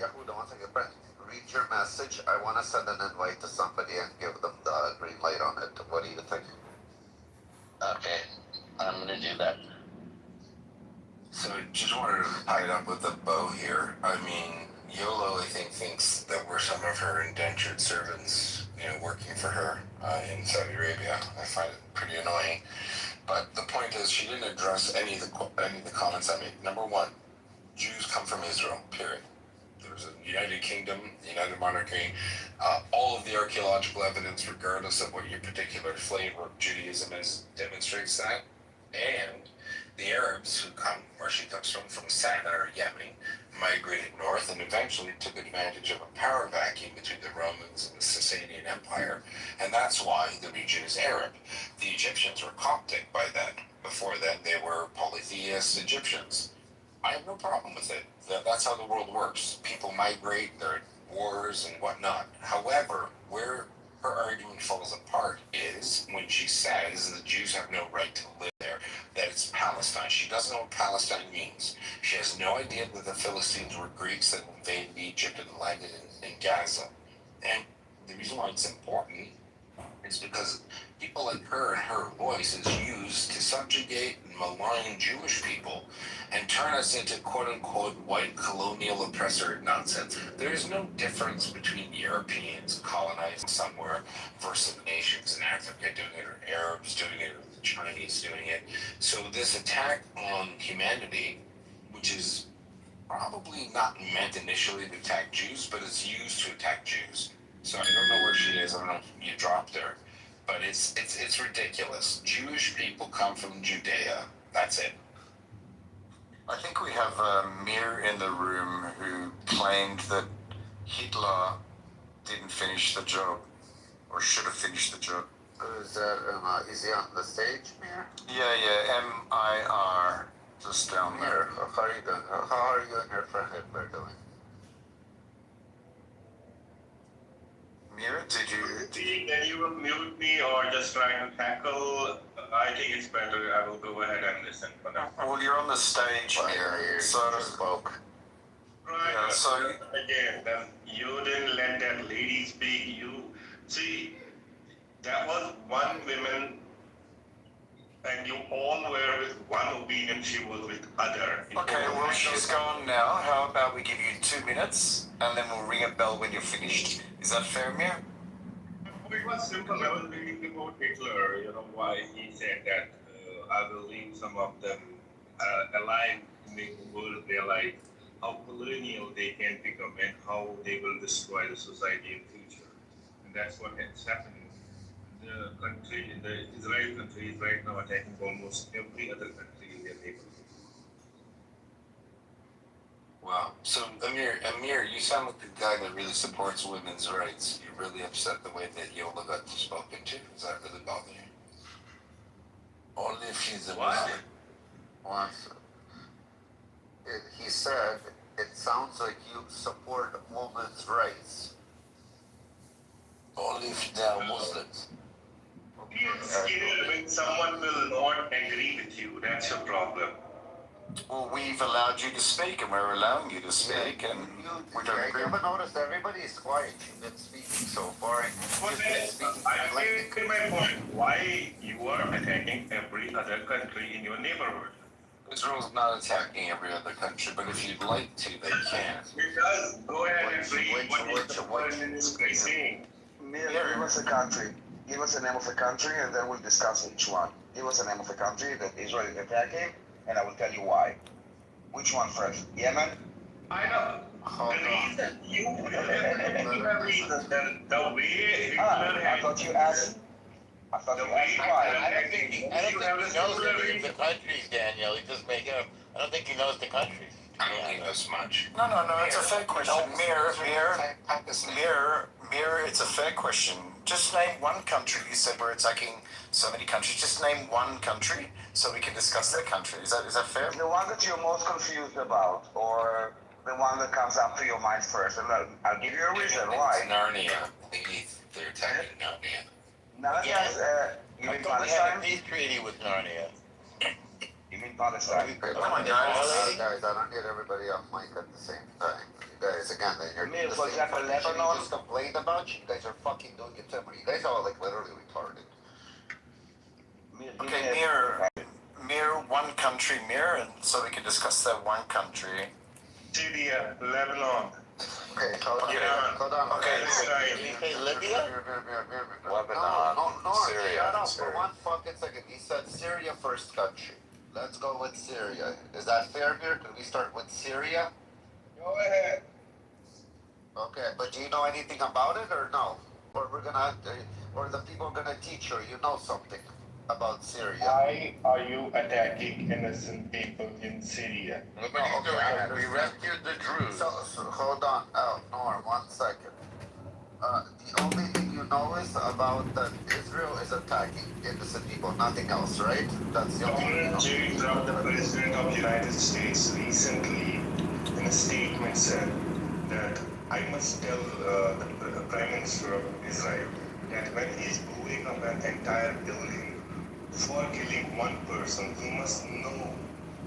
Yahuda, one second. Brent, read your message. I want to send an invite to somebody and give them the green light on it. What do you think? Okay, I'm gonna do that. So I just wanted to tie it up with a bow here. I mean, YOLO, I think, thinks that we're some of her indentured servants, you know, working for her in Saudi Arabia. I find it pretty annoying. But the point is, she didn't address any of the comments I made. Number one, Jews come from Israel, period. There's a United Kingdom, United Monarchy. All of the archaeological evidence, regardless of what your particular flavor of Judaism is, demonstrates that. And the Arabs who come, where she comes from Sana or Yemen, migrated north and eventually took advantage of a power vacuum between the Romans and the Sasanian Empire, and that's why the region is Arab. The Egyptians were Coptic by then. Before then, they were polytheist Egyptians. I have no problem with it. That's how the world works. People migrate, there are wars and whatnot. However, where her argument falls apart is when she says the Jews have no right to live there, that it's Palestine. She doesn't know what Palestine means. She has no idea that the Philistines were Greeks that invaded Egypt and landed in Gaza. And the reason why it's important is because people like her and her voice is used to subjugate and malign Jewish people and turn us into quote-unquote white colonial oppressor nonsense. There is no difference between Europeans colonizing somewhere versus nations in Africa doing it, or Arabs doing it, or the Chinese doing it. So this attack on humanity, which is probably not meant initially to attack Jews, but it's used to attack Jews. So I don't know where she is. I don't know if you dropped her. But it's ridiculous. Jewish people come from Judea. That's it. I think we have Mir in the room who claimed that Hitler didn't finish the job, or should have finished the job. Is that, is he on the stage, Mir? Yeah, M-I-R, just down there. How are you doing? How are you and your friend Hitler doing? Mir, did you... Can you mute me or just try and tackle? I think it's better. I will go ahead and listen for now. Well, you're on the stage, Mir, so... Right, yeah, so... Again, then you didn't let that lady speak. You see, that was one woman, and you all were with one opinion. She was with other. Okay, well, she's gone now. How about we give you 2 minutes, and then we'll ring a bell when you're finished. Is that fair, Mir? It was simple. I was reading about Hitler, why he said that I will leave some of them alive to make the world realize how colonial they can become and how they will destroy the society in future. And that's what has happened. The country, the Israel country, is right now attacking almost every other country in their neighborhood. Wow. So, Amir, you sound like the guy that really supports women's rights. You're really upset the way that Yola got spoken to. Does that really bother you? Only if she's a Muslim. Once, he said, it sounds like you support women's rights. Only if they are Muslims. You're scared when someone will not agree with you. That's your problem. Well, we've allowed you to speak, and we're allowing you to speak, and we don't agree. You ever noticed everybody is quiet? You've been speaking so far, and But I make my point. Why you are attacking every other country in your neighborhood? Israel's not attacking every other country, but if you'd like to, they can. Because go ahead and read what the Prime is saying. Give us a country. Give us the name of the country, and then we'll discuss each one. Give us the name of the country that Israel is attacking, and I will tell you why. Which one first? Yemen? I know. The reason you have reason that the way Hitler I thought you asked. I thought you asked why. I don't think he knows the countries, Daniel. He just make up. I don't think he knows the countries. I don't think that's much. No, it's a fair question. Mir, it's a fair question. Just name one country. You said we're attacking so many countries. Just name one country so we can discuss that country. Is that fair? The one that you're most confused about, or the one that comes up to your mind first, and I'll give you a reason why. It's Narnia. They're attacking Narnia. Narnia, you mean Palestine? We have a peace treaty with Narnia. You mean Palestine? Guys, I don't need everybody off mic at the same time. You guys, again, you're doing the For same example, thing Lebanon. you just complained about. You guys are fucking doing it too. You guys are like literally retarded. Okay, Mir, one country, Mir, and so we can discuss that one country. Syria, Lebanon. Okay, hold on. Okay, Did he say Libya? No, Syria. shut up for 1 fucking second. He said Syria first country. Let's go with Syria. Is that fair here? Can we start with Syria? Go ahead. Okay, but do you know anything about it or no? Or or the people are gonna teach you? You know something about Syria? Why are you attacking innocent people in Syria. No, okay, we rescued the Druze. So hold on, Norm, 1 second. The only thing you know is about that Israel is attacking innocent people, nothing else, right? That's the only thing you know. Donald J. Trump, the President of the United States, recently in a statement said that I must tell the Prime Minister of Israel that when he's blowing up an entire building for killing one person, he must know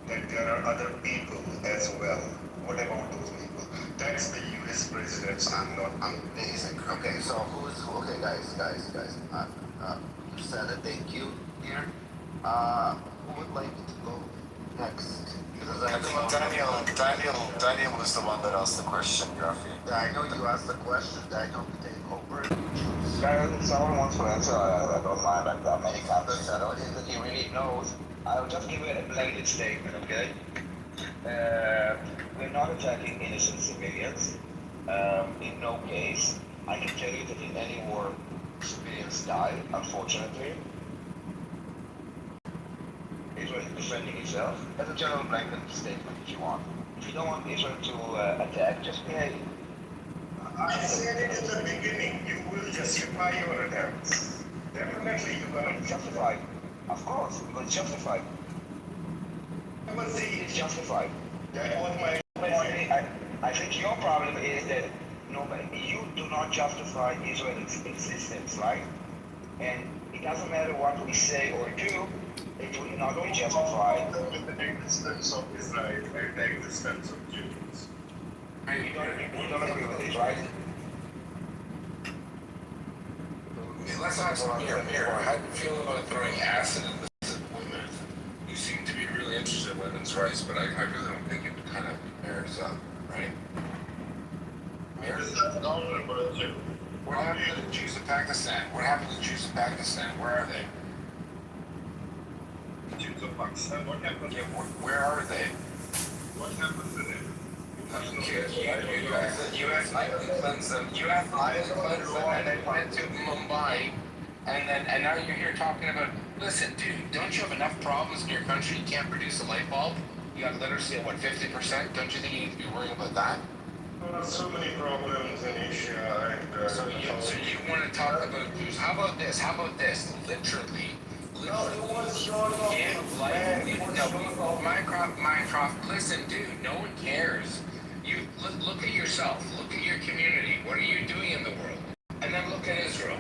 that there are other people as well. What about those people? That's the U.S. president, not amazing. Okay, so okay, guys. You said it. Thank you. Here. Who would like to go next? Because I think Daniel was the one that asked the question, Grafi. Yeah, I know you asked the question. Daniel, take over. If someone wants to answer, I don't mind. I've got many comments. I don't think that he really knows. I'll just give it a blanket statement, okay? We're not attacking innocent civilians. In no case. I can tell you that in any war, civilians die, unfortunately. Israel is defending itself. As a general blanket statement, if you want. If you don't want Israel to attack, just behave. I said it in the beginning, you will justify your attacks. Definitely you're going to justify. Of course, because it's justified. It's justified. That was my I think your problem is that you do not justify Israel's existence, right? And it doesn't matter what we say or do, it will not be justified. With the existence of Israel and the existence of Jews. You don't agree with this, right? Let's ask Mir, how do you feel about throwing acid at women? You seem to be really interested in women's rights, but I really don't think it kind of merits up, right? Mir? What happened to the Jews of Pakistan? Where are they? Jews of Pakistan, what happened? Yeah, where are they? What happened to them? You ethnically cleansed them. And then went to Mumbai, and now you're here talking about. Listen, dude, don't you have enough problems in your country? You can't produce a light bulb. You got literacy at 50%. Don't you think you need to be worrying about that? There are so many problems in Asia. And, so you want to talk about Jews? How about this? Literally. No, it was your Minecraft. Listen, dude, no one cares. You look at yourself. Look at your community. What are you doing in the world? And then look at Israel.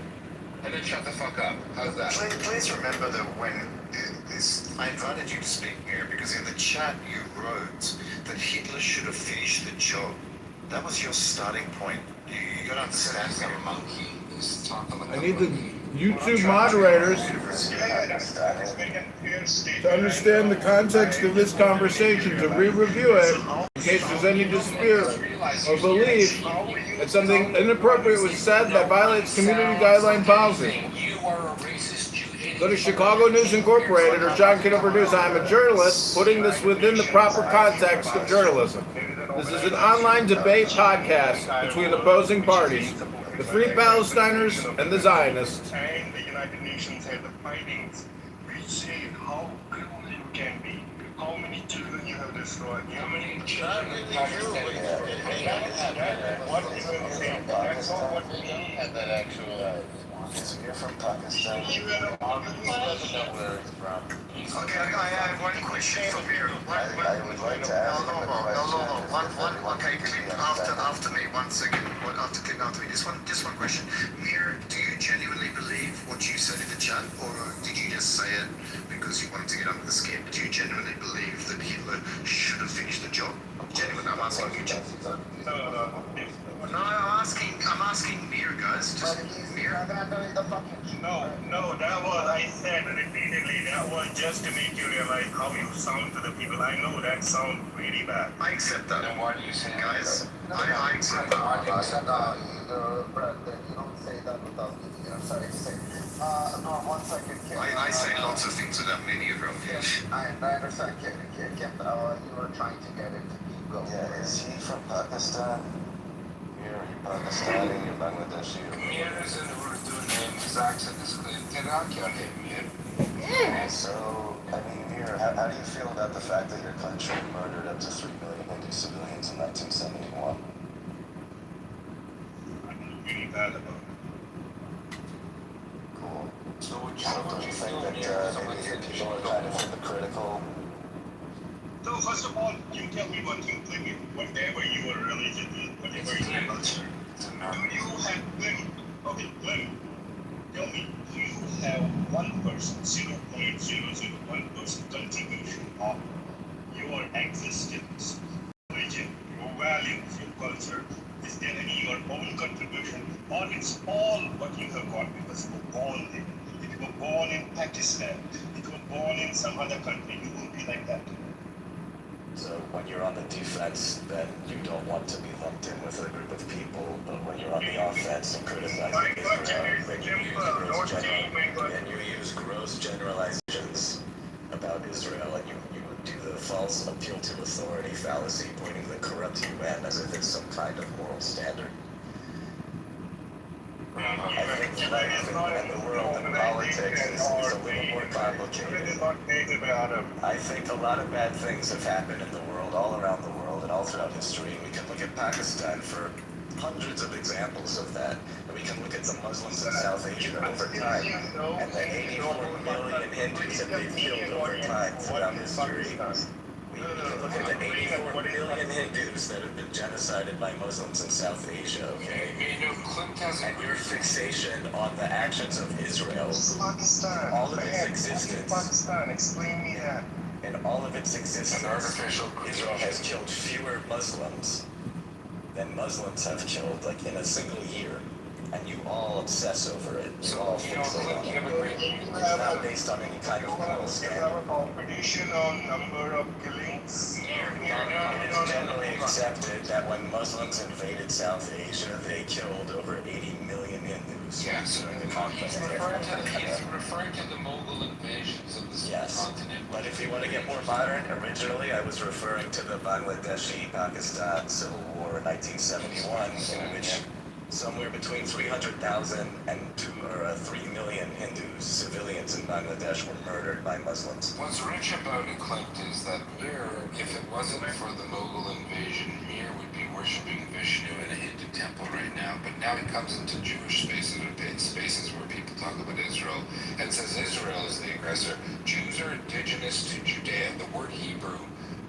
And then shut the fuck up. How's that? Please remember that when I invited you to speak here because in the chat you wrote that Hitler should have finished the job. That was your starting point. You got to understand that a monkey is talking about. I need the YouTube moderators to understand the context of this conversation, to re-review it, in case there's any dispute or belief that something inappropriate was said that violates community guideline policy. Go to Chicago News Incorporated or John Kitover News. I'm a journalist, putting this within the proper context of journalism. This is an online debate podcast between opposing parties, the Free Palestiners and the Zionists. And the United Nations had the findings which say how cruel you can be, how many children you have destroyed, how many children you have destroyed. What is the same? That's not what we had that actual. So you're from Pakistan. You doesn't know where he's from. Okay, I have one question from here. I would like to ask No. Okay, Clint after me. 1 second. After Clint after me. Just one question. Mir, do you genuinely believe what you said in the chat, or did you just say it because you wanted to get under the skin? Do you genuinely believe that Hitler should have finished the job? Genuinely, I'm asking you. No, I'm asking Mir, guys. Just Mir. No, that was, I said repeatedly, that was just to make you realize how you sound to the people. I know that sounds really bad. I accept that. Then why do you say that? Guys, I accept that. Why do you accept that? You don't say that without me. I'm sorry to say. No, 1 second. I say lots of things without meaning it, I understand, Kim. You were trying to get it to go. Yeah, is he from Pakistan? You're Pakistani, you're Bangladeshi. Mir is in Urdu name. His accent is clear. So, I mean, Amir, how do you feel about the fact that your country murdered up to 3 million Hindu civilians in 1971? I'm really bad about it. Cool. So would So do you think that maybe people are kind of hypocritical? So first of all, you tell me one thing, Pliny, whatever your religion is, whatever your culture, do you have Pliny? Okay, Pliny, tell me, do you have 1%, 0.001% contribution of your existence, religion, your values, your culture? Is there any your own contribution, or it's all what you have got because you were born there? If you were born in Pakistan, if you were born in some other country, you won't be like that. So when you're on the defense, then you don't want to be lumped in with a group of people, but when you're on the offense and criticizing Israel, then you use gross generalizations about Israel, and you do the false appeal to authority fallacy, pointing to the corrupt UN as if it's some kind of moral standard. I think life in the world and politics is a little more complicated. I think a lot of bad things have happened in the world, all around the world, and all throughout history. We can look at Pakistan for hundreds of examples of that. And we can look at the Muslims in South Asia over time, and the 84 million Hindus that they've killed over time throughout history. We can look at the 84 million Hindus that have been genocided by Muslims in South Asia, okay? And your fixation on the actions of Israel, all of its existence, Pakistan, explain me that. in all of its existence, Israel has killed fewer Muslims than Muslims have killed, like in a single year. And you all obsess over it. You all fixate on it. It's not based on any kind of moral standard. You have a competition on number of killings. It is generally accepted that when Muslims invaded South Asia, they killed over 80 million Hindus during the conquest. He's referring to the Mughal invasions of the continent. But if you want to get more modern, originally I was referring to the Bangladeshi-Pakistan Civil War in 1971, in which somewhere between 300,000 and 3 million Hindus, civilians in Bangladesh, were murdered by Muslims. What's rich about it, Clint, is that Mir, if it wasn't for the Mughal invasion, Mir would be worshipping Vishnu in a Hindu temple right now. But now he comes into Jewish spaces, or spaces where people talk about Israel, and says Israel is the aggressor. Jews are indigenous to Judea. The word Hebrew,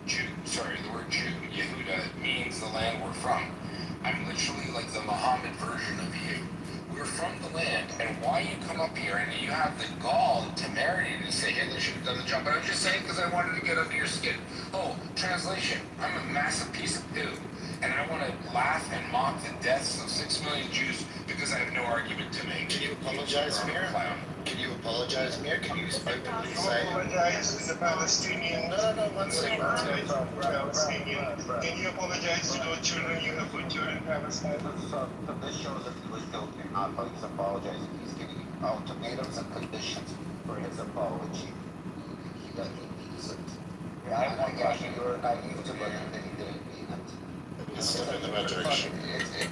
the word Jew, Yehuda, means the land we're from. I'm literally like the Muhammad version of you. We're from the land, and why you come up here and you have the gall and temerity to say, hey, they should have done the job. But I'm just saying because I wanted to get under your skin. Oh, translation. I'm a massive piece of poo, and I want to laugh and mock the deaths of 6 million Jews because I have no argument to make. Can you apologize, Mir? Can you apologize, Mir? Can you openly say? Apologize to the Palestinians. No, one second. Can you apologize to those children you have put in Palestine? This shows that he was guilty and not he's apologizing. He's giving ultimatums and conditions for his apology. He doesn't. I guess you were naive to believe that he didn't mean it. It's a step in the right direction.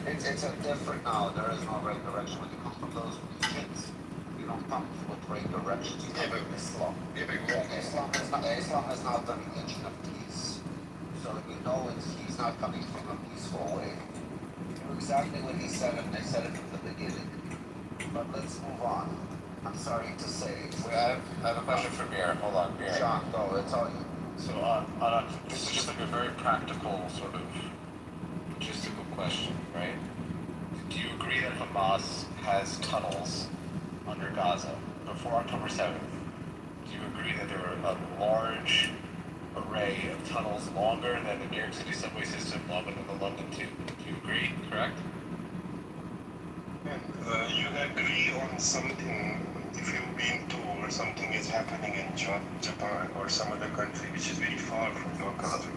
It's a different, no, there is no right direction. When you come from those regions, you don't come with right directions. You come from Islam. Islam is not the religion of peace. So you know he's not coming from a peaceful way. You know exactly what he said, and I said it from the beginning. But let's move on. I'm sorry to say. I have a question for Mir. Hold on, Mir. John, go. It's all you. So this is just like a very practical sort of logistical question, right? Do you agree that Hamas has tunnels under Gaza before October 7th? Do you agree that there are a large array of tunnels longer than the New York City subway system, longer than the London Tube? Do you agree, correct? You agree on something if you've been to or something is happening in Japan or some other country which is very far from your country.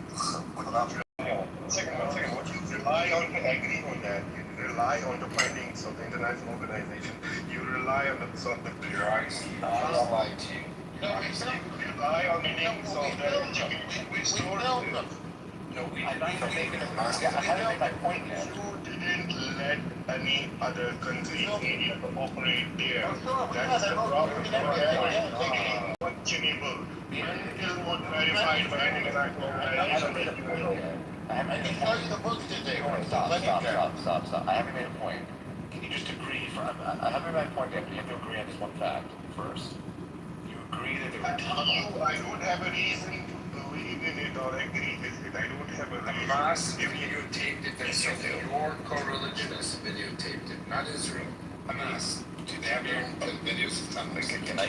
One second. What you rely on to agree on that, you rely on the findings of the international organization. You rely on the sort of your eyes. You rely on the names of the stories. No, we did not make it. Yeah, I haven't made my point yet. You didn't let any other country area operate there. That's the problem. Questionable. Until what verified by an international organization. I can show you the books today. Stop. I haven't made a point. Can you just agree I haven't made my point yet, but you have to agree on this one fact first. You agree that there were tunnels. I don't have a reason to believe in it or agree with it. I don't have a reason. Hamas videotaped it themselves. Your co-religionists videotaped it, not Israel. Hamas. Do they have their own videos of tunnels? Can I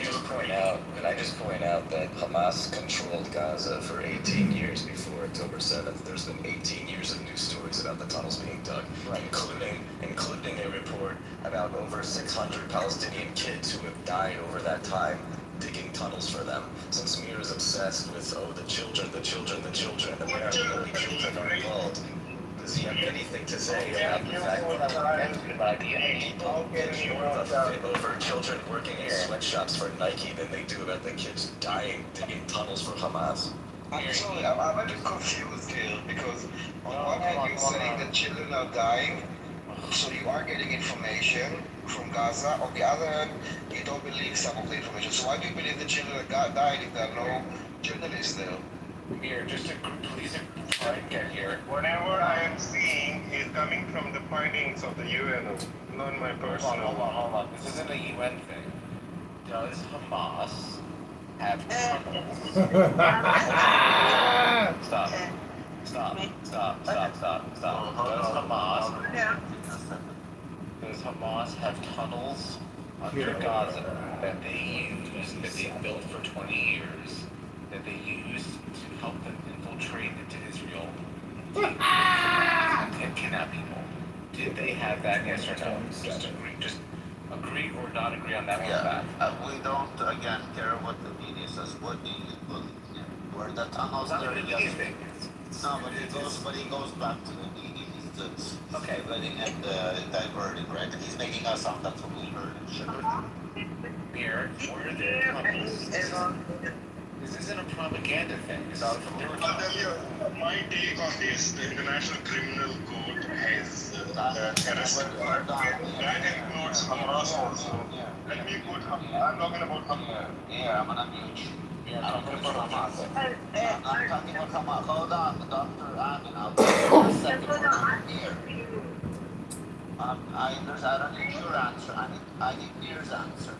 just point out that Hamas controlled Gaza for 18 years before October 7th. There's been 18 years of news stories about the tunnels being dug, including a report about over 600 Palestinian kids who have died over that time digging tunnels for them. Since Mir is obsessed with, the children, and apparently only children are involved. Does he have anything to say about the fact that over children working in sweatshops for Nike than they do about the kids dying digging tunnels for Hamas? Actually, I'm a bit confused here because on one hand you're saying that children are dying, so you are getting information from Gaza. On the other hand, you don't believe some of the information. So why do you believe the children died if there are no journalists there? Here, just to please try and get here. Whatever I am seeing is coming from the findings of the UN, not my personal. Hold on. This isn't a UN thing. Does Hamas have tunnels? Stop. Does Hamas have tunnels under Gaza that they built for 20 years, that they used to help them infiltrate into Israel and kidnap people? Did they have that, yes or no? Just agree or not agree on that one fact. We don't, again, care what the media says. What do you believe? Where the tunnels Not there? the media thing. No, but he goes back to the media. He's okay, letting it diverting, right? And he's making us sound that's what we heard. Here, where there tunnels. This isn't a propaganda thing. I'll tell you my take on this. The International Criminal Court has arrested that includes Hamas also. Let me put I'm talking about Hamas. Yeah, I'm gonna mute you. I'm talking about Hamas. I'm talking about Hamas. Hold on, Dr. Amin. I'll take a second here. I don't need your answer. I need Nir's answer.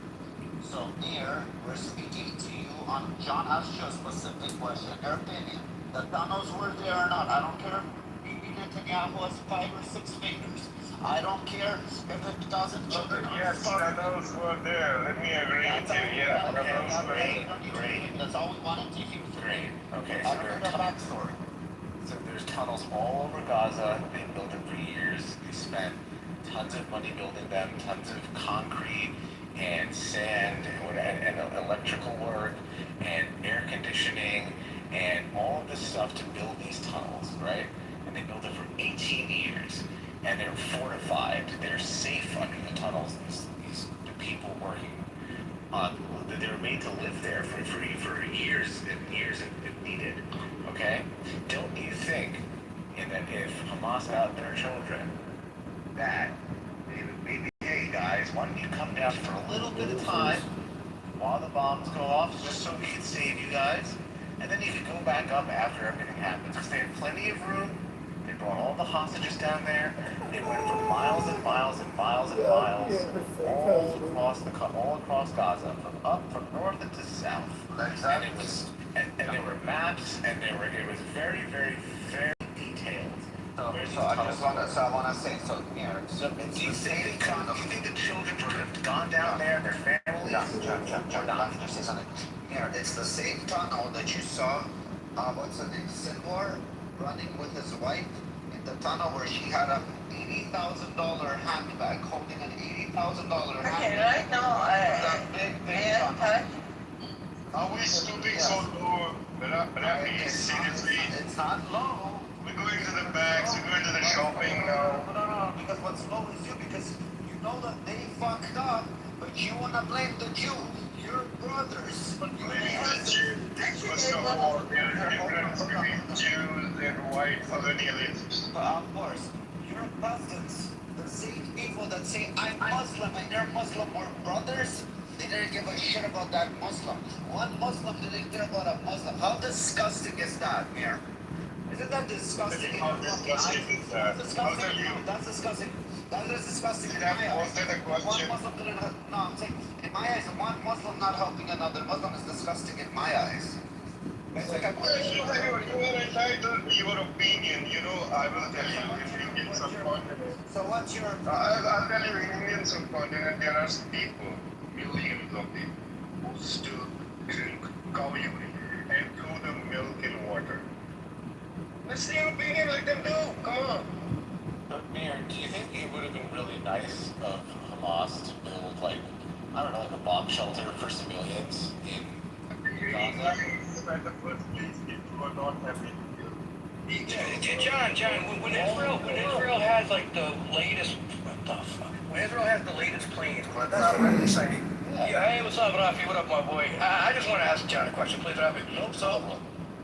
So, Nir, we're speaking to you on John asked you a specific question. Your opinion. The tunnels were there or not. I don't care if Bibi Netanyahu has 5 or 6 fingers. I don't care if it doesn't. Yes, tunnels were there. Let me agree with you. Yeah, tunnels were there. Great. That's all we wanted to hear. Great. Okay, so there are backstory. So there's tunnels all over Gaza. They built them for years. They spent tons of money building them, tons of concrete and sand and electrical work and air conditioning and all of this stuff to build these tunnels, right? And they built it for 18 years. And they're fortified. They're safe under the tunnels. The people working they were made to live there for years and years if needed. Okay? Don't you think that if Hamas had their children, that maybe, hey guys, why don't you come down for a little bit of time while the bombs go off, just so we can save you guys, and then you can go back up after everything happens. Because they had plenty of room. They brought all the hostages down there. They went for miles and miles and miles and miles all across Gaza, from north to south. And it was, and there were maps, and it was very, very, very detailed. So I want to say, so here. Do you think the children would have gone down there, their families? John, let me just say something. Here, it's the same tunnel that you saw, what's the name, Sinwar, running with his wife in the tunnel where she had a $80,000 handbag, holding an $80,000 handbag. Okay, right now, Are we stooping so low? Seriously? It's not low. We're going to the bags, we're going to the shopping now. No, because what's low is you, because you know that they fucked up, but you want to blame the Jews. Your brothers. But blaming the Jews, first of all, there is a difference between Jews and white white colonialism. Of course, you're Muslims. The same people that say I'm Muslim and they're Muslim were brothers. They didn't give a shit about that Muslim. One Muslim didn't care about a Muslim. How disgusting is that, Mir? Isn't that disgusting? How disgusting is that? How dare you? That's disgusting. That is disgusting in That my eyes. wasn't a One question. Muslim didn't. No, I'm saying in my eyes, one Muslim not helping another Muslim is disgusting in my eyes. It's like You are entitled to your opinion. You know, I will tell you in Indian subcontinent. So what's your? I'll tell you in Indian subcontinent there are people, millions of people, who still drink cow urine and throw the milk in water. Let's see your opinion. Let them do. Come on. But Mir, do you think it would have been really nice of Hamas to build, like, I don't know, like a bomb shelter for civilians in Gaza? At the first place, people were not happy. John, when Israel has like the latest, what the fuck? When Israel has the latest planes, that's really exciting. Yeah, hey, what's up, Rafi? What up, my boy? I just want to ask John a question, please, Rafi. So,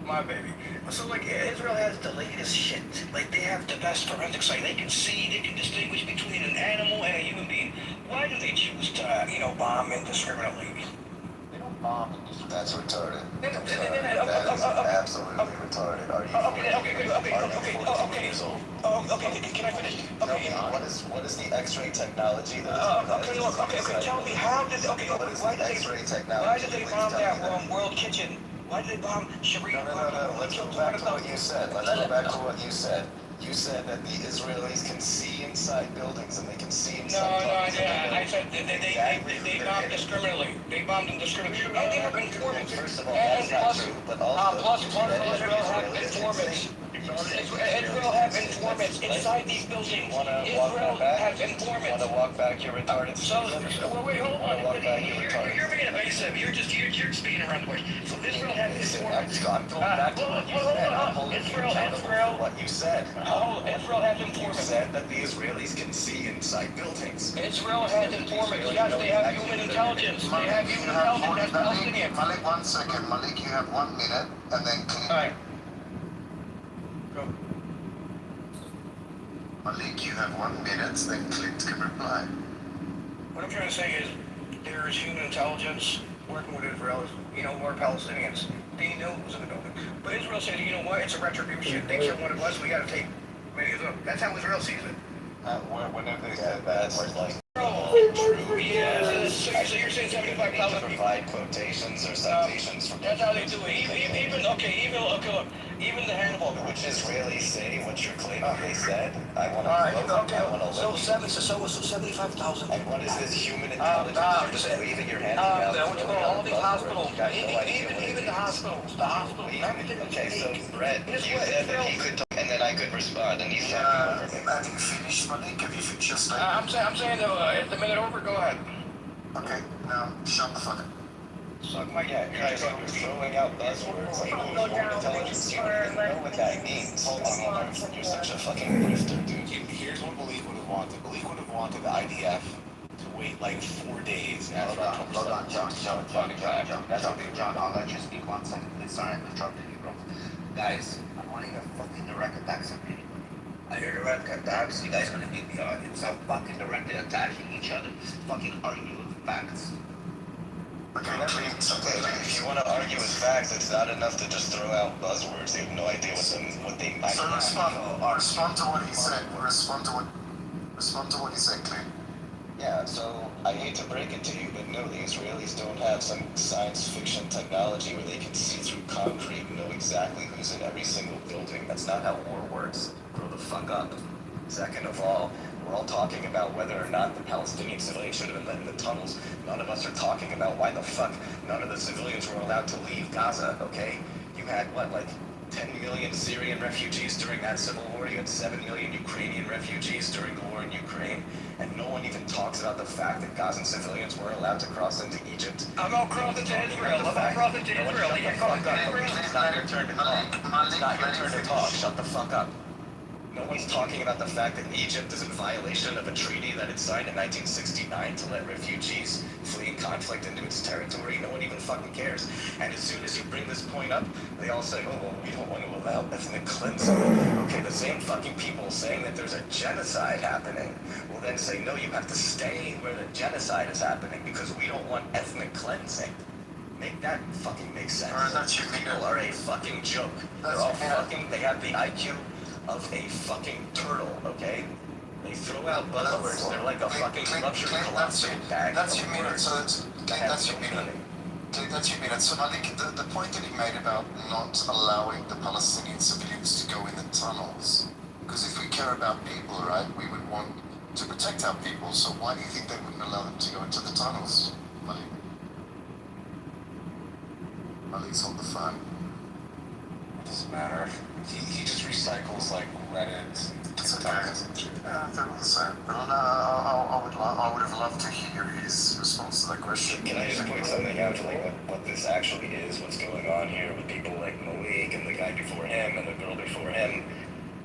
my baby. So, like, Israel has the latest shit. Like, they have the best forensic site. They can see, they can distinguish between an animal and a human being. Why do they choose to, bomb indiscriminately? That's retarded. That is absolutely retarded. Are you 14 years old? Okay, can I finish? Okay. What is the X-ray technology that okay, tell me, how did, why did they bomb that World Kitchen? Why did they bomb Sharia? No. Let's go back to what you said. You said that the Israelis can see inside buildings and they can see inside I said they bombed discriminately. They bombed them discriminately. And they have informants. First of all, that's not true, but also... Plus, Israel have informants. Israel have informants inside these buildings. Israel has informants. Want to walk back your retarded... Wait, hold on. You're being evasive. You're speaking around the bush. So Israel has informants. I'm going back to what you said. I'm holding you accountable for what you said. Israel has informants. You said that the Israelis can see inside buildings. Israel has informants. Yes, they have human intelligence. They have human intelligence. That's Palestinian. Malik, 1 second. Malik, you have 1 minute, and then clean. All right. Malik, you have 1 minute, then Clint can reply. What I'm trying to say is there is human intelligence working with Israel, more Palestinians. They know who's in the building. But Israel said, you know what, it's a retribution. They killed one of us, we got to take many of them. That's how Israel sees it. Whenever they said that, it's like... Yeah, so you're saying 75,000 people. Provide quotations or citations from... That's how they do it. Even the Hannibal. Which Israelis say what you're claiming they said? I want to So 75,000. And what is this human intelligence? You're just waving your hand around. All these hospitals. Even the hospitals. Okay, so Brett, you said that he could talk, and then I could respond, and you said... Have you finished, Malik? Have you finished your statement? I'm saying that is the minute over? Go ahead. Okay, now shut the fuck up. Suck my dick. You're throwing out buzzwords like human intelligence. You don't even know what that means. Hold on. You're such a fucking grifter, dude. Here's what Malik would have wanted. Malik would have wanted the IDF to wait like 4 days. Hold on, John, I'll let you speak 1 second. Please, sorry, I'm interrupting you, bro. Guys, I want to hear fucking direct attacks on anybody. I hear direct attacks. You guys gonna beat the audience. I'm fucking directly attacking each other. Fucking argue with facts. Okay, if you want to argue with facts, it's not enough to just throw out buzzwords. You have no idea what they might So respond to what he said. Respond to what he said, Clint. Yeah, so I hate to break it to you, but no, the Israelis don't have some science fiction technology where they can see through concrete and know exactly who's in every single building. That's not how war works. Grow the fuck up. Second of all, we're all talking about whether or not the Palestinian civilians should have been let in the tunnels. None of us are talking about why the fuck none of the civilians were allowed to leave Gaza, okay? You had, 10 million Syrian refugees during that civil war. You had 7 million Ukrainian refugees during the war in Ukraine. And no one even talks about the fact that Gazan civilians were allowed to cross into Egypt. I'm going to cross into Israel. It's not your turn to talk. It's not your turn to talk. Shut the fuck up. No one's talking about the fact that Egypt is in violation of a treaty that it signed in 1969 to let refugees fleeing conflict into its territory. No one even fucking cares. And as soon as you bring this point up, they all say, oh, well, we don't want to allow ethnic cleansing. Okay, the same fucking people saying that there's a genocide happening will then say, no, you have to stay where the genocide is happening because we don't want ethnic cleansing. Make that fucking make sense. People are a fucking joke. They're all fucking, they have the IQ of a fucking turtle, okay? They throw out buzzwords. They're like a fucking luxury collection bag. That's your minute, so that's your minute. That's your minute. So Malik, the point that he made about not allowing the Palestinian civilians to go in the tunnels, because if we care about people, right, we would want to protect our people, so why do you think they wouldn't allow them to go into the tunnels, Malik? Malik's on the phone. It doesn't matter. He just recycles like Reddit. It's okay. Yeah, they're all the same. But I would have loved to hear his response to that question. Can I just point something out, like what this actually is, what's going on here with people like Malik and the guy before him and the girl before him?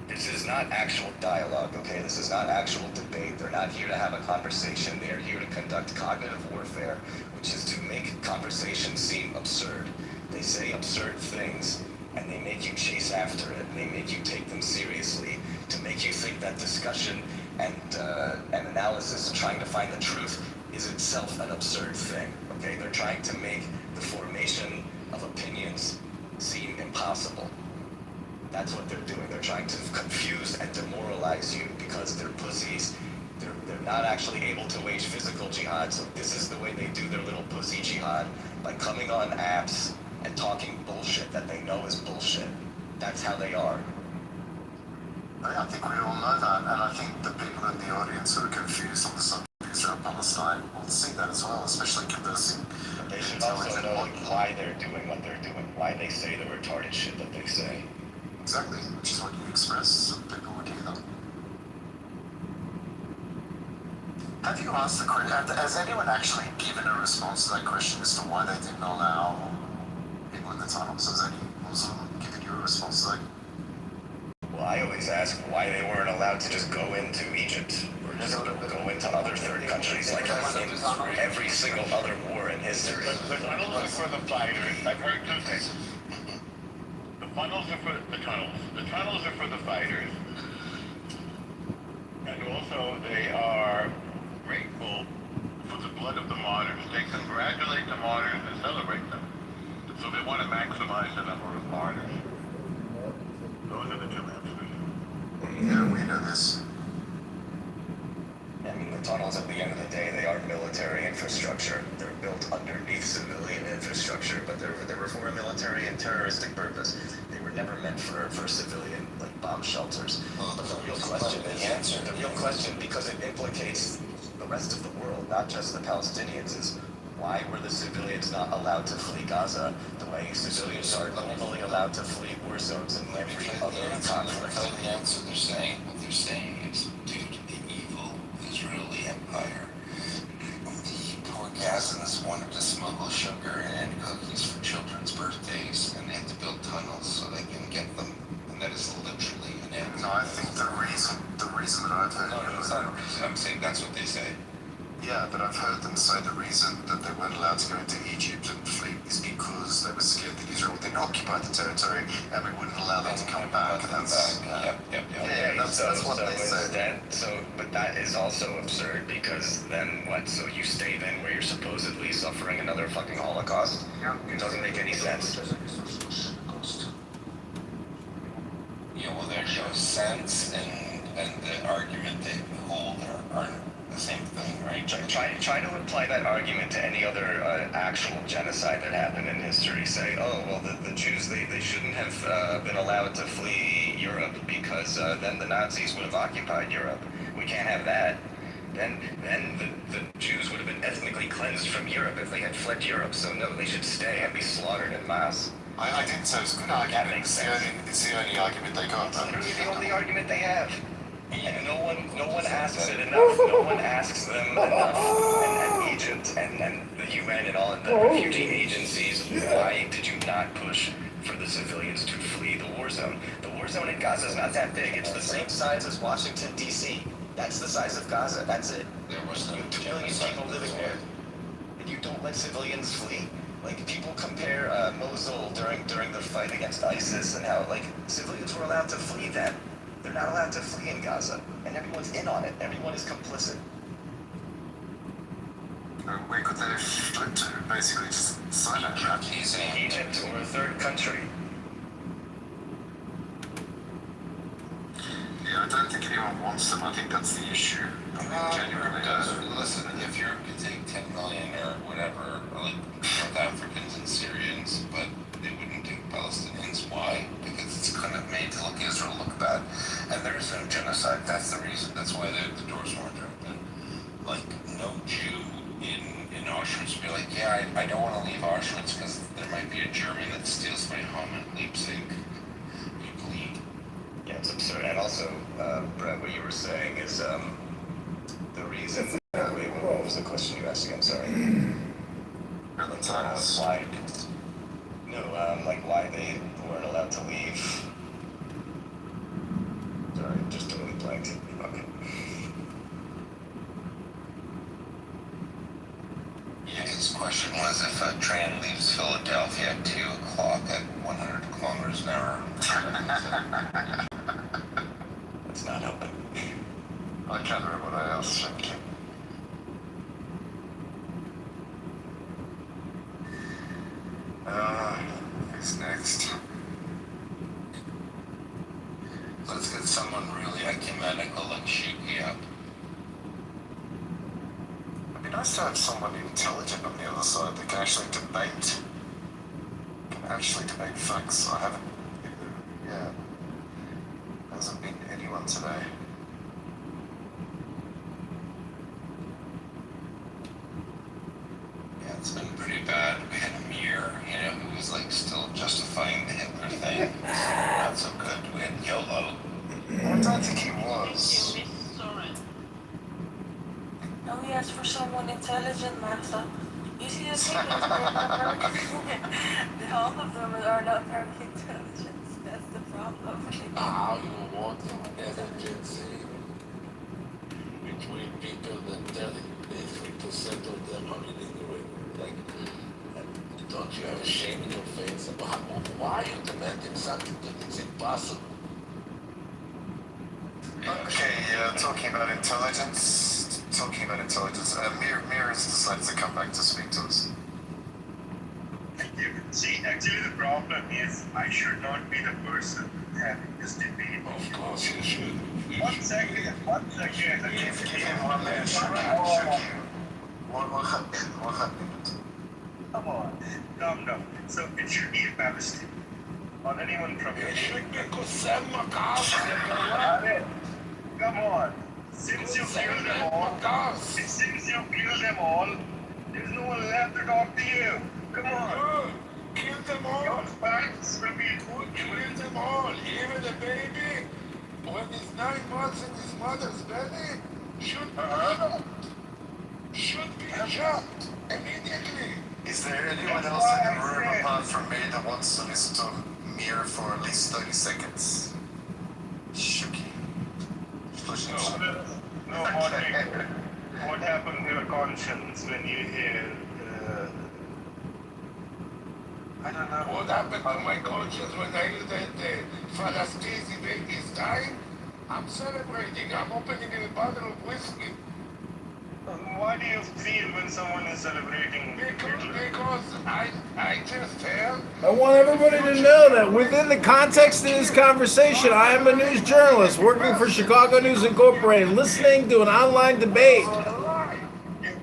This is not actual dialogue, okay? This is not actual debate. They're not here to have a conversation. They are here to conduct cognitive warfare, which is to make conversation seem absurd. They say absurd things, and they make you chase after it. They make you take them seriously to make you think that discussion and analysis, trying to find the truth, is itself an absurd thing, okay? They're trying to make the formation of opinions seem impossible. That's what they're doing. They're trying to confuse and demoralize you because they're pussies. They're not actually able to wage physical jihad, so this is the way they do their little pussy jihad, by coming on apps and talking bullshit that they know is bullshit. That's how they are. I think we all know that, and I think the people in the audience who are confused on the subject of Israel-Palestine will see that as well, especially conversing. But they should also know why they're doing what they're doing, why they say the retarded shit that they say. Exactly, which is what you express, so people would hear them. Have you asked the question, has anyone actually given a response to that question as to why they didn't allow people in the tunnels? Has any Muslim given you a response to that? Well, I always ask why they weren't allowed to just go into Egypt or just go into other third countries like in every single other war in history. The tunnels are for the fighters. I've heard two things. The funnels are for the tunnels. The tunnels are for the fighters. And also they are grateful for the blood of the martyrs. They congratulate the martyrs and celebrate them. So they want to maximize the number of martyrs. Those are the two answers. Yeah, we know this. I mean, the tunnels, at the end of the day, they are military infrastructure. They're built underneath civilian infrastructure, but they were for a military and terroristic purpose. They were never meant for civilian, like, bomb shelters. But the real question is, the real question, because it implicates the rest of the world, not just the Palestinians, is why were the civilians not allowed to flee Gaza the way civilians are normally allowed to flee war zones in every other conflict? The answer what they're saying is due to the evil Israeli empire. The poor Gazans wanted to smuggle sugar and cookies for children's birthdays, and they had to build tunnels so they can get them. And that is literally an answer. No, I think the reason that I've heard... No, it's not a reason. I'm saying that's what they say. Yeah, but I've heard them say the reason that they weren't allowed to go into Egypt and flee is because they were scared that Israel would then occupy the territory and we wouldn't allow them to come back. Yeah, that's what they say. But that is also absurd because then what? So you stay then where you're supposedly suffering another fucking Holocaust? It doesn't make any sense. Yeah, well, there's no sense and the argument they hold are the same thing, right? Try to apply that argument to any other actual genocide that happened in history. Say, oh, well, the Jews, they shouldn't have been allowed to flee Europe because then the Nazis would have occupied Europe. We can't have that. Then the Jews would have been ethnically cleansed from Europe if they had fled Europe. So no, they should stay and be slaughtered en masse. I didn't say it's a good argument. That makes sense. It's the only argument they got. It's literally the only argument they have. And no one asks it enough. No one asks them enough. And Egypt and the UN and all of the refugee agencies, why did you not push for the civilians to flee the war zone. The war zone in Gaza is not that big. It's the same size as Washington, D.C. That's the size of Gaza. That's it. There was no You have 2 million people living there. And you don't let civilians flee? Like, people compare Mosul during the fight against ISIS and how, like, civilians were allowed to flee then. They're not allowed to flee in Gaza. And everyone's in on it. Everyone is complicit. Where could they have fled to? Basically, just silent. Egypt or a third country. Yeah, I don't think anyone wants them. I think that's the issue. Genuinely. Listen, if you take 10 million or whatever, like North Africans and Syrians, but they wouldn't take Palestinians. Why? Because it's kind of made to look Israel look bad. And there is no genocide. That's the reason. That's why the doors weren't open. Like, no Jew in Auschwitz would be like, yeah, I don't want to leave Auschwitz because there might be a German that steals my home at Leipzig. You bleed. Yeah, it's absurd. And also, Brett, what you were saying is the reason. Wait, what was the question you asked again? Sorry. Why? No, like why they weren't allowed to leave. Sorry, just totally blanked. Okay. Yeah, his question was if a train leaves Philadelphia at 2 o'clock at 100 kilometers an hour. It's not open. I can't remember what I asked. Thank you. Who's next? Let's get someone really ecumenical like Shuki up. It'd be nice to have someone intelligent on the other side that can actually debate. Facts. I haven't. Yeah. There hasn't been anyone today. Yeah, it's been pretty bad. We had Amir, who was like still justifying the Hitler thing. Not so good. We had YOLO. I don't think he was. No, he asked for someone intelligent, Master. You see the thing is, all of them are not very intelligent. That's the problem. You want intelligence between people that tell you 3% of them are illiterate. Like, don't you have a shame in your face? Why are you demanding something that is impossible? Okay, talking about intelligence. Mir has decided to come back to speak to us. Thank you. See, actually the problem is I should not be the person having this debate. Of course you should. One second. Give him 1 minute. What happened? Come on, calm down. So it should be a Palestine. Not anyone from here. Come on. Since you killed them all, there's no one left to talk to you. Come on. Kill them all. Your facts will be Kill them all. Even the baby, when he's 9 months in his mother's belly, should be shot immediately. Is there anyone else in the room apart from me that wants to listen to Mir for at least 30 seconds? Shuki. No, what happened to your conscience when you hear, I don't know. What happened to my conscience when I hear that the Falastini baby is dying? I'm celebrating. I'm opening a bottle of whiskey. Why do you feel when someone is celebrating? Because I just felt. I want everybody to know that within the context of this conversation, I am a news journalist working for Chicago News Incorporated, listening to an online debate.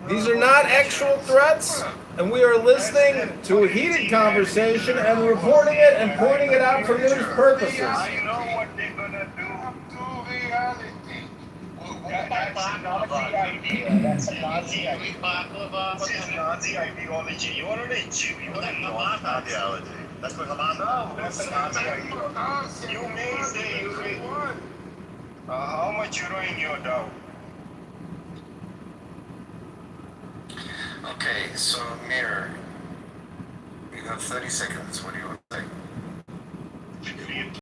These are not actual threats, and we are listening to a heated conversation and reporting it and pointing it out for news purposes. I know what they're gonna do. To reality. That's a Nazi idea. That's a Nazi idea. This is Nazi ideology. You are not a Jew. You are a North ideology. That's what Hamas. No, that's a Nazi idea. You may say you may. How much euro in your dough? Okay, so Mir, you have 30 seconds. What do you want